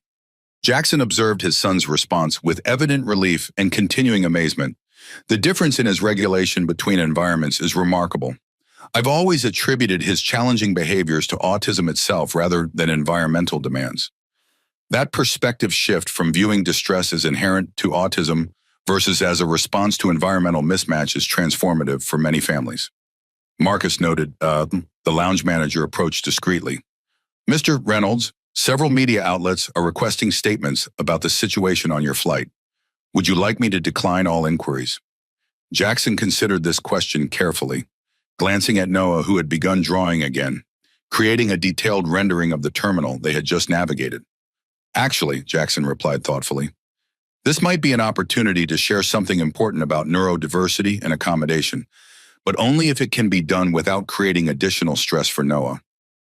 Jackson observed his son's response with evident relief and continuing amazement. The difference in his regulation between environments is remarkable. "I've always attributed his challenging behaviors to autism itself rather than environmental demands." That perspective shift from viewing distress as inherent to autism versus as a response to environmental mismatch is transformative for many families. Marcus noted. The lounge manager approached discreetly. "Mr. Reynolds, several media outlets are requesting statements about the situation on your flight. Would you like me to decline all inquiries?" Jackson considered this question carefully, glancing at Noah, who had begun drawing again, creating a detailed rendering of the terminal they had just navigated. "Actually," Jackson replied thoughtfully, "this might be an opportunity to share something important about neurodiversity and accommodation, but only if it can be done without creating additional stress for Noah."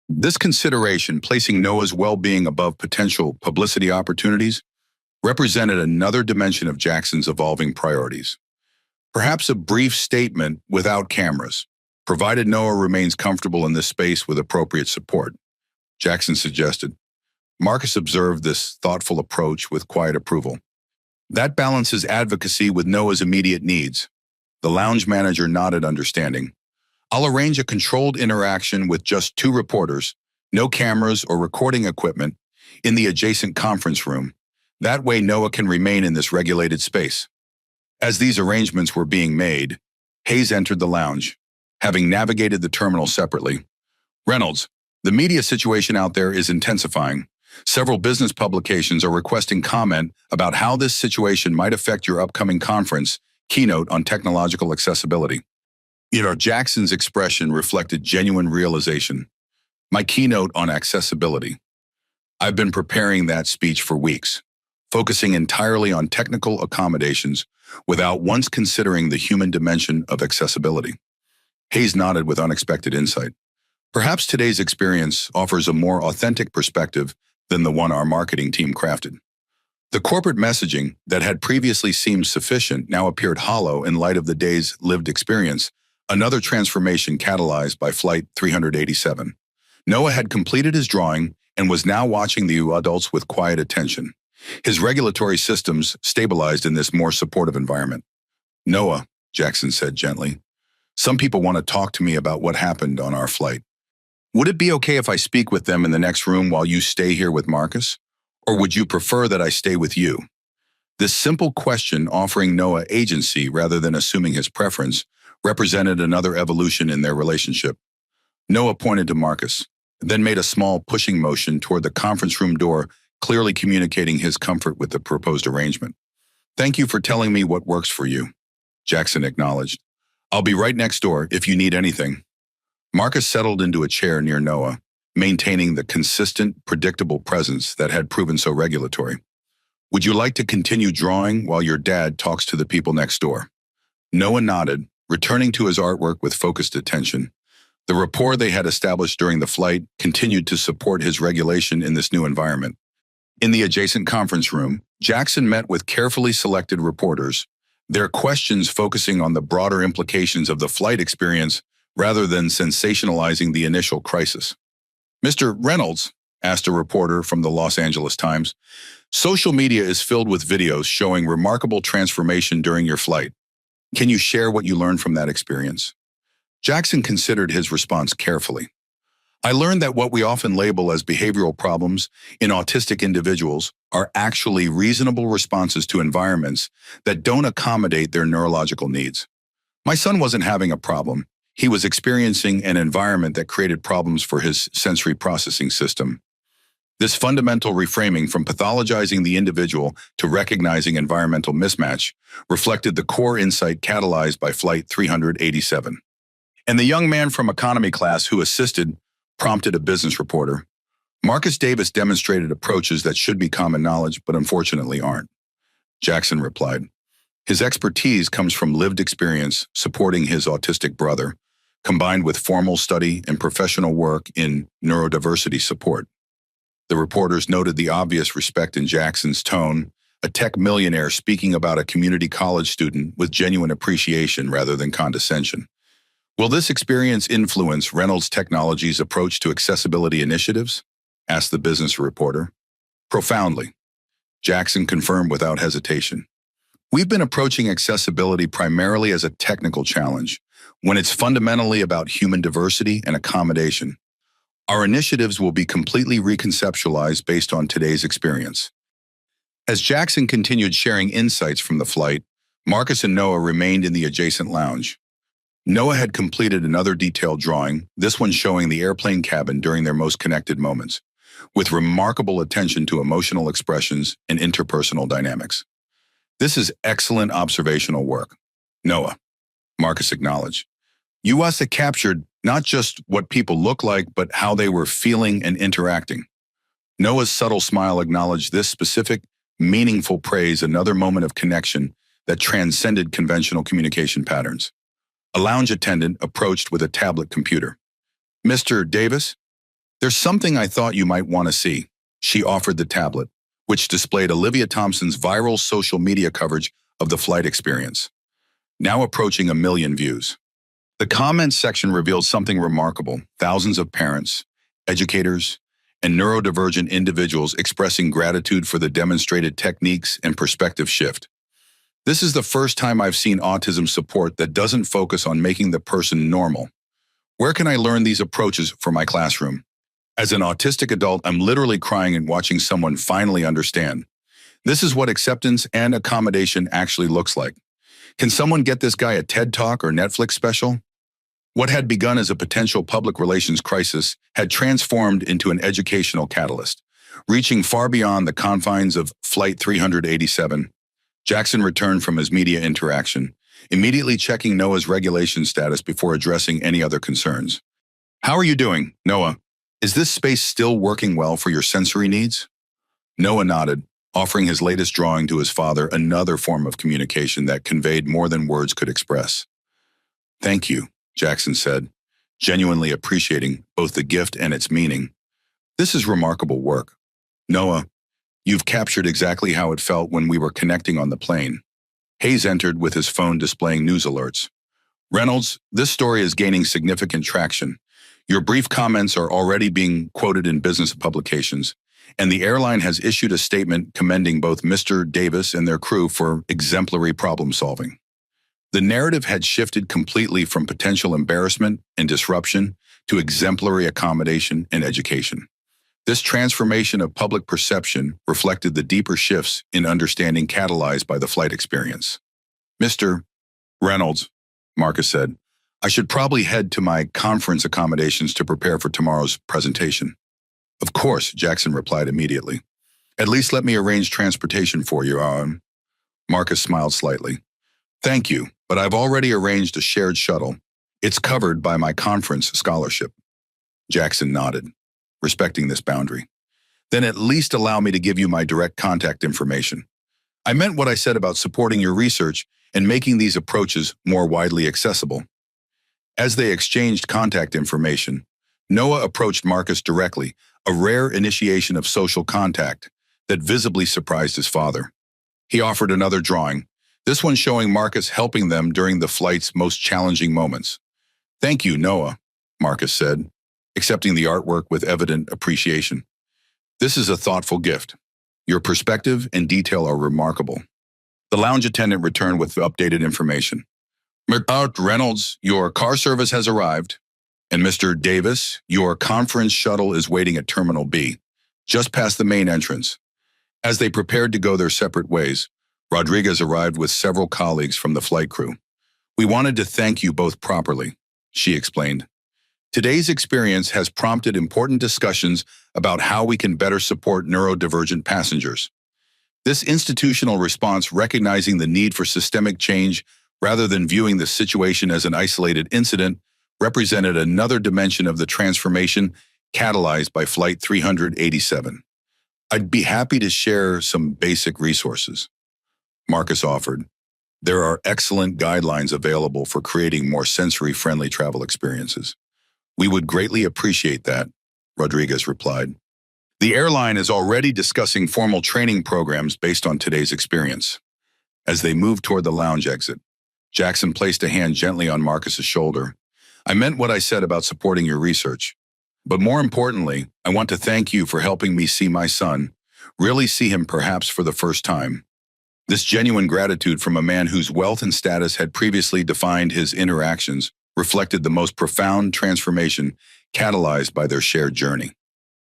This consideration, placing Noah's well-being above potential publicity opportunities, represented another dimension of Jackson's evolving priorities. "Perhaps a brief statement without cameras, provided Noah remains comfortable in this space with appropriate support," Jackson suggested. Marcus observed this thoughtful approach with quiet approval. "That balances advocacy with Noah's immediate needs." The lounge manager nodded understanding. I'll arrange a controlled interaction with just two reporters, no cameras or recording equipment, in the adjacent conference room. That way Noah can remain in this regulated space. As these arrangements were being made, Hayes entered the lounge, having navigated the terminal separately. Reynolds, the media situation out there is intensifying. Several business publications are requesting comment about how this situation might affect your upcoming conference, keynote on technological accessibility. Jackson's expression reflected genuine realization. My keynote on accessibility. I've been preparing that speech for weeks, focusing entirely on technical accommodations without once considering the human dimension of accessibility. Hayes nodded with unexpected insight. Perhaps today's experience offers a more authentic perspective than the one our marketing team crafted. The corporate messaging that had previously seemed sufficient now appeared hollow in light of the day's lived experience, another transformation catalyzed by Flight 387. Noah had completed his drawing and was now watching the adults with quiet attention. His regulatory systems stabilized in this more supportive environment. Noah, Jackson said gently, some people want to talk to me about what happened on our flight. Would it be okay if I speak with them in the next room while you stay here with Marcus? Or would you prefer that I stay with you? This simple question, offering Noah agency rather than assuming his preference, represented another evolution in their relationship. Noah pointed to Marcus, then made a small pushing motion toward the conference room door, clearly communicating his comfort with the proposed arrangement. Thank you for telling me what works for you, Jackson acknowledged. I'll be right next door if you need anything. Marcus settled into a chair near Noah, maintaining the consistent, predictable presence that had proven so regulatory. Would you like to continue drawing while your dad talks to the people next door? Noah nodded, returning to his artwork with focused attention. The rapport they had established during the flight continued to support his regulation in this new environment. In the adjacent conference room, Jackson met with carefully selected reporters, their questions focusing on the broader implications of the flight experience rather than sensationalizing the initial crisis. Mr. Reynolds, asked a reporter from the Los Angeles Times, social media is filled with videos showing remarkable transformation during your flight. Can you share what you learned from that experience? Jackson considered his response carefully. I learned that what we often label as behavioral problems in autistic individuals are actually reasonable responses to environments that don't accommodate their neurological needs. My son wasn't having a problem. He was experiencing an environment that created problems for his sensory processing system. This fundamental reframing from pathologizing the individual to recognizing environmental mismatch reflected the core insight catalyzed by Flight 387. And the young man from economy class who assisted prompted a business reporter. Marcus Davis demonstrated approaches that should be common knowledge, but unfortunately aren't. Jackson replied. His expertise comes from lived experience supporting his autistic brother, combined with formal study and professional work in neurodiversity support. The reporters noted the obvious respect in Jackson's tone, a tech millionaire speaking about a community college student with genuine appreciation rather than condescension. Will this experience influence Reynolds Technologies' approach to accessibility initiatives? Asked the business reporter. Profoundly, Jackson confirmed without hesitation. We've been approaching accessibility primarily as a technical challenge, when it's fundamentally about human diversity and accommodation. Our initiatives will be completely reconceptualized based on today's experience. As Jackson continued sharing insights from the flight, Marcus and Noah remained in the adjacent lounge. Noah had completed another detailed drawing, this one showing the airplane cabin during their most connected moments, with remarkable attention to emotional expressions and interpersonal dynamics. This is excellent observational work, Noah, Marcus acknowledged. You must have captured not just what people look like, but how they were feeling and interacting. Noah's subtle smile acknowledged this specific, meaningful praise, another moment of connection that transcended conventional communication patterns. A lounge attendant approached with a tablet computer. Mr. Davis, there's something I thought you might want to see. She offered the tablet, which displayed Olivia Thompson's viral social media coverage of the flight experience, now approaching 1 million views. The comments section revealed something remarkable. Thousands of parents, educators, and neurodivergent individuals expressing gratitude for the demonstrated techniques and perspective shift. This is the first time I've seen autism support that doesn't focus on making the person normal, Where can I learn these approaches for my classroom? As an autistic adult, I'm literally crying and watching someone finally understand. This is what acceptance and accommodation actually looks like. Can someone get this guy a TED Talk or Netflix special? What had begun as a potential public relations crisis had transformed into an educational catalyst. Reaching far beyond the confines of Flight 387, Jackson returned from his media interaction, immediately checking Noah's regulation status before addressing any other concerns. How are you doing, Noah? Is this space still working well for your sensory needs? Noah nodded, offering his latest drawing to his father, another form of communication that conveyed more than words could express. Thank you, Jackson said, genuinely appreciating both the gift and its meaning. This is remarkable work. Noah, you've captured exactly how it felt when we were connecting on the plane. Hayes entered with his phone displaying news alerts. Reynolds, this story is gaining significant traction. Your brief comments are already being quoted in business publications, and the airline has issued a statement commending both Mr. Davis and their crew for exemplary problem solving. The narrative had shifted completely from potential embarrassment and disruption to exemplary accommodation and education. This transformation of public perception reflected the deeper shifts in understanding catalyzed by the flight experience. Mr. Reynolds, Marcus said, I should probably head to my conference accommodations to prepare for tomorrow's presentation. Of course, Jackson replied immediately. At least let me arrange transportation for you, Marcus smiled slightly. Thank you, but I've already arranged a shared shuttle. It's covered by my conference scholarship. Jackson nodded, respecting this boundary. Then at least allow me to give you my direct contact information. I meant what I said about supporting your research and making these approaches more widely accessible. As they exchanged contact information, Noah approached Marcus directly, a rare initiation of social contact that visibly surprised his father. He offered another drawing, this one showing Marcus helping them during the flight's most challenging moments. Thank you, Noah, Marcus said, accepting the artwork with evident appreciation. This is a thoughtful gift. Your perspective and detail are remarkable. The lounge attendant returned with updated information. Mr. Reynolds, your car service has arrived. And Mr. Davis, your conference shuttle is waiting at Terminal B, just past the main entrance. As they prepared to go their separate ways, Rodriguez arrived with several colleagues from the flight crew. We wanted to thank you both properly, she explained. Today's experience has prompted important discussions about how we can better support neurodivergent passengers. This institutional response, recognizing the need for systemic change rather than viewing the situation as an isolated incident, represented another dimension of the transformation catalyzed by Flight 387. I'd be happy to share some basic resources, Marcus offered. There are excellent guidelines available for creating more sensory-friendly travel experiences. We would greatly appreciate that, Rodriguez replied. The airline is already discussing formal training programs based on today's experience. As they moved toward the lounge exit, Jackson placed a hand gently on Marcus's shoulder. I meant what I said about supporting your research. But more importantly, I want to thank you for helping me see my son, really see him perhaps for the first time. This genuine gratitude from a man whose wealth and status had previously defined his interactions reflected the most profound transformation catalyzed by their shared journey.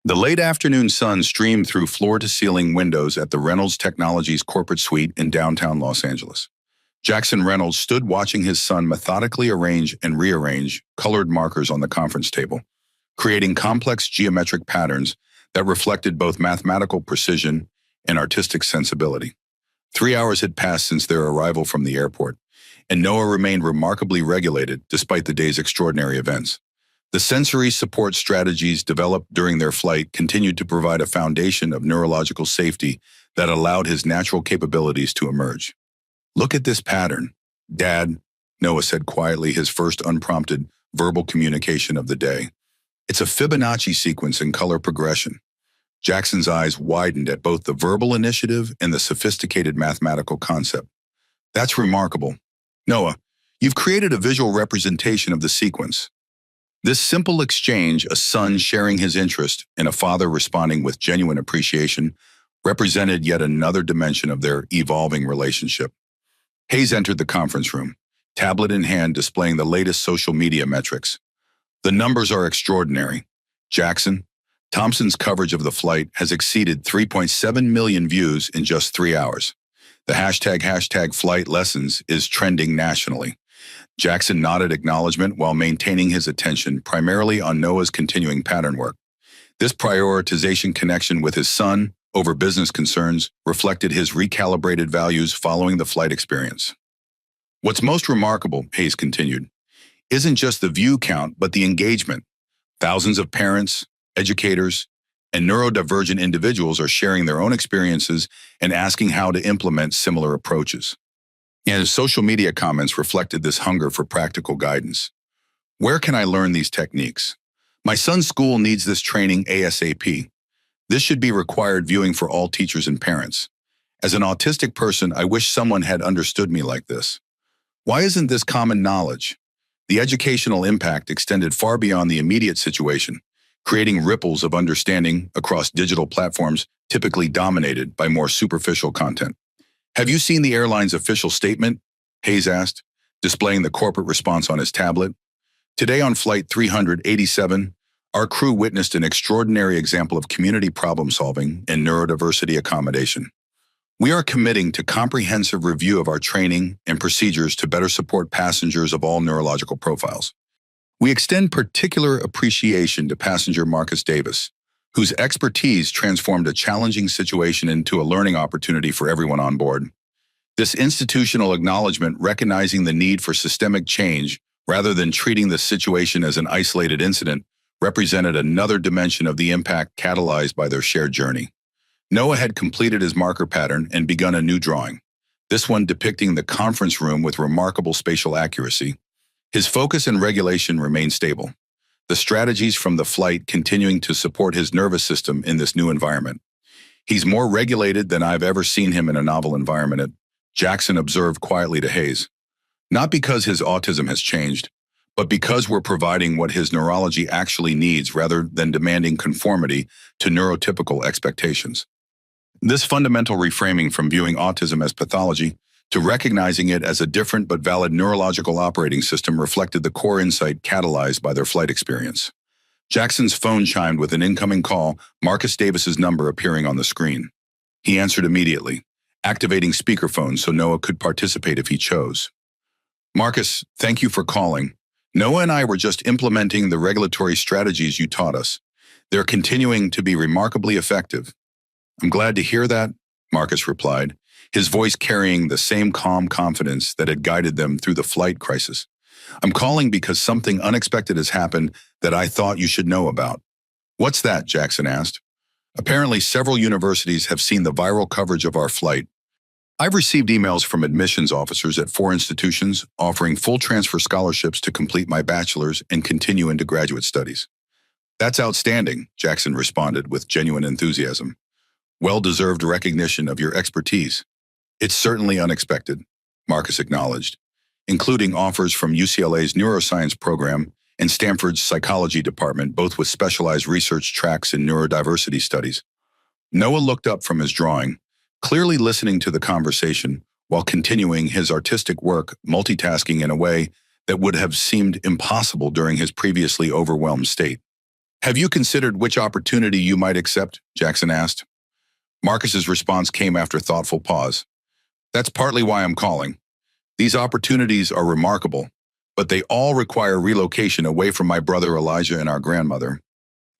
The late afternoon sun streamed through floor-to-ceiling windows at the Reynolds Technologies corporate suite in downtown Los Angeles. Jackson Reynolds stood watching his son methodically arrange and rearrange colored markers on the conference table, creating complex geometric patterns that reflected both mathematical precision and artistic sensibility. 3 hours had passed since their arrival from the airport, and Noah remained remarkably regulated despite the day's extraordinary events. The sensory support strategies developed during their flight continued to provide a foundation of neurological safety that allowed his natural capabilities to emerge. Look at this pattern, Dad, Noah said quietly, his first unprompted verbal communication of the day. It's a Fibonacci sequence in color progression. Jackson's eyes widened at both the verbal initiative and the sophisticated mathematical concept. That's remarkable. Noah, you've created a visual representation of the sequence. This simple exchange, a son sharing his interest and a father responding with genuine appreciation, represented yet another dimension of their evolving relationship. Hayes entered the conference room, tablet in hand displaying the latest social media metrics. The numbers are extraordinary. Jackson, Thompson's coverage of the flight has exceeded 3.7 million views in just 3 hours. The hashtag flight lessons is trending nationally. Jackson nodded acknowledgement while maintaining his attention primarily on Noah's continuing pattern work. This prioritization connection with his son over business concerns reflected his recalibrated values following the flight experience. What's most remarkable, Hayes continued, isn't just the view count, but the engagement. Thousands of parents, educators, and neurodivergent individuals are sharing their own experiences and asking how to implement similar approaches. And social media comments reflected this hunger for practical guidance. Where can I learn these techniques? My son's school needs this training ASAP. This should be required viewing for all teachers and parents. As an autistic person, I wish someone had understood me like this. Why isn't this common knowledge? The educational impact extended far beyond the immediate situation, creating ripples of understanding across digital platforms typically dominated by more superficial content. Have you seen the airline's official statement? Hayes asked, displaying the corporate response on his tablet. Today on Flight 387, our crew witnessed an extraordinary example of community problem-solving and neurodiversity accommodation. We are committing to comprehensive review of our training and procedures to better support passengers of all neurological profiles. We extend particular appreciation to passenger Marcus Davis, whose expertise transformed a challenging situation into a learning opportunity for everyone on board. This institutional acknowledgement, recognizing the need for systemic change rather than treating the situation as an isolated incident, represented another dimension of the impact catalyzed by their shared journey. Noah had completed his marker pattern and begun a new drawing, this one depicting the conference room with remarkable spatial accuracy. His focus and regulation remained stable, the strategies from the flight continuing to support his nervous system in this new environment. He's more regulated than I've ever seen him in a novel environment, Jackson observed quietly to Hayes. Not because his autism has changed, but because we're providing what his neurology actually needs rather than demanding conformity to neurotypical expectations. This fundamental reframing from viewing autism as pathology to recognizing it as a different but valid neurological operating system reflected the core insight catalyzed by their flight experience. Jackson's phone chimed with an incoming call, Marcus Davis's number appearing on the screen. He answered immediately, activating speakerphone so Noah could participate if he chose. Marcus, thank you for calling. Noah and I were just implementing the regulatory strategies you taught us. They're continuing to be remarkably effective. I'm glad to hear that, Marcus replied, his voice carrying the same calm confidence that had guided them through the flight crisis. I'm calling because something unexpected has happened that I thought you should know about. What's that? Jackson asked. Apparently, several universities have seen the viral coverage of our flight. I've received emails from admissions officers at 4 institutions offering full transfer scholarships to complete my bachelor's and continue into graduate studies. That's outstanding, Jackson responded with genuine enthusiasm. Well-deserved recognition of your expertise. It's certainly unexpected, Marcus acknowledged, including offers from UCLA's neuroscience program and Stanford's psychology department, both with specialized research tracks in neurodiversity studies. Noah looked up from his drawing, clearly listening to the conversation while continuing his artistic work, multitasking in a way that would have seemed impossible during his previously overwhelmed state. Have you considered which opportunity you might accept? Jackson asked. Marcus's response came after thoughtful pause. That's partly why I'm calling. These opportunities are remarkable, but they all require relocation away from my brother Elijah and our grandmother.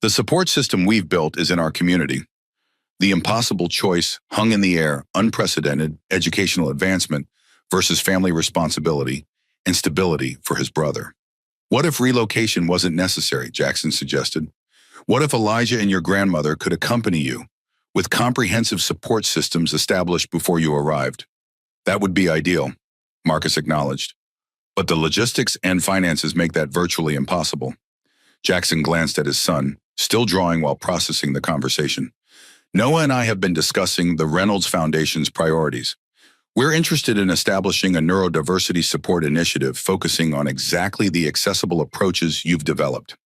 The support system we've built is in our community. The impossible choice hung in the air, unprecedented educational advancement versus family responsibility and stability for his brother. What if relocation wasn't necessary, Jackson suggested? What if Elijah and your grandmother could accompany you, with comprehensive support systems established before you arrived? That would be ideal, Marcus acknowledged. But the logistics and finances make that virtually impossible. Jackson glanced at his son, still drawing while processing the conversation. Noah and I have been discussing the Reynolds Foundation's priorities. We're interested in establishing a neurodiversity support initiative focusing on exactly the accessible approaches you've developed.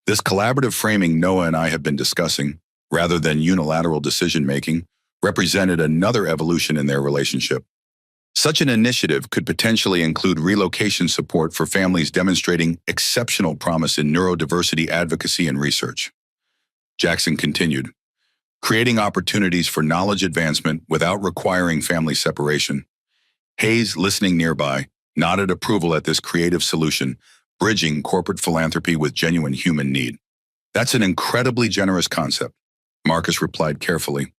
This collaborative framing Noah and I have been discussing, rather than unilateral decision-making, represented another evolution in their relationship. Such an initiative could potentially include relocation support for families demonstrating exceptional promise in neurodiversity advocacy and research. Jackson continued, creating opportunities for knowledge advancement without requiring family separation. Hayes, listening nearby, nodded approval at this creative solution, bridging corporate philanthropy with genuine human need. That's an incredibly generous concept, Marcus replied carefully.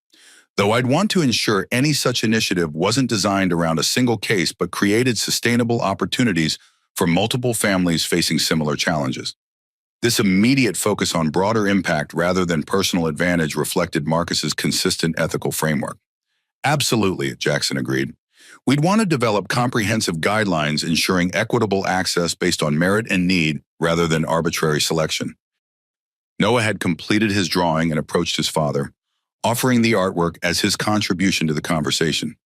Though I'd want to ensure any such initiative wasn't designed around a single case but created sustainable opportunities for multiple families facing similar challenges. This immediate focus on broader impact rather than personal advantage reflected Marcus's consistent ethical framework. Absolutely, Jackson agreed. We'd want to develop comprehensive guidelines ensuring equitable access based on merit and need rather than arbitrary selection. Noah had completed his drawing and approached his father, offering the artwork as his contribution to the conversation.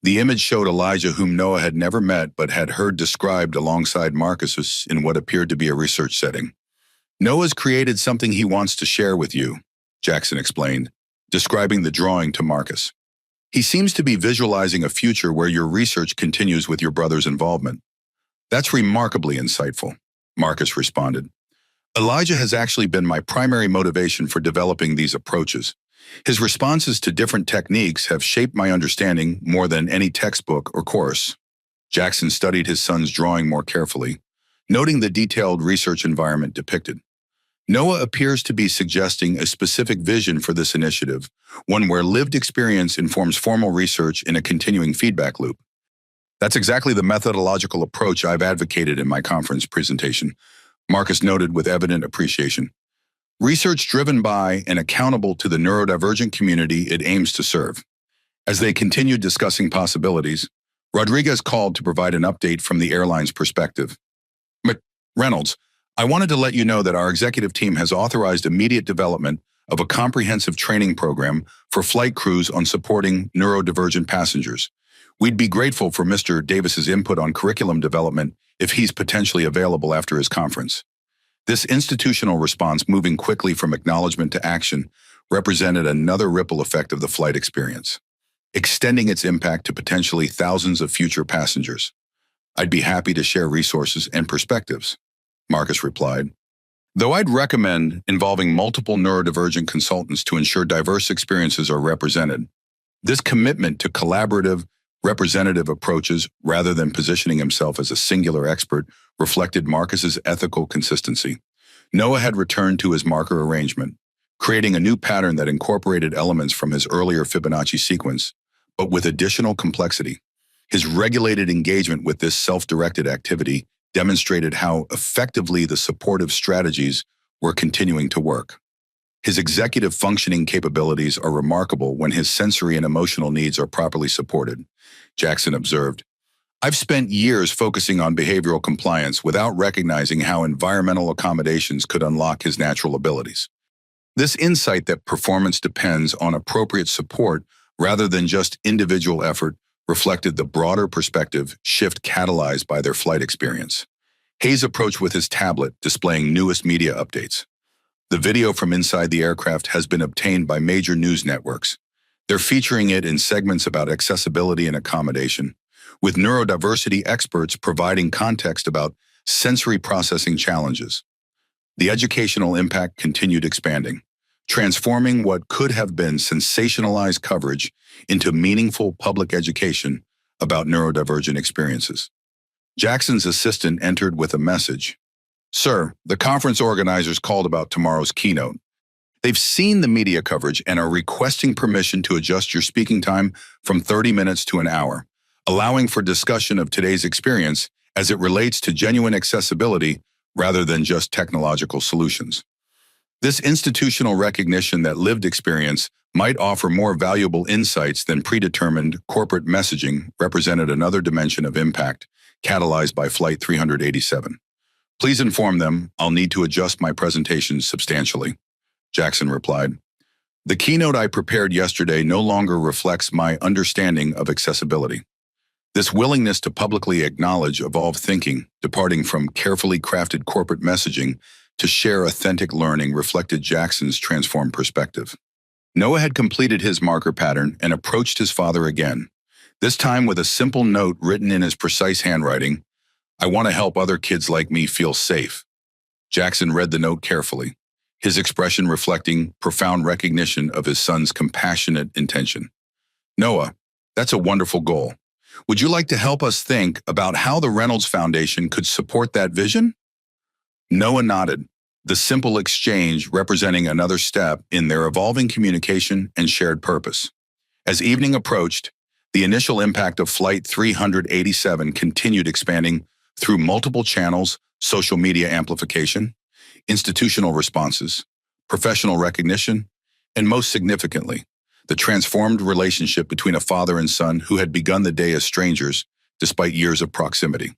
The image showed Elijah, whom Noah had never met but had heard described alongside Marcus in what appeared to be a research setting. Noah's created something he wants to share with you, Jackson explained, describing the drawing to Marcus. He seems to be visualizing a future where your research continues with your brother's involvement. That's remarkably insightful, Marcus responded. Elijah has actually been my primary motivation for developing these approaches. His responses to different techniques have shaped my understanding more than any textbook or course. Jackson studied his son's drawing more carefully, noting the detailed research environment depicted. Noah appears to be suggesting a specific vision for this initiative, one where lived experience informs formal research in a continuing feedback loop. That's exactly the methodological approach I've advocated in my conference presentation, Marcus noted with evident appreciation. Research driven by and accountable to the neurodivergent community it aims to serve. As they continued discussing possibilities, Rodriguez called to provide an update from the airline's perspective. Reynolds, I wanted to let you know that our executive team has authorized immediate development of a comprehensive training program for flight crews on supporting neurodivergent passengers. We'd be grateful for Mr. Davis's input on curriculum development if he's potentially available after his conference. This institutional response, moving quickly from acknowledgement to action, represented another ripple effect of the flight experience, extending its impact to potentially thousands of future passengers. I'd be happy to share resources and perspectives, Marcus replied. Though I'd recommend involving multiple neurodivergent consultants to ensure diverse experiences are represented, this commitment to collaborative, representative approaches rather than positioning himself as a singular expert reflected Marcus's ethical consistency. Noah had returned to his marker arrangement, creating a new pattern that incorporated elements from his earlier Fibonacci sequence, but with additional complexity. His regulated engagement with this self-directed activity demonstrated how effectively the supportive strategies were continuing to work. His executive functioning capabilities are remarkable when his sensory and emotional needs are properly supported, Jackson observed. I've spent years focusing on behavioral compliance without recognizing how environmental accommodations could unlock his natural abilities. This insight that performance depends on appropriate support rather than just individual effort reflected the broader perspective shift catalyzed by their flight experience. Hayes approached with his tablet, displaying newest media updates. The video from inside the aircraft has been obtained by major news networks. They're featuring it in segments about accessibility and accommodation, with neurodiversity experts providing context about sensory processing challenges. The educational impact continued expanding, transforming what could have been sensationalized coverage into meaningful public education about neurodivergent experiences. Jackson's assistant entered with a message. Sir, the conference organizers called about tomorrow's keynote. They've seen the media coverage and are requesting permission to adjust your speaking time from 30 minutes to an hour, allowing for discussion of today's experience as it relates to genuine accessibility rather than just technological solutions. This institutional recognition that lived experience might offer more valuable insights than predetermined corporate messaging represented another dimension of impact, catalyzed by Flight 387. Please inform them I'll need to adjust my presentation substantially, Jackson replied. The keynote I prepared yesterday no longer reflects my understanding of accessibility. This willingness to publicly acknowledge evolved thinking, departing from carefully crafted corporate messaging to share authentic learning, reflected Jackson's transformed perspective. Noah had completed his marker pattern and approached his father again, This time with a simple note written in his precise handwriting, "I want to help other kids like me feel safe." Jackson read the note carefully, his expression reflecting profound recognition of his son's compassionate intention. "Noah, that's a wonderful goal. Would you like to help us think about how the Reynolds Foundation could support that vision?" Noah nodded, the simple exchange representing another step in their evolving communication and shared purpose. As evening approached, the initial impact of Flight 387 continued expanding through multiple channels: social media amplification, institutional responses, professional recognition, and most significantly, the transformed relationship between a father and son who had begun the day as strangers despite years of proximity.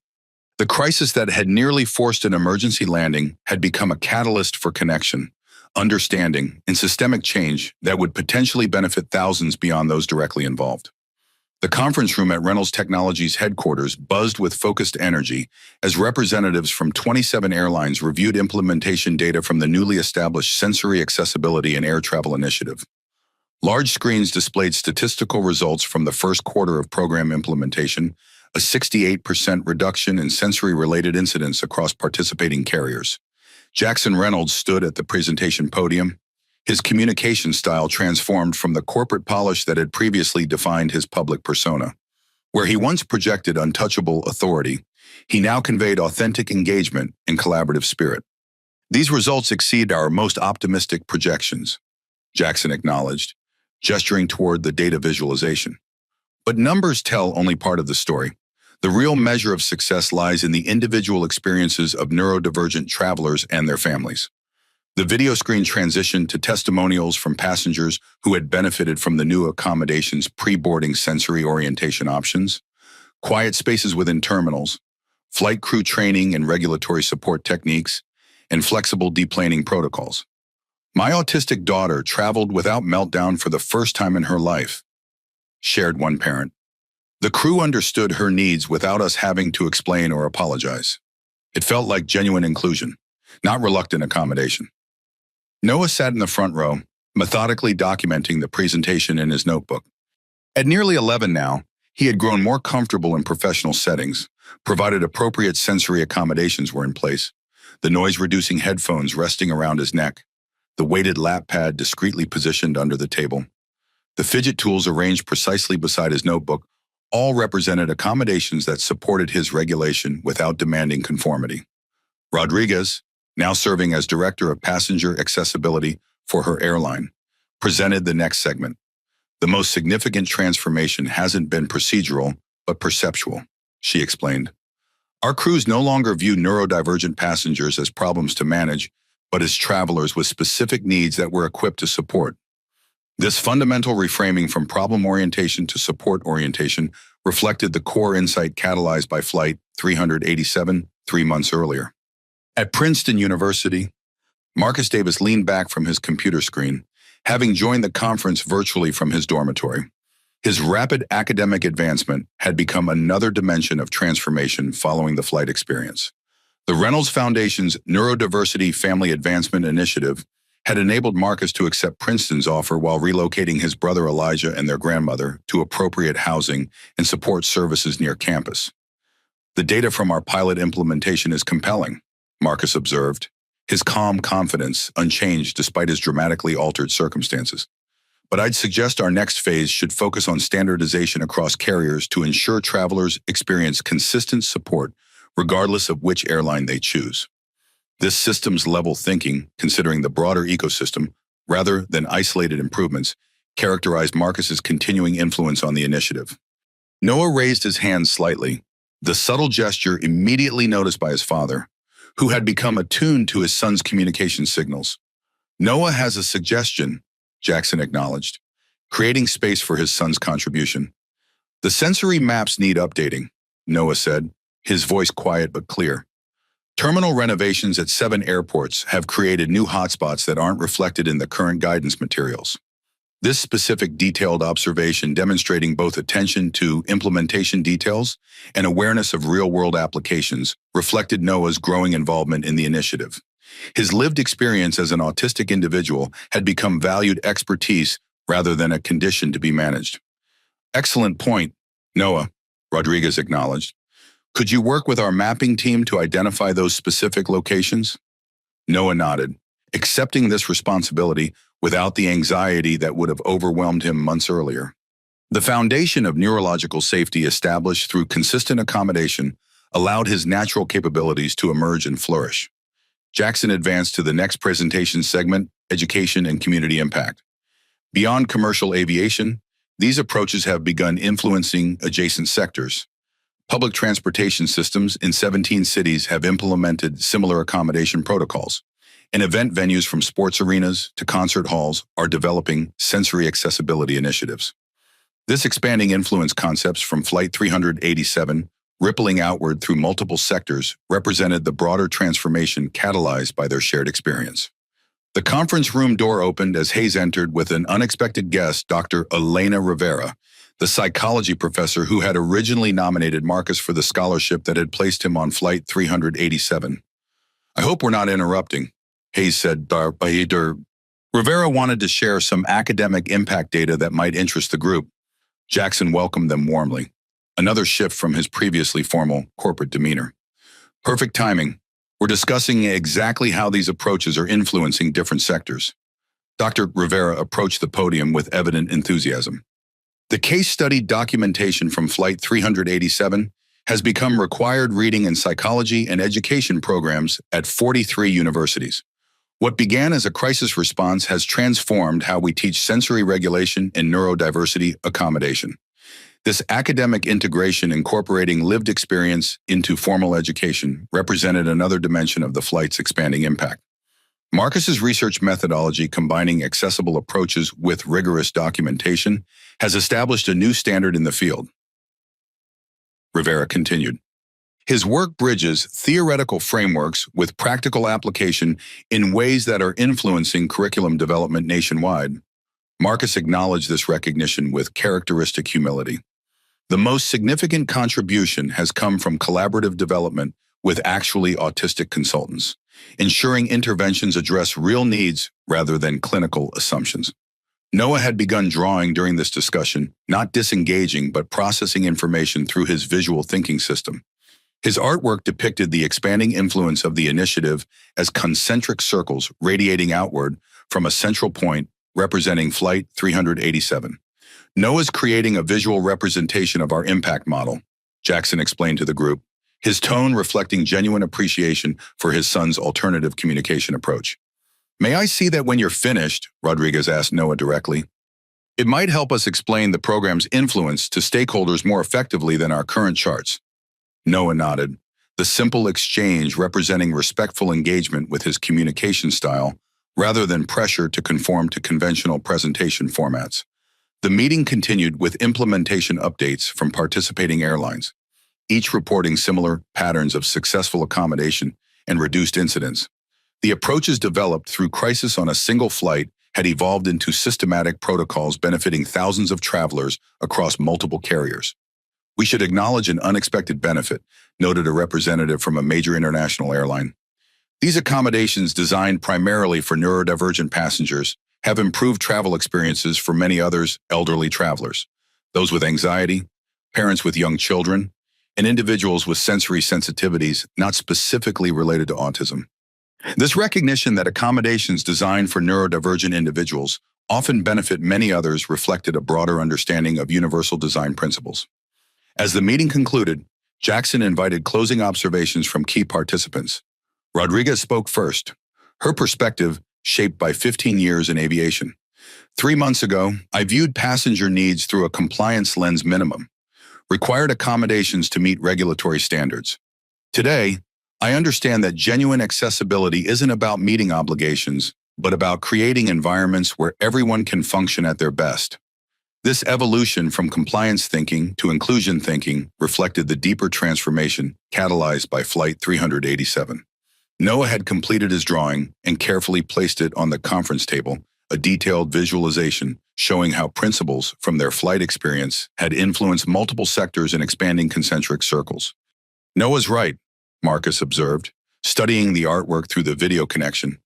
The crisis that had nearly forced an emergency landing had become a catalyst for connection, understanding, and systemic change that would potentially benefit thousands beyond those directly involved. The conference room at Reynolds Technologies headquarters buzzed with focused energy as representatives from 27 airlines reviewed implementation data from the newly established Sensory Accessibility and Air Travel Initiative. Large screens displayed statistical results from the first quarter of program implementation, a 68% reduction in sensory-related incidents across participating carriers. Jackson Reynolds stood at the presentation podium, his communication style transformed from the corporate polish that had previously defined his public persona. Where he once projected untouchable authority, he now conveyed authentic engagement and collaborative spirit. "These results exceed our most optimistic projections," Jackson acknowledged, gesturing toward the data visualization. "But numbers tell only part of the story. The real measure of success lies in the individual experiences of neurodivergent travelers and their families." The video screen transitioned to testimonials from passengers who had benefited from the new accommodation's pre-boarding sensory orientation options, quiet spaces within terminals, flight crew training and regulatory support techniques, and flexible deplaning protocols. "My autistic daughter traveled without meltdown for the first time in her life," shared one parent. "The crew understood her needs without us having to explain or apologize. It felt like genuine inclusion, not reluctant accommodation." Noah sat in the front row, methodically documenting the presentation in his notebook. At nearly 11 now, he had grown more comfortable in professional settings, provided appropriate sensory accommodations were in place, the noise-reducing headphones resting around his neck, the weighted lap pad discreetly positioned under the table, the fidget tools arranged precisely beside his notebook, all represented accommodations that supported his regulation without demanding conformity. Rodriguez, now serving as Director of Passenger Accessibility for her airline, presented the next segment. "The most significant transformation hasn't been procedural, but perceptual," she explained. "Our crews no longer view neurodivergent passengers as problems to manage, but as travelers with specific needs that we're equipped to support." This fundamental reframing from problem orientation to support orientation reflected the core insight catalyzed by Flight 387 3 months earlier. At Princeton University, Marcus Davis leaned back from his computer screen, having joined the conference virtually from his dormitory. His rapid academic advancement had become another dimension of transformation following the flight experience. The Reynolds Foundation's Neurodiversity Family Advancement Initiative had enabled Marcus to accept Princeton's offer while relocating his brother Elijah and their grandmother to appropriate housing and support services near campus. "The data from our pilot implementation is compelling," Marcus observed, his calm confidence unchanged despite his dramatically altered circumstances. "But I'd suggest our next phase should focus on standardization across carriers to ensure travelers experience consistent support regardless of which airline they choose." This systems-level thinking, considering the broader ecosystem, rather than isolated improvements, characterized Marcus's continuing influence on the initiative. Noah raised his hand slightly, the subtle gesture immediately noticed by his father, who had become attuned to his son's communication signals. "Noah has a suggestion," Jackson acknowledged, creating space for his son's contribution. "The sensory maps need updating," Noah said, his voice quiet but clear. "Terminal renovations at 7 airports have created new hotspots that aren't reflected in the current guidance materials." This specific detailed observation demonstrating both attention to implementation details and awareness of real-world applications reflected Noah's growing involvement in the initiative. His lived experience as an autistic individual had become valued expertise rather than a condition to be managed. "Excellent point," Noah, Rodriguez acknowledged. Could you work with our mapping team to identify those specific locations? Noah nodded, accepting this responsibility without the anxiety that would have overwhelmed him months earlier. The foundation of neurological safety established through consistent accommodation allowed his natural capabilities to emerge and flourish. Jackson advanced to the next presentation segment, education and community impact. Beyond commercial aviation, these approaches have begun influencing adjacent sectors. Public transportation systems in 17 cities have implemented similar accommodation protocols, and event venues from sports arenas to concert halls are developing sensory accessibility initiatives. This expanding influence concepts from Flight 387, rippling outward through multiple sectors, represented the broader transformation catalyzed by their shared experience. The conference room door opened as Hayes entered with an unexpected guest, Dr. Elena Rivera, the psychology professor who had originally nominated Marcus for the scholarship that had placed him on Flight 387. I hope we're not interrupting, Hayes said. Rivera wanted to share some academic impact data that might interest the group. Jackson welcomed them warmly, another shift from his previously formal corporate demeanor. Perfect timing. We're discussing exactly how these approaches are influencing different sectors. Dr. Rivera approached the podium with evident enthusiasm. The case study documentation from Flight 387 has become required reading in psychology and education programs at 43 universities. What began as a crisis response has transformed how we teach sensory regulation and neurodiversity accommodation. This academic integration incorporating lived experience into formal education represented another dimension of the flight's expanding impact. Marcus's research methodology, combining accessible approaches with rigorous documentation, has established a new standard in the field. Rivera continued. His work bridges theoretical frameworks with practical application in ways that are influencing curriculum development nationwide. Marcus acknowledged this recognition with characteristic humility. The most significant contribution has come from collaborative development with actually autistic consultants, ensuring interventions address real needs rather than clinical assumptions. Noah had begun drawing during this discussion, not disengaging but processing information through his visual thinking system. His artwork depicted the expanding influence of the initiative as concentric circles radiating outward from a central point representing Flight 387. Noah's creating a visual representation of our impact model, Jackson explained to the group, his tone reflecting genuine appreciation for his son's alternative communication approach. May I see that when you're finished? Rodriguez asked Noah directly. It might help us explain the program's influence to stakeholders more effectively than our current charts. Noah nodded, the simple exchange representing respectful engagement with his communication style rather than pressure to conform to conventional presentation formats. The meeting continued with implementation updates from participating airlines, each reporting similar patterns of successful accommodation and reduced incidents. The approaches developed through crisis on a single flight had evolved into systematic protocols benefiting thousands of travelers across multiple carriers. We should acknowledge an unexpected benefit, noted a representative from a major international airline. These accommodations, designed primarily for neurodivergent passengers, have improved travel experiences for many others, elderly travelers, those with anxiety, parents with young children, and individuals with sensory sensitivities not specifically related to autism. This recognition that accommodations designed for neurodivergent individuals often benefit many others reflected a broader understanding of universal design principles. As the meeting concluded, Jackson invited closing observations from key participants. Rodriguez spoke first, her perspective shaped by 15 years in aviation. 3 months ago, I viewed passenger needs through a compliance lens minimum, required accommodations to meet regulatory standards. Today, I understand that genuine accessibility isn't about meeting obligations, but about creating environments where everyone can function at their best. This evolution from compliance thinking to inclusion thinking reflected the deeper transformation catalyzed by Flight 387. Noah had completed his drawing and carefully placed it on the conference table, a detailed visualization showing how principles from their flight experience had influenced multiple sectors in expanding concentric circles. Noah's right, Marcus observed, studying the artwork through the video connection.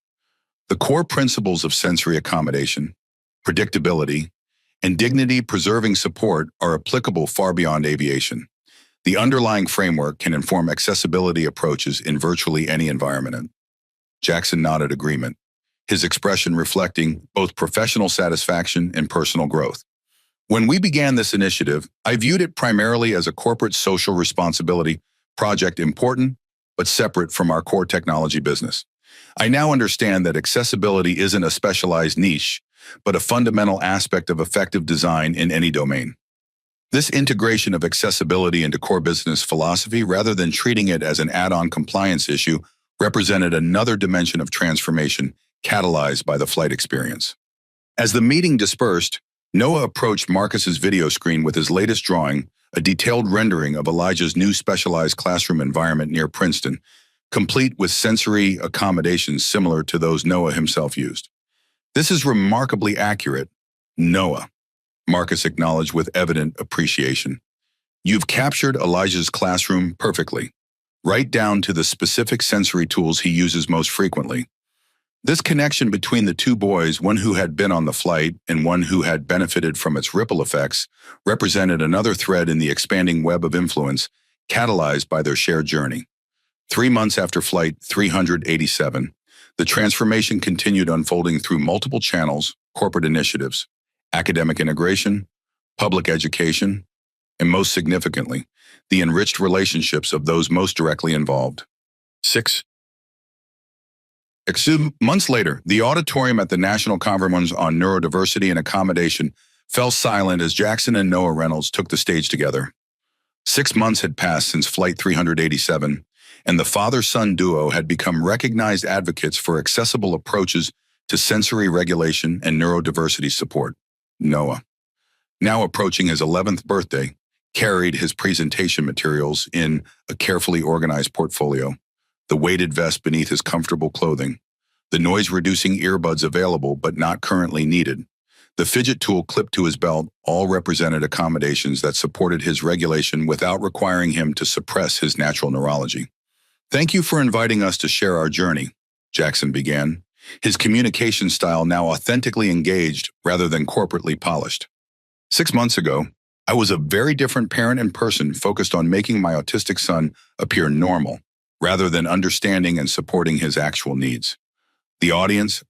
The core principles of sensory accommodation, predictability, and dignity-preserving support are applicable far beyond aviation. The underlying framework can inform accessibility approaches in virtually any environment. Jackson nodded agreement, his expression reflecting both professional satisfaction and personal growth. When we began this initiative, I viewed it primarily as a corporate social responsibility project, important but separate from our core technology business. I now understand that accessibility isn't a specialized niche, but a fundamental aspect of effective design in any domain. This integration of accessibility into core business philosophy, rather than treating it as an add-on compliance issue, represented another dimension of transformation catalyzed by the flight experience. As the meeting dispersed, Noah approached Marcus's video screen with his latest drawing, a detailed rendering of Elijah's new specialized classroom environment near Princeton, complete with sensory accommodations similar to those Noah himself used. "This is remarkably accurate, Noah," Marcus acknowledged with evident appreciation. "You've captured Elijah's classroom perfectly, right down to the specific sensory tools he uses most frequently." This connection between the two boys, one who had been on the flight and one who had benefited from its ripple effects, represented another thread in the expanding web of influence catalyzed by their shared journey. 3 months after Flight 387, the transformation continued unfolding through multiple channels, corporate initiatives, academic integration, public education, and most significantly, the enriched relationships of those most directly involved. 6 months later, the auditorium at the National Conference on Neurodiversity and Accommodation fell silent as Jackson and Noah Reynolds took the stage together. 6 months had passed since Flight 387, and the father-son duo had become recognized advocates for accessible approaches to sensory regulation and neurodiversity support. Noah, now approaching his 11th birthday, carried his presentation materials in a carefully organized portfolio, the weighted vest beneath his comfortable clothing, the noise-reducing earbuds available but not currently needed, the fidget tool clipped to his belt, all represented accommodations that supported his regulation without requiring him to suppress his natural neurology. "Thank you for inviting us to share our journey," Jackson began, his communication style now authentically engaged rather than corporately polished. 6 months ago, I was a very different parent and person focused on making my autistic son appear normal, rather than understanding and supporting his actual needs. The audience,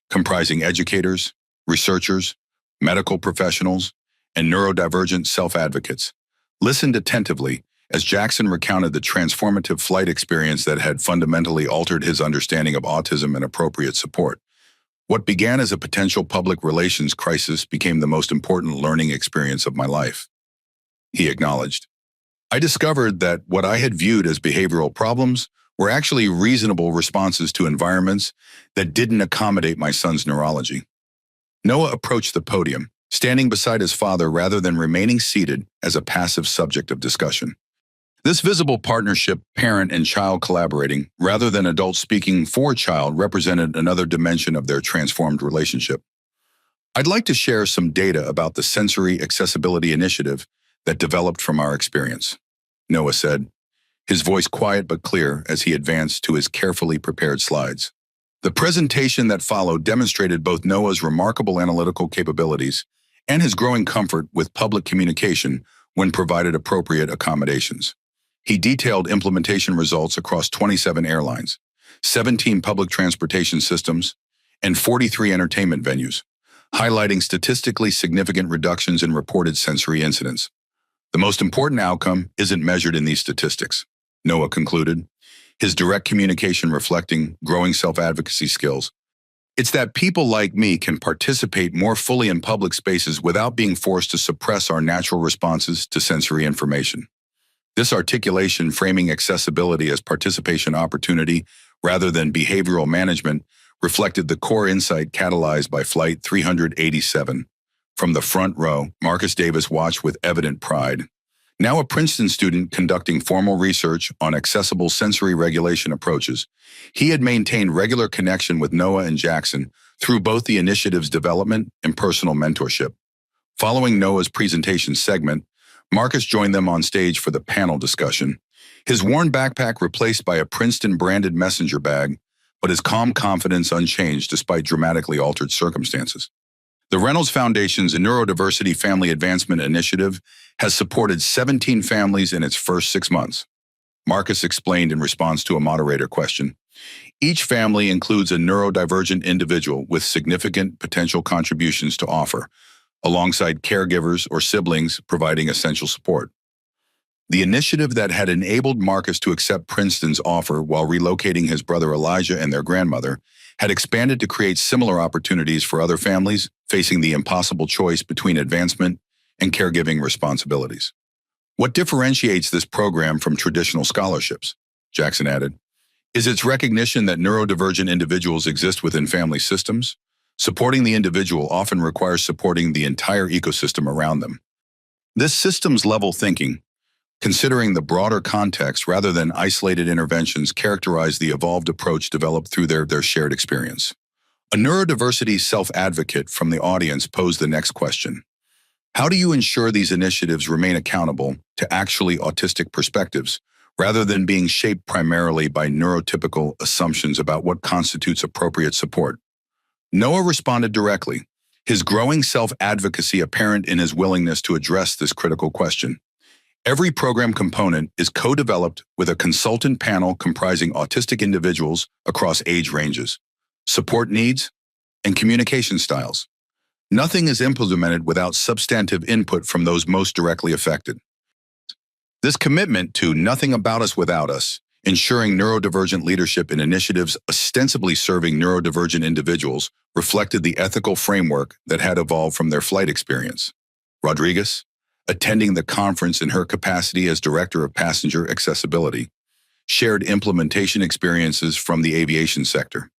comprising educators, researchers, medical professionals, and neurodivergent self-advocates, listened attentively as Jackson recounted the transformative flight experience that had fundamentally altered his understanding of autism and appropriate support. "What began as a potential public relations crisis became the most important learning experience of my life," he acknowledged. "I discovered that what I had viewed as behavioral problems were actually reasonable responses to environments that didn't accommodate my son's neurology." Noah approached the podium, standing beside his father rather than remaining seated as a passive subject of discussion. This visible partnership, parent and child collaborating, rather than adult speaking for child, represented another dimension of their transformed relationship. "I'd like to share some data about the Sensory Accessibility Initiative that developed from our experience," Noah said, his voice quiet but clear as he advanced to his carefully prepared slides. The presentation that followed demonstrated both Noah's remarkable analytical capabilities and his growing comfort with public communication when provided appropriate accommodations. He detailed implementation results across 27 airlines, 17 public transportation systems, and 43 entertainment venues, highlighting statistically significant reductions in reported sensory incidents. "The most important outcome isn't measured in these statistics," Noah concluded, his direct communication reflecting growing self-advocacy skills. "It's that people like me can participate more fully in public spaces without being forced to suppress our natural responses to sensory information." This articulation, framing accessibility as participation opportunity rather than behavioral management, reflected the core insight catalyzed by Flight 387. From the front row, Marcus Davis watched with evident pride. Now a Princeton student conducting formal research on accessible sensory regulation approaches, he had maintained regular connection with Noah and Jackson through both the initiative's development and personal mentorship. Following Noah's presentation segment, Marcus joined them on stage for the panel discussion, his worn backpack replaced by a Princeton-branded messenger bag, but his calm confidence unchanged despite dramatically altered circumstances. The Reynolds Foundation's Neurodiversity Family Advancement Initiative has supported 17 families in its first 6 months. Marcus explained in response to a moderator question. Each family includes a neurodivergent individual with significant potential contributions to offer, alongside caregivers or siblings providing essential support. The initiative that had enabled Marcus to accept Princeton's offer while relocating his brother Elijah and their grandmother had expanded to create similar opportunities for other families facing the impossible choice between advancement and caregiving responsibilities. What differentiates this program from traditional scholarships, Jackson added, is its recognition that neurodivergent individuals exist within family systems. Supporting the individual often requires supporting the entire ecosystem around them. This systems-level thinking, considering the broader context rather than isolated interventions, characterize the evolved approach developed through their shared experience. A neurodiversity self-advocate from the audience posed the next question. How do you ensure these initiatives remain accountable to actually autistic perspectives, rather than being shaped primarily by neurotypical assumptions about what constitutes appropriate support? Noah responded directly, his growing self-advocacy apparent in his willingness to address this critical question. Every program component is co-developed with a consultant panel comprising autistic individuals across age ranges, support needs, and communication styles. Nothing is implemented without substantive input from those most directly affected. This commitment to nothing about us without us, ensuring neurodivergent leadership in initiatives ostensibly serving neurodivergent individuals, reflected the ethical framework that had evolved from their flight experience. Rodriguez, attending the conference in her capacity as Director of Passenger Accessibility, shared implementation experiences from the aviation sector.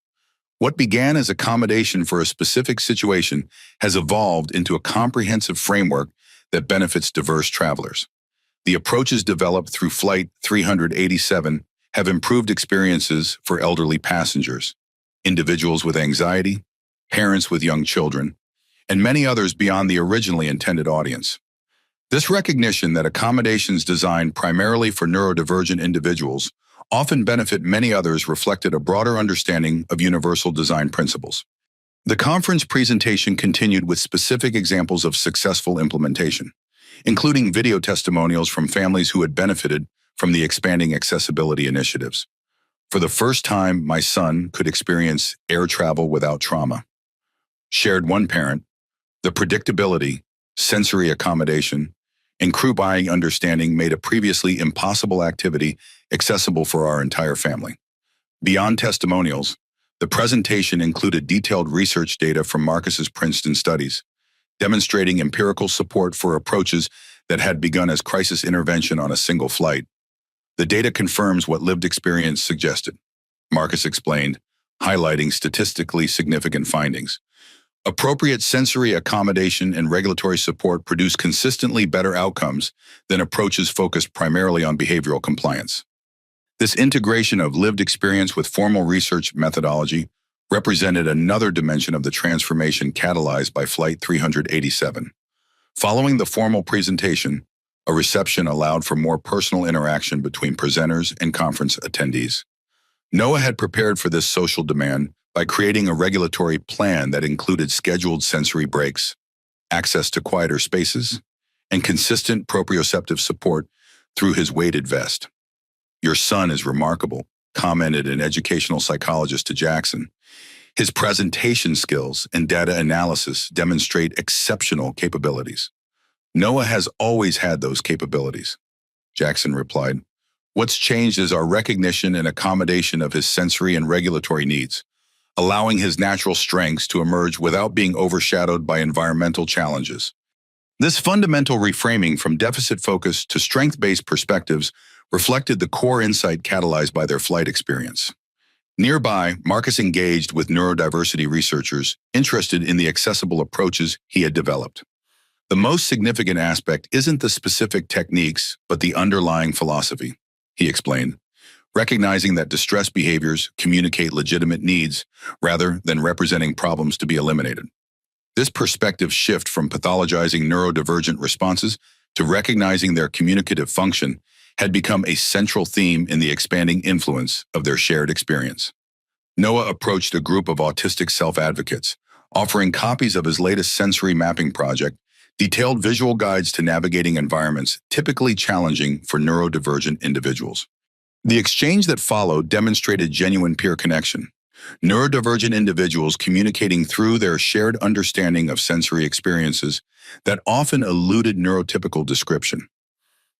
What began as accommodation for a specific situation has evolved into a comprehensive framework that benefits diverse travelers. The approaches developed through Flight 387 have improved experiences for elderly passengers, individuals with anxiety, parents with young children, and many others beyond the originally intended audience. This recognition that accommodations designed primarily for neurodivergent individuals often benefit many others reflected a broader understanding of universal design principles. The conference presentation continued with specific examples of successful implementation, including video testimonials from families who had benefited from the expanding accessibility initiatives. For the first time, my son could experience air travel without trauma. Shared one parent, the predictability, sensory accommodation, and crew buying understanding made a previously impossible activity accessible for our entire family. Beyond testimonials, the presentation included detailed research data from Marcus's Princeton studies, demonstrating empirical support for approaches that had begun as crisis intervention on a single flight. The data confirms what lived experience suggested, Marcus explained, highlighting statistically significant findings. Appropriate sensory accommodation and regulatory support produce consistently better outcomes than approaches focused primarily on behavioral compliance. This integration of lived experience with formal research methodology represented another dimension of the transformation catalyzed by Flight 387. Following the formal presentation, a reception allowed for more personal interaction between presenters and conference attendees. Noah had prepared for this social demand by creating a regulatory plan that included scheduled sensory breaks, access to quieter spaces, and consistent proprioceptive support through his weighted vest. "Your son is remarkable," commented an educational psychologist to Jackson. "His presentation skills and data analysis demonstrate exceptional capabilities." "Noah has always had those capabilities," Jackson replied. "What's changed is our recognition and accommodation of his sensory and regulatory needs, allowing his natural strengths to emerge without being overshadowed by environmental challenges." This fundamental reframing from deficit-focused to strength-based perspectives reflected the core insight catalyzed by their flight experience. Nearby, Marcus engaged with neurodiversity researchers interested in the accessible approaches he had developed. "The most significant aspect isn't the specific techniques, but the underlying philosophy," he explained, recognizing that distress behaviors communicate legitimate needs rather than representing problems to be eliminated. This perspective shift from pathologizing neurodivergent responses to recognizing their communicative function had become a central theme in the expanding influence of their shared experience. Noah approached a group of autistic self-advocates, offering copies of his latest sensory mapping project, detailed visual guides to navigating environments typically challenging for neurodivergent individuals. The exchange that followed demonstrated genuine peer connection. Neurodivergent individuals communicating through their shared understanding of sensory experiences that often eluded neurotypical description.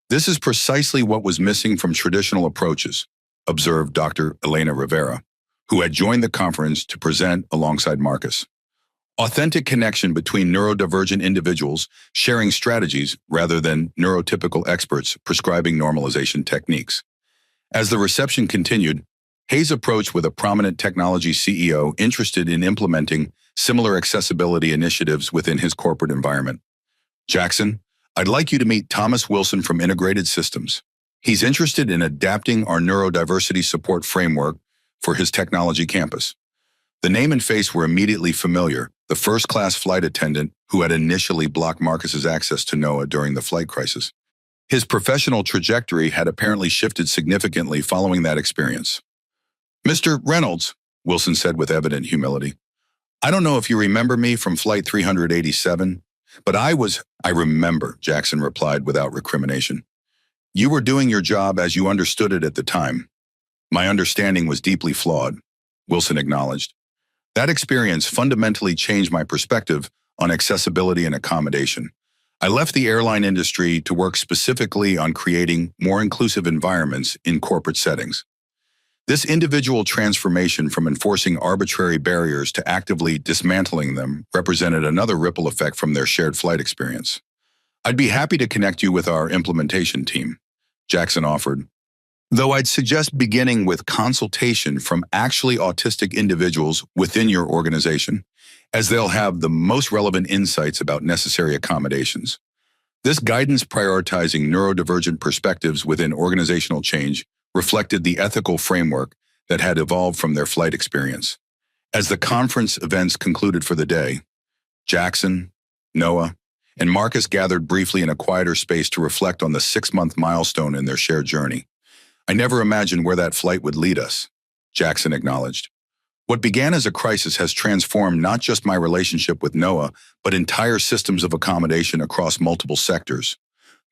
This is precisely what was missing from traditional approaches, observed Dr. Elena Rivera, who had joined the conference to present alongside Marcus. Authentic connection between neurodivergent individuals sharing strategies rather than neurotypical experts prescribing normalization techniques. As the reception continued, Hayes approached with a prominent technology CEO interested in implementing similar accessibility initiatives within his corporate environment. Jackson, I'd like you to meet Thomas Wilson from Integrated Systems. He's interested in adapting our neurodiversity support framework for his technology campus. The name and face were immediately familiar, the first-class flight attendant who had initially blocked Marcus's access to Noah during the flight crisis. His professional trajectory had apparently shifted significantly following that experience. Mr. Reynolds, Wilson said with evident humility, I don't know if you remember me from Flight 387, but I remember, Jackson replied without recrimination. You were doing your job as you understood it at the time. My understanding was deeply flawed, Wilson acknowledged. That experience fundamentally changed my perspective on accessibility and accommodation. I left the airline industry to work specifically on creating more inclusive environments in corporate settings. This individual transformation from enforcing arbitrary barriers to actively dismantling them represented another ripple effect from their shared flight experience. I'd be happy to connect you with our implementation team, Jackson offered, though I'd suggest beginning with consultation from actually autistic individuals within your organization, as they'll have the most relevant insights about necessary accommodations. This guidance prioritizing neurodivergent perspectives within organizational change reflected the ethical framework that had evolved from their flight experience. As the conference events concluded for the day, Jackson, Noah, and Marcus gathered briefly in a quieter space to reflect on the 6-month milestone in their shared journey. I never imagined where that flight would lead us, Jackson acknowledged. What began as a crisis has transformed not just my relationship with Noah, but entire systems of accommodation across multiple sectors.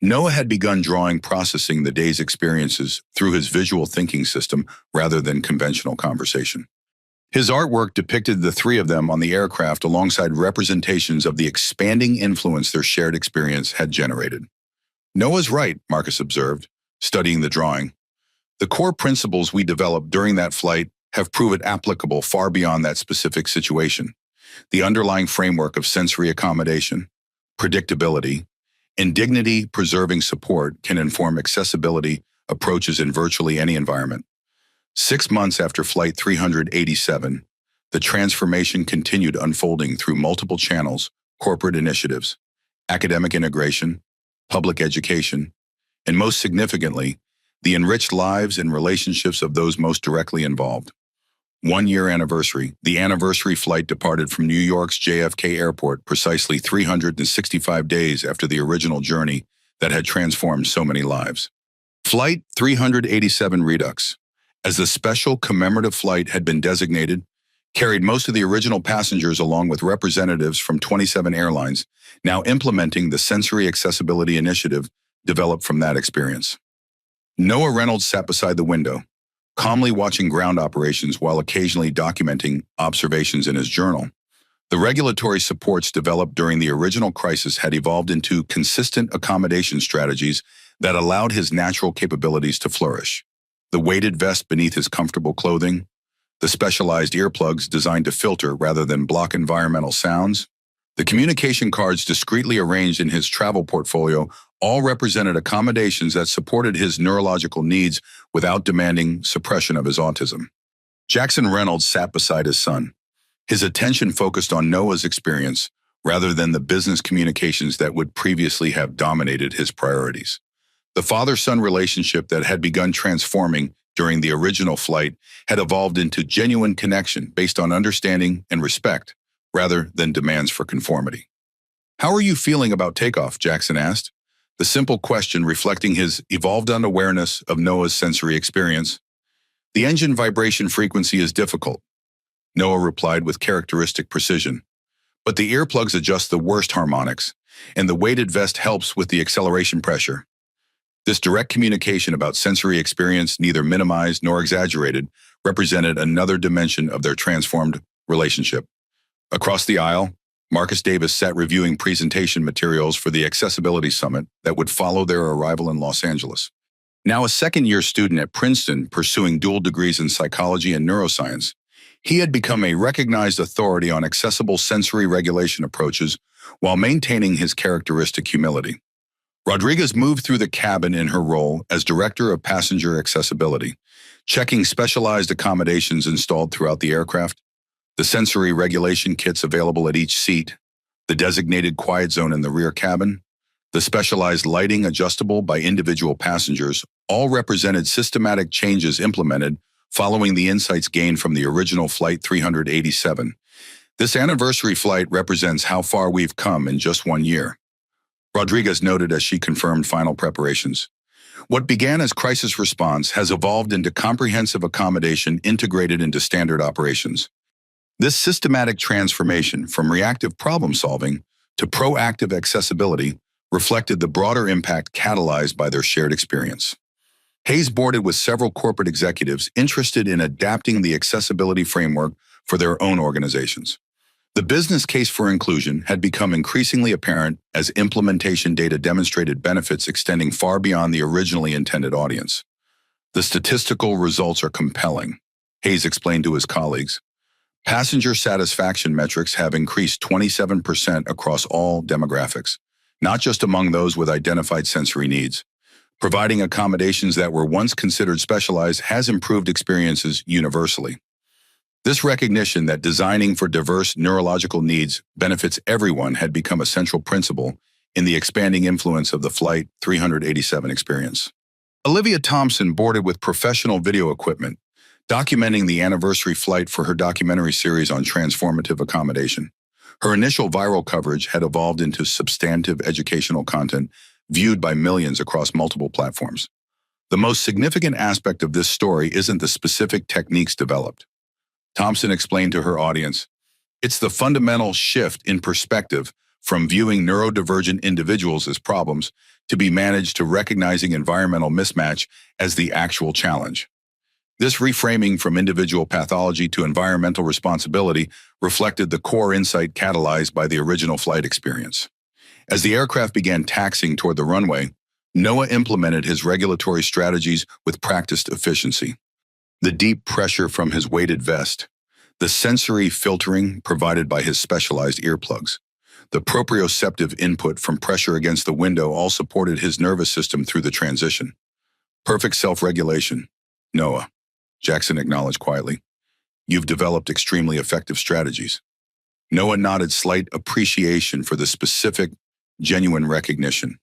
Noah had begun processing the day's experiences through his visual thinking system rather than conventional conversation. His artwork depicted the three of them on the aircraft alongside representations of the expanding influence their shared experience had generated. Noah's right, Marcus observed, studying the drawing. The core principles we developed during that flight have proven applicable far beyond that specific situation. The underlying framework of sensory accommodation, predictability, and dignity-preserving support can inform accessibility approaches in virtually any environment. 6 months after Flight 387, the transformation continued unfolding through multiple channels, corporate initiatives, academic integration, public education, and most significantly, the enriched lives and relationships of those most directly involved. 1-year anniversary, the anniversary flight departed from New York's JFK Airport precisely 365 days after the original journey that had transformed so many lives. Flight 387 Redux, as the special commemorative flight had been designated, carried most of the original passengers along with representatives from 27 airlines, now implementing the sensory accessibility initiative developed from that experience. Noah Reynolds sat beside the window, calmly watching ground operations while occasionally documenting observations in his journal. The regulatory supports developed during the original crisis had evolved into consistent accommodation strategies that allowed his natural capabilities to flourish. The weighted vest beneath his comfortable clothing, the specialized earplugs designed to filter rather than block environmental sounds, the communication cards discreetly arranged in his travel portfolio all represented accommodations that supported his neurological needs without demanding suppression of his autism. Jackson Reynolds sat beside his son, his attention focused on Noah's experience rather than the business communications that would previously have dominated his priorities. The father-son relationship that had begun transforming during the original flight had evolved into genuine connection based on understanding and respect rather than demands for conformity. "How are you feeling about takeoff?" Jackson asked, the simple question reflecting his evolved unawareness of Noah's sensory experience. "The engine vibration frequency is difficult," Noah replied with characteristic precision. but the earplugs adjust the worst harmonics, and the weighted vest helps with the acceleration pressure. This direct communication about sensory experience, neither minimized nor exaggerated, represented another dimension of their transformed relationship. Across the aisle, Marcus Davis sat reviewing presentation materials for the Accessibility Summit that would follow their arrival in Los Angeles. Now a second-year student at Princeton pursuing dual degrees in psychology and neuroscience, he had become a recognized authority on accessible sensory regulation approaches while maintaining his characteristic humility. Rodriguez moved through the cabin in her role as Director of Passenger Accessibility, checking specialized accommodations installed throughout the aircraft, the sensory regulation kits available at each seat, the designated quiet zone in the rear cabin, the specialized lighting adjustable by individual passengers, all represented systematic changes implemented following the insights gained from the original Flight 387. This anniversary flight represents how far we've come in just 1 year, Rodriguez noted as she confirmed final preparations. What began as crisis response has evolved into comprehensive accommodation integrated into standard operations. This systematic transformation from reactive problem-solving to proactive accessibility reflected the broader impact catalyzed by their shared experience. Hayes boarded with several corporate executives interested in adapting the accessibility framework for their own organizations. The business case for inclusion had become increasingly apparent as implementation data demonstrated benefits extending far beyond the originally intended audience. The statistical results are compelling, Hayes explained to his colleagues. Passenger satisfaction metrics have increased 27% across all demographics, not just among those with identified sensory needs. Providing accommodations that were once considered specialized has improved experiences universally. This recognition that designing for diverse neurological needs benefits everyone had become a central principle in the expanding influence of the Flight 387 experience. Olivia Thompson boarded with professional video equipment, documenting the anniversary flight for her documentary series on transformative accommodation. Her initial viral coverage had evolved into substantive educational content viewed by millions across multiple platforms. The most significant aspect of this story isn't the specific techniques developed, Thompson explained to her audience. It's the fundamental shift in perspective from viewing neurodivergent individuals as problems to be managed to recognizing environmental mismatch as the actual challenge. This reframing from individual pathology to environmental responsibility reflected the core insight catalyzed by the original flight experience. As the aircraft began taxiing toward the runway, Noah implemented his regulatory strategies with practiced efficiency. The deep pressure from his weighted vest, the sensory filtering provided by his specialized earplugs, the proprioceptive input from pressure against the window all supported his nervous system through the transition. Perfect self-regulation. Noah, Jackson acknowledged quietly. You've developed extremely effective strategies. Noah nodded slight appreciation for the specific, genuine recognition.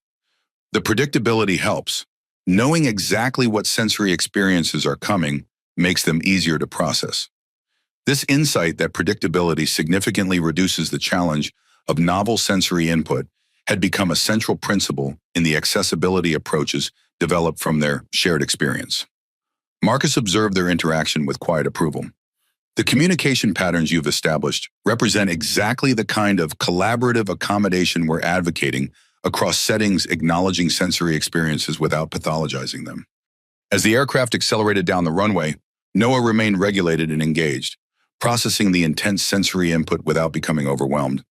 The predictability helps. Knowing exactly what sensory experiences are coming makes them easier to process. This insight that predictability significantly reduces the challenge of novel sensory input had become a central principle in the accessibility approaches developed from their shared experience. Marcus observed their interaction with quiet approval. The communication patterns you've established represent exactly the kind of collaborative accommodation we're advocating across settings acknowledging sensory experiences without pathologizing them. As the aircraft accelerated down the runway, Noah remained regulated and engaged, processing the intense sensory input without becoming overwhelmed.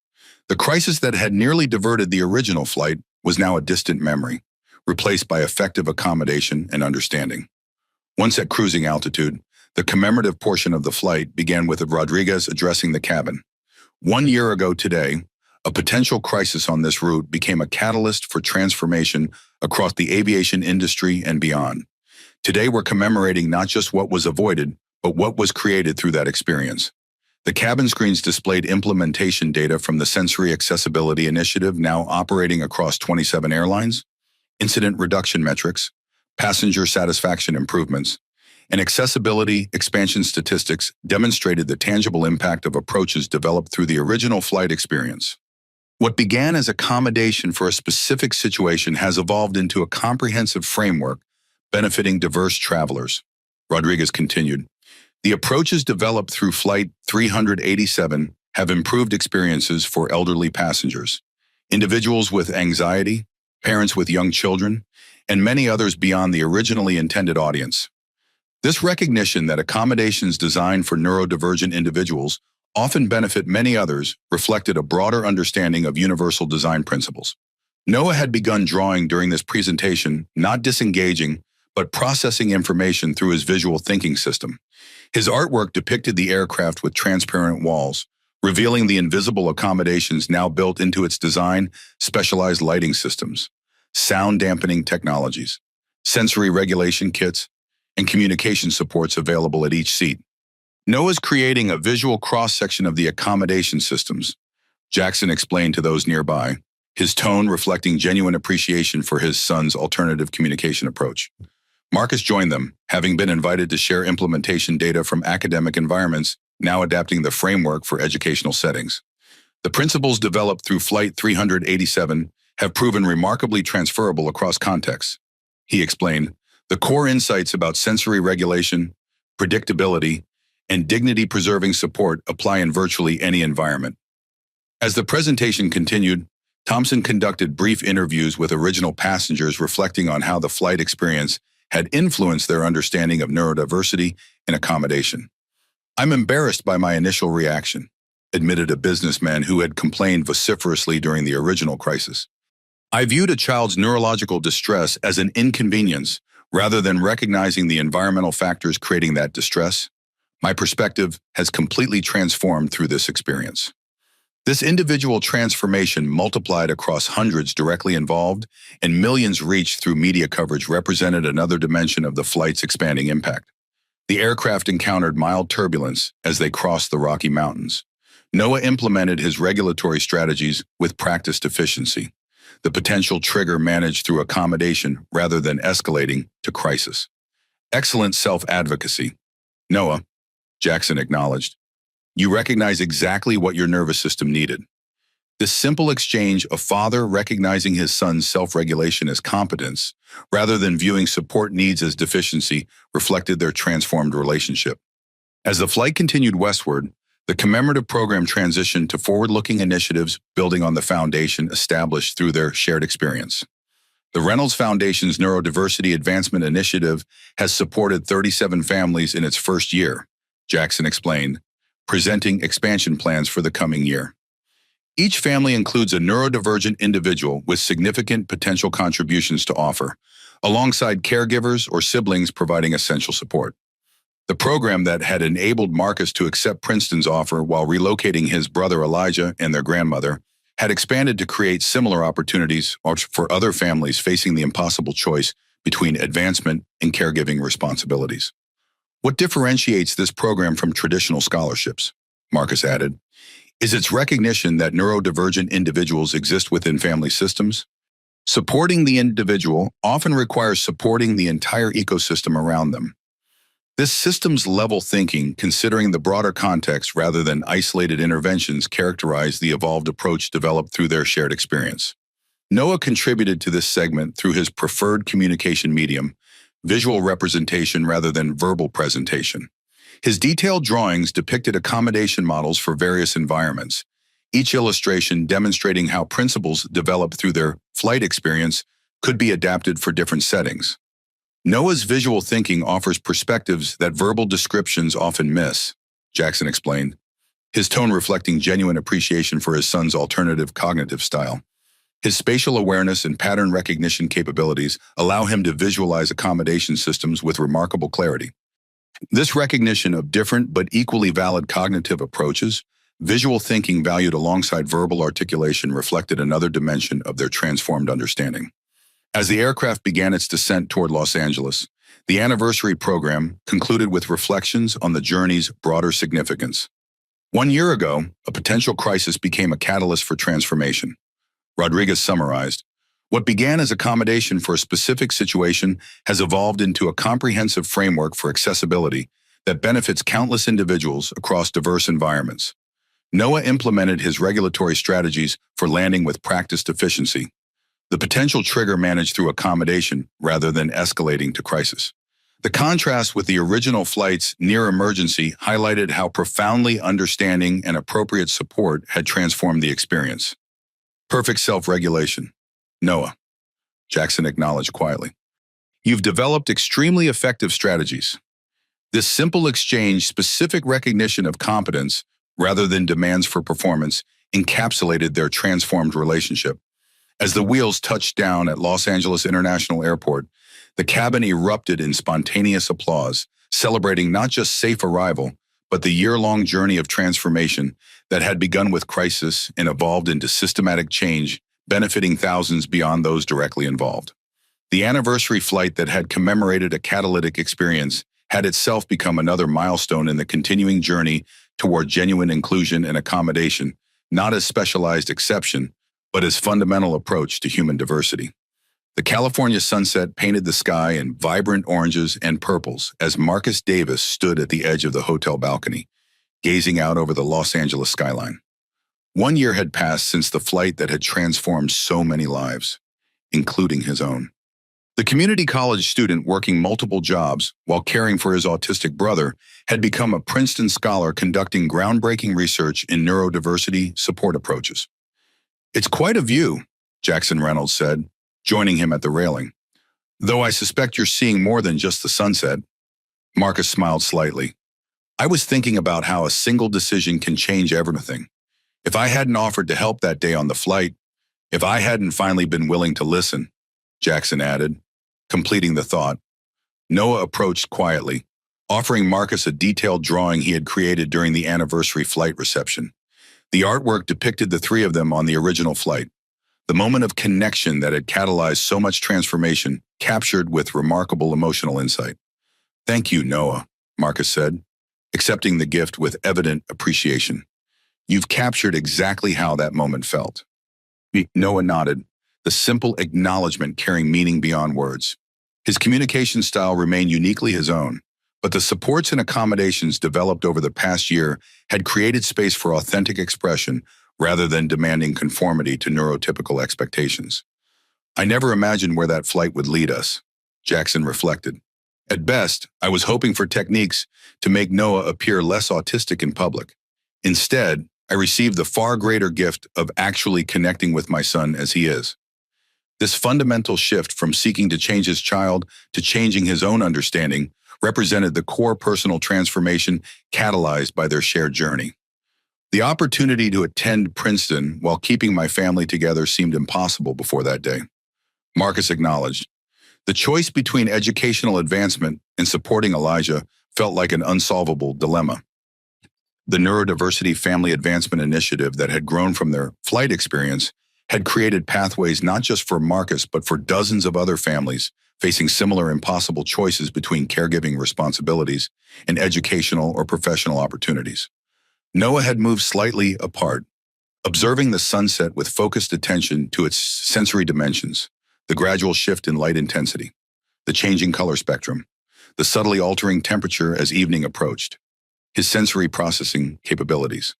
The crisis that had nearly diverted the original flight was now a distant memory, replaced by effective accommodation and understanding. Once at cruising altitude, the commemorative portion of the flight began with Rodriguez addressing the cabin. 1 year ago today, a potential crisis on this route became a catalyst for transformation across the aviation industry and beyond. Today, we're commemorating not just what was avoided, but what was created through that experience. The cabin screens displayed implementation data from the Sensory Accessibility Initiative now operating across 27 airlines, incident reduction metrics, passenger satisfaction improvements, and accessibility expansion statistics demonstrated the tangible impact of approaches developed through the original flight experience. What began as accommodation for a specific situation has evolved into a comprehensive framework benefiting diverse travelers, Rodriguez continued. The approaches developed through Flight 387 have improved experiences for elderly passengers, individuals with anxiety, parents with young children, and many others beyond the originally intended audience. This recognition that accommodations designed for neurodivergent individuals often benefit many others reflected a broader understanding of universal design principles. Noah had begun drawing during this presentation, not disengaging, but processing information through his visual thinking system. His artwork depicted the aircraft with transparent walls, revealing the invisible accommodations now built into its design, specialized lighting systems, sound dampening technologies, sensory regulation kits, and communication supports available at each seat. Noah's creating a visual cross-section of the accommodation systems, Jackson explained to those nearby, his tone reflecting genuine appreciation for his son's alternative communication approach. Marcus joined them, having been invited to share implementation data from academic environments, now adapting the framework for educational settings. The principles developed through Flight 387 have proven remarkably transferable across contexts. He explained, the core insights about sensory regulation, predictability, and dignity-preserving support apply in virtually any environment. As the presentation continued, Thompson conducted brief interviews with original passengers reflecting on how the flight experience had influenced their understanding of neurodiversity and accommodation. "I'm embarrassed by my initial reaction," admitted a businessman who had complained vociferously during the original crisis. "I viewed a child's neurological distress as an inconvenience rather than recognizing the environmental factors creating that distress. My perspective has completely transformed through this experience." This individual transformation multiplied across hundreds directly involved and millions reached through media coverage represented another dimension of the flight's expanding impact. The aircraft encountered mild turbulence as they crossed the Rocky Mountains. Noah implemented his regulatory strategies with practiced efficiency, the potential trigger managed through accommodation rather than escalating to crisis. "Excellent self-advocacy, Noah," Jackson acknowledged. "You recognize exactly what your nervous system needed." This simple exchange of father recognizing his son's self-regulation as competence, rather than viewing support needs as deficiency, reflected their transformed relationship. As the flight continued westward, the commemorative program transitioned to forward-looking initiatives building on the foundation established through their shared experience. The Reynolds Foundation's Neurodiversity Advancement Initiative has supported 37 families in its first year, Jackson explained, presenting expansion plans for the coming year. Each family includes a neurodivergent individual with significant potential contributions to offer, alongside caregivers or siblings providing essential support. The program that had enabled Marcus to accept Princeton's offer while relocating his brother Elijah and their grandmother had expanded to create similar opportunities for other families facing the impossible choice between advancement and caregiving responsibilities. "What differentiates this program from traditional scholarships," Marcus added, "is its recognition that neurodivergent individuals exist within family systems. Supporting the individual often requires supporting the entire ecosystem around them. This systems-level thinking, considering the broader context rather than isolated interventions, characterize the evolved approach developed through their shared experience." Noah contributed to this segment through his preferred communication medium, visual representation rather than verbal presentation. His detailed drawings depicted accommodation models for various environments, each illustration demonstrating how principles developed through their flight experience could be adapted for different settings. Noah's visual thinking offers perspectives that verbal descriptions often miss, Jackson explained, his tone reflecting genuine appreciation for his son's alternative cognitive style. His spatial awareness and pattern recognition capabilities allow him to visualize accommodation systems with remarkable clarity. This recognition of different but equally valid cognitive approaches, visual thinking valued alongside verbal articulation, reflected another dimension of their transformed understanding. As the aircraft began its descent toward Los Angeles, the anniversary program concluded with reflections on the journey's broader significance. "1 year ago, a potential crisis became a catalyst for transformation," Rodriguez summarized. "What began as accommodation for a specific situation has evolved into a comprehensive framework for accessibility that benefits countless individuals across diverse environments." Noah implemented his regulatory strategies for landing with practiced efficiency, the potential trigger managed through accommodation rather than escalating to crisis. The contrast with the original flight's near emergency highlighted how profoundly understanding and appropriate support had transformed the experience. Perfect self-regulation. Noah, Jackson acknowledged quietly. You've developed extremely effective strategies. This simple exchange, specific recognition of competence, rather than demands for performance, encapsulated their transformed relationship. As the wheels touched down at Los Angeles International Airport, the cabin erupted in spontaneous applause, celebrating not just safe arrival, but the year-long journey of transformation that had begun with crisis and evolved into systematic change, benefiting thousands beyond those directly involved. The anniversary flight that had commemorated a catalytic experience had itself become another milestone in the continuing journey toward genuine inclusion and accommodation, not as specialized exception, but as fundamental approach to human diversity. The California sunset painted the sky in vibrant oranges and purples as Marcus Davis stood at the edge of the hotel balcony, gazing out over the Los Angeles skyline. 1 year had passed since the flight that had transformed so many lives, including his own. The community college student working multiple jobs while caring for his autistic brother had become a Princeton scholar conducting groundbreaking research in neurodiversity support approaches. It's quite a view, Jackson Reynolds said, joining him at the railing. Though I suspect you're seeing more than just the sunset. Marcus smiled slightly. I was thinking about how a single decision can change everything. If I hadn't offered to help that day on the flight, if I hadn't finally been willing to listen, Jackson added, completing the thought. Noah approached quietly, offering Marcus a detailed drawing he had created during the anniversary flight reception. The artwork depicted the three of them on the original flight. The moment of connection that had catalyzed so much transformation, captured with remarkable emotional insight. Thank you, Noah, Marcus said, accepting the gift with evident appreciation. You've captured exactly how that moment felt. Noah nodded, the simple acknowledgement carrying meaning beyond words. His communication style remained uniquely his own, but the supports and accommodations developed over the past year had created space for authentic expression rather than demanding conformity to neurotypical expectations. I never imagined where that flight would lead us, Jackson reflected. At best, I was hoping for techniques to make Noah appear less autistic in public. Instead, I received the far greater gift of actually connecting with my son as he is. This fundamental shift from seeking to change his child to changing his own understanding represented the core personal transformation catalyzed by their shared journey. The opportunity to attend Princeton while keeping my family together seemed impossible before that day. Marcus acknowledged. The choice between educational advancement and supporting Elijah felt like an unsolvable dilemma. The Neurodiversity Family Advancement Initiative that had grown from their flight experience had created pathways not just for Marcus but for dozens of other families facing similar impossible choices between caregiving responsibilities and educational or professional opportunities. Noah had moved slightly apart, observing the sunset with focused attention to its sensory dimensions, the gradual shift in light intensity, the changing color spectrum, the subtly altering temperature as evening approached. His sensory processing capabilities,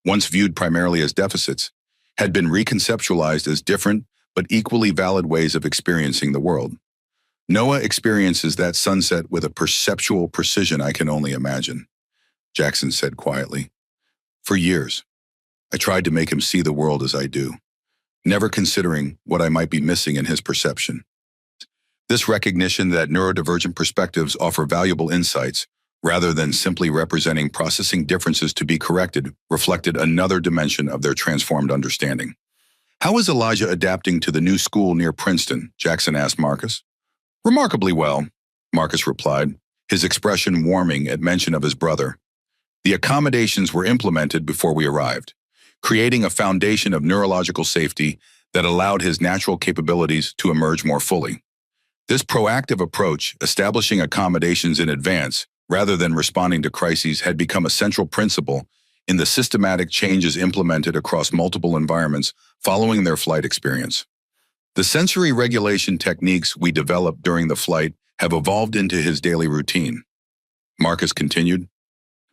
once viewed primarily as deficits, had been reconceptualized as different but equally valid ways of experiencing the world. Noah experiences that sunset with a perceptual precision I can only imagine, Jackson said quietly. For years, I tried to make him see the world as I do, never considering what I might be missing in his perception. This recognition that neurodivergent perspectives offer valuable insights, rather than simply representing processing differences to be corrected, reflected another dimension of their transformed understanding. How is Elijah adapting to the new school near Princeton? Jackson asked Marcus. Remarkably well, Marcus replied, his expression warming at mention of his brother. The accommodations were implemented before we arrived, creating a foundation of neurological safety that allowed his natural capabilities to emerge more fully. This proactive approach, establishing accommodations in advance, rather than responding to crises, had become a central principle in the systematic changes implemented across multiple environments following their flight experience. The sensory regulation techniques we developed during the flight have evolved into his daily routine, Marcus continued.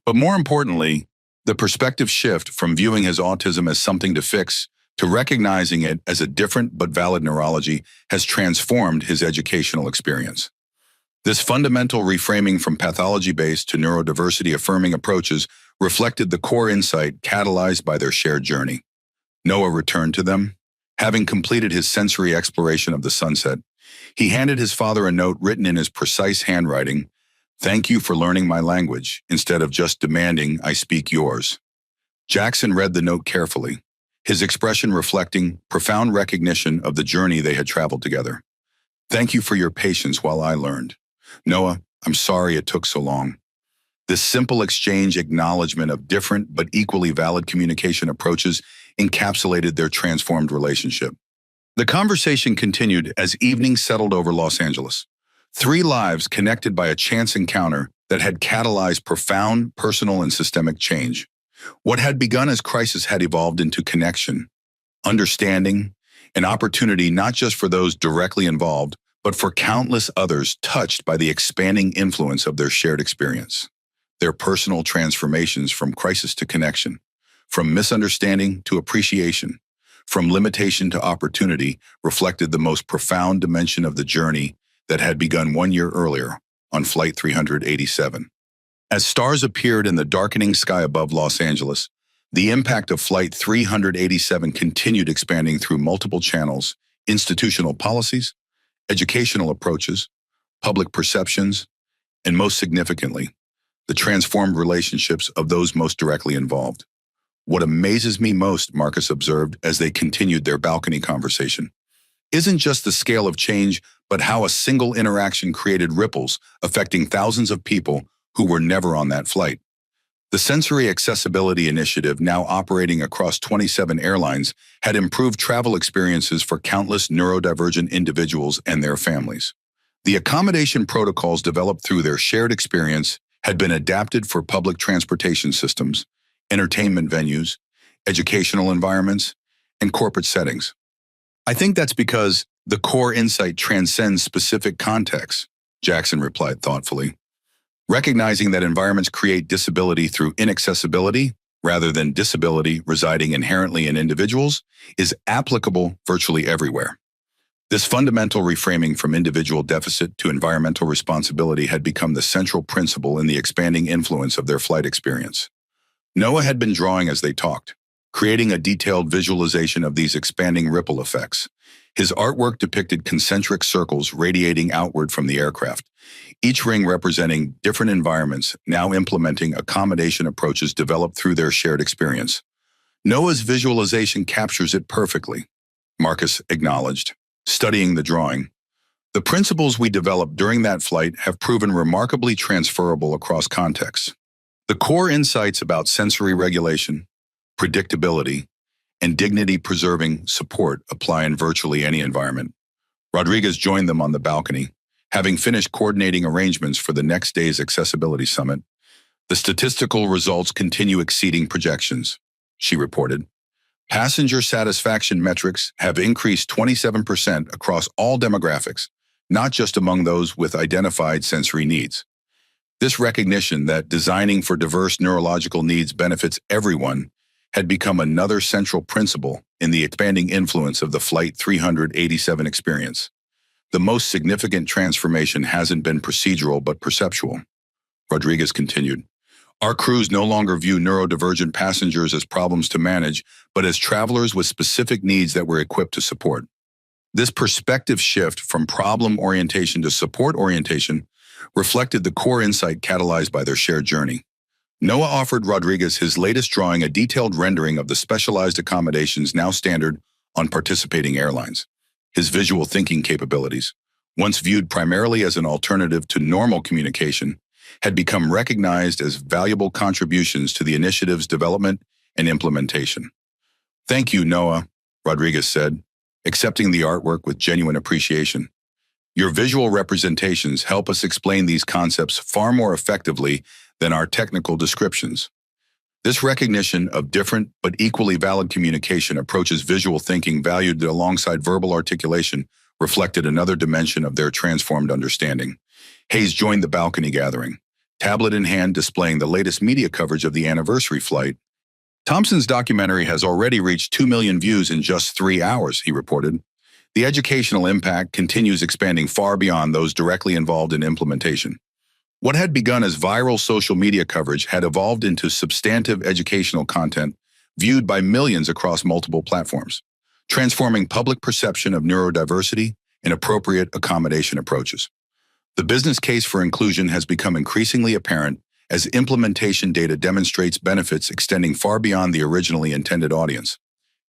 But more importantly, the perspective shift from viewing his autism as something to fix to recognizing it as a different but valid neurology has transformed his educational experience. This fundamental reframing from pathology-based to neurodiversity-affirming approaches reflected the core insight catalyzed by their shared journey. Noah returned to them. Having completed his sensory exploration of the sunset, he handed his father a note written in his precise handwriting, "Thank you for learning my language," instead of just demanding I speak yours. Jackson read the note carefully, his expression reflecting profound recognition of the journey they had traveled together. "Thank you for your patience while I learned. Noah, I'm sorry it took so long." This simple exchange acknowledgement of different but equally valid communication approaches encapsulated their transformed relationship. The conversation continued as evening settled over Los Angeles. Three lives connected by a chance encounter that had catalyzed profound personal and systemic change. What had begun as crisis had evolved into connection, understanding, and opportunity not just for those directly involved, but for countless others touched by the expanding influence of their shared experience. Their personal transformations from crisis to connection, from misunderstanding to appreciation, from limitation to opportunity reflected the most profound dimension of the journey that had begun 1 year earlier on Flight 387. As stars appeared in the darkening sky above Los Angeles, the impact of Flight 387 continued expanding through multiple channels: institutional policies, educational approaches, public perceptions, and most significantly, the transformed relationships of those most directly involved. "What amazes me most," Marcus observed as they continued their balcony conversation, "isn't just the scale of change, but how a single interaction created ripples affecting thousands of people who were never on that flight." The Sensory Accessibility Initiative, now operating across 27 airlines, had improved travel experiences for countless neurodivergent individuals and their families. The accommodation protocols developed through their shared experience had been adapted for public transportation systems, entertainment venues, educational environments, and corporate settings. "I think that's because the core insight transcends specific contexts," Jackson replied thoughtfully. "Recognizing that environments create disability through inaccessibility rather than disability residing inherently in individuals is applicable virtually everywhere." This fundamental reframing from individual deficit to environmental responsibility had become the central principle in the expanding influence of their flight experience. Noah had been drawing as they talked, creating a detailed visualization of these expanding ripple effects. His artwork depicted concentric circles radiating outward from the aircraft, each ring representing different environments now implementing accommodation approaches developed through their shared experience. "Noah's visualization captures it perfectly," Marcus acknowledged, studying the drawing. "The principles we developed during that flight have proven remarkably transferable across contexts. The core insights about sensory regulation, predictability, and dignity-preserving support apply in virtually any environment." Rodriguez joined them on the balcony, having finished coordinating arrangements for the next day's accessibility summit. "The statistical results continue exceeding projections," she reported. "Passenger satisfaction metrics have increased 27% across all demographics, not just among those with identified sensory needs." This recognition that designing for diverse neurological needs benefits everyone had become another central principle in the expanding influence of the Flight 387 experience. "The most significant transformation hasn't been procedural but perceptual," Rodriguez continued. "Our crews no longer view neurodivergent passengers as problems to manage, but as travelers with specific needs that we're equipped to support." This perspective shift from problem orientation to support orientation reflected the core insight catalyzed by their shared journey. Noah offered Rodriguez his latest drawing, a detailed rendering of the specialized accommodations now standard on participating airlines. His visual thinking capabilities, once viewed primarily as an alternative to normal communication, had become recognized as valuable contributions to the initiative's development and implementation. "Thank you, Noah," Rodriguez said, accepting the artwork with genuine appreciation. "Your visual representations help us explain these concepts far more effectively than our technical descriptions." This recognition of different but equally valid communication approaches visual thinking valued alongside verbal articulation reflected another dimension of their transformed understanding. Hayes joined the balcony gathering, tablet in hand displaying the latest media coverage of the anniversary flight. "Thompson's documentary has already reached 2 million views in just 3 hours," he reported. The educational impact continues expanding far beyond those directly involved in implementation. What had begun as viral social media coverage had evolved into substantive educational content viewed by millions across multiple platforms, transforming public perception of neurodiversity and appropriate accommodation approaches. The business case for inclusion has become increasingly apparent as implementation data demonstrates benefits extending far beyond the originally intended audience.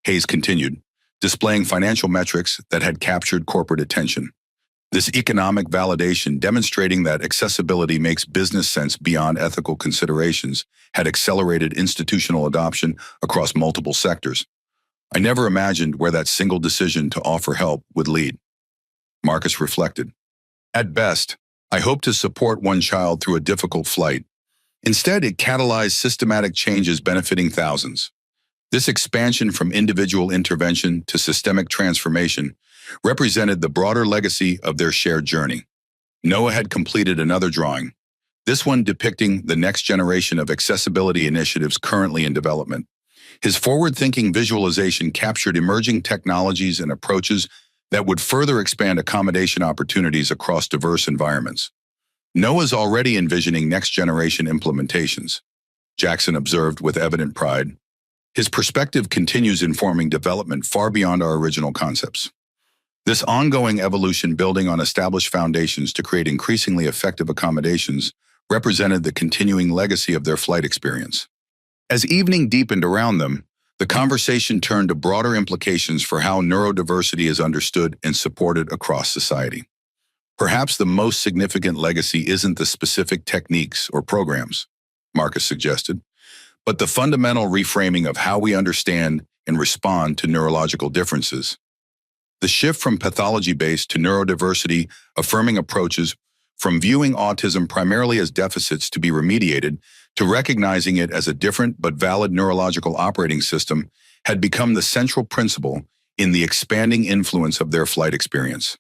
Hayes continued, displaying financial metrics that had captured corporate attention. This economic validation demonstrating that accessibility makes business sense beyond ethical considerations had accelerated institutional adoption across multiple sectors. I never imagined where that single decision to offer help would lead. Marcus reflected. At best, I hoped to support one child through a difficult flight. Instead, it catalyzed systematic changes benefiting thousands. This expansion from individual intervention to systemic transformation represented the broader legacy of their shared journey. Noah had completed another drawing, this one depicting the next generation of accessibility initiatives currently in development. His forward-thinking visualization captured emerging technologies and approaches that would further expand accommodation opportunities across diverse environments. Noah's already envisioning next-generation implementations, Jackson observed with evident pride. His perspective continues informing development far beyond our original concepts. This ongoing evolution building on established foundations to create increasingly effective accommodations represented the continuing legacy of their flight experience. As evening deepened around them, the conversation turned to broader implications for how neurodiversity is understood and supported across society. Perhaps the most significant legacy isn't the specific techniques or programs, Marcus suggested, but the fundamental reframing of how we understand and respond to neurological differences. The shift from pathology-based to neurodiversity-affirming approaches, from viewing autism primarily as deficits to be remediated to recognizing it as a different but valid neurological operating system, had become the central principle in the expanding influence of their flight experience.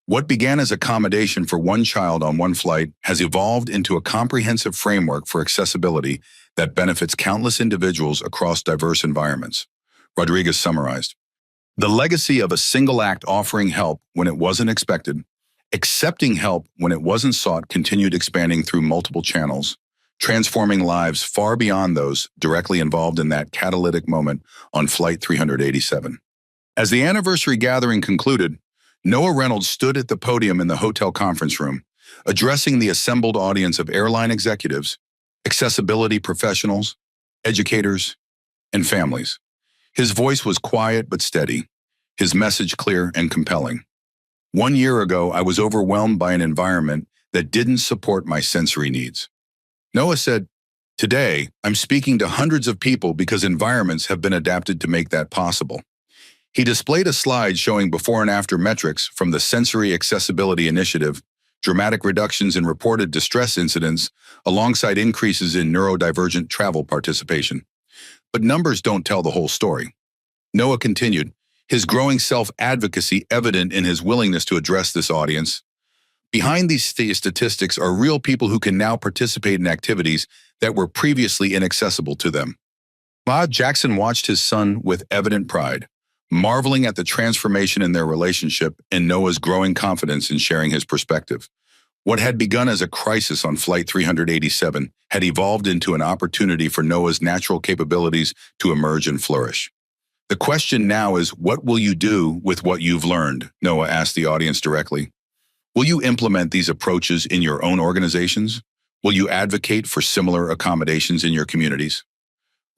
What began as accommodation for one child on one flight has evolved into a comprehensive framework for accessibility that benefits countless individuals across diverse environments. Rodriguez summarized. The legacy of a single act offering help when it wasn't expected, accepting help when it wasn't sought continued expanding through multiple channels, transforming lives far beyond those directly involved in that catalytic moment on Flight 387. As the anniversary gathering concluded, Noah Reynolds stood at the podium in the hotel conference room, addressing the assembled audience of airline executives, accessibility professionals, educators, and families. His voice was quiet but steady, his message clear and compelling. 1 year ago, I was overwhelmed by an environment that didn't support my sensory needs. Noah said, today, I'm speaking to hundreds of people because environments have been adapted to make that possible. He displayed a slide showing before and after metrics from the Sensory Accessibility Initiative, dramatic reductions in reported distress incidents, alongside increases in neurodivergent travel participation. But numbers don't tell the whole story. Noah continued, his growing self-advocacy evident in his willingness to address this audience. Behind these statistics are real people who can now participate in activities that were previously inaccessible to them. Jackson watched his son with evident pride, marveling at the transformation in their relationship and Noah's growing confidence in sharing his perspective. What had begun as a crisis on Flight 387 had evolved into an opportunity for Noah's natural capabilities to emerge and flourish. The question now is, what will you do with what you've learned? Noah asked the audience directly. Will you implement these approaches in your own organizations? Will you advocate for similar accommodations in your communities?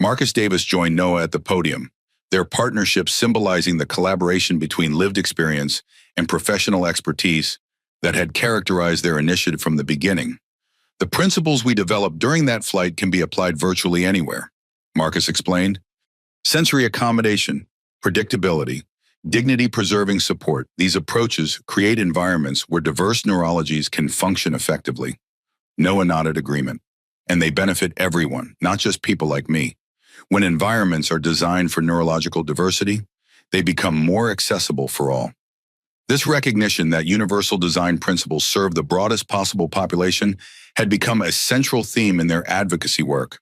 Marcus Davis joined Noah at the podium, their partnership symbolizing the collaboration between lived experience and professional expertise that had characterized their initiative from the beginning. The principles we developed during that flight can be applied virtually anywhere, Marcus explained. Sensory accommodation, predictability, dignity-preserving support, these approaches create environments where diverse neurologies can function effectively. Noah nodded agreement, and they benefit everyone, not just people like me. When environments are designed for neurological diversity, they become more accessible for all. This recognition that universal design principles serve the broadest possible population had become a central theme in their advocacy work.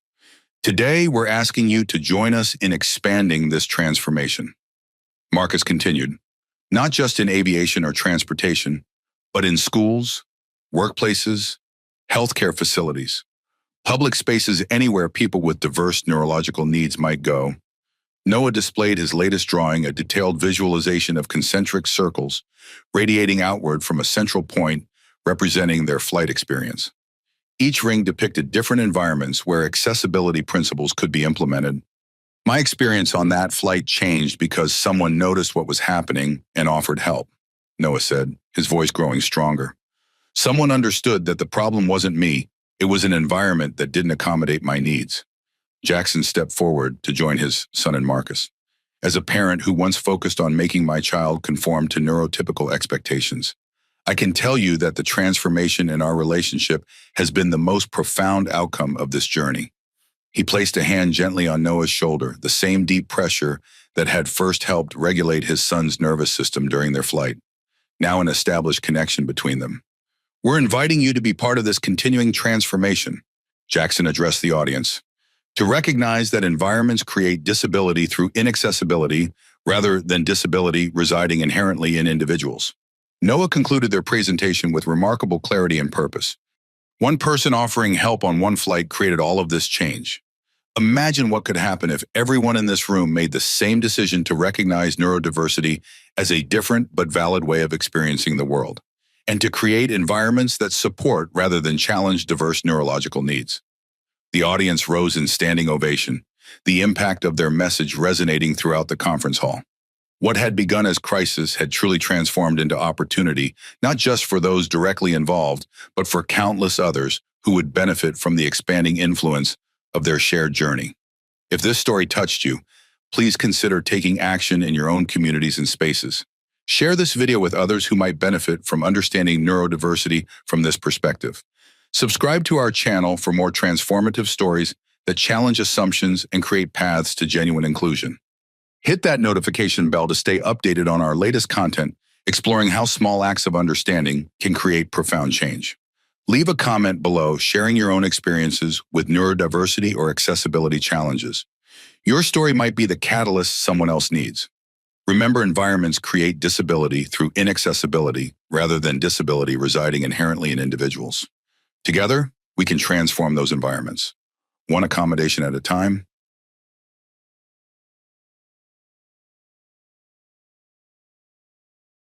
Today, we're asking you to join us in expanding this transformation. Marcus continued, not just in aviation or transportation, but in schools, workplaces, healthcare facilities, public spaces anywhere people with diverse neurological needs might go. Noah displayed his latest drawing, a detailed visualization of concentric circles radiating outward from a central point representing their flight experience. Each ring depicted different environments where accessibility principles could be implemented. My experience on that flight changed because someone noticed what was happening and offered help, Noah said, his voice growing stronger. Someone understood that the problem wasn't me, it was an environment that didn't accommodate my needs. Jackson stepped forward to join his son and Marcus. As a parent who once focused on making my child conform to neurotypical expectations, I can tell you that the transformation in our relationship has been the most profound outcome of this journey. He placed a hand gently on Noah's shoulder, the same deep pressure that had first helped regulate his son's nervous system during their flight, now an established connection between them. We're inviting you to be part of this continuing transformation, Jackson addressed the audience, to recognize that environments create disability through inaccessibility rather than disability residing inherently in individuals. Noah concluded their presentation with remarkable clarity and purpose. One person offering help on one flight created all of this change. Imagine what could happen if everyone in this room made the same decision to recognize neurodiversity as a different but valid way of experiencing the world, and to create environments that support rather than challenge diverse neurological needs. The audience rose in standing ovation, the impact of their message resonating throughout the conference hall. What had begun as crisis had truly transformed into opportunity, not just for those directly involved, but for countless others who would benefit from the expanding influence of their shared journey. If this story touched you, please consider taking action in your own communities and spaces. Share this video with others who might benefit from understanding neurodiversity from this perspective. Subscribe to our channel for more transformative stories that challenge assumptions and create paths to genuine inclusion. Hit that notification bell to stay updated on our latest content, exploring how small acts of understanding can create profound change. Leave a comment below sharing your own experiences with neurodiversity or accessibility challenges. Your story might be the catalyst someone else needs. Remember, environments create disability through inaccessibility rather than disability residing inherently in individuals. Together, we can transform those environments, one accommodation at a time,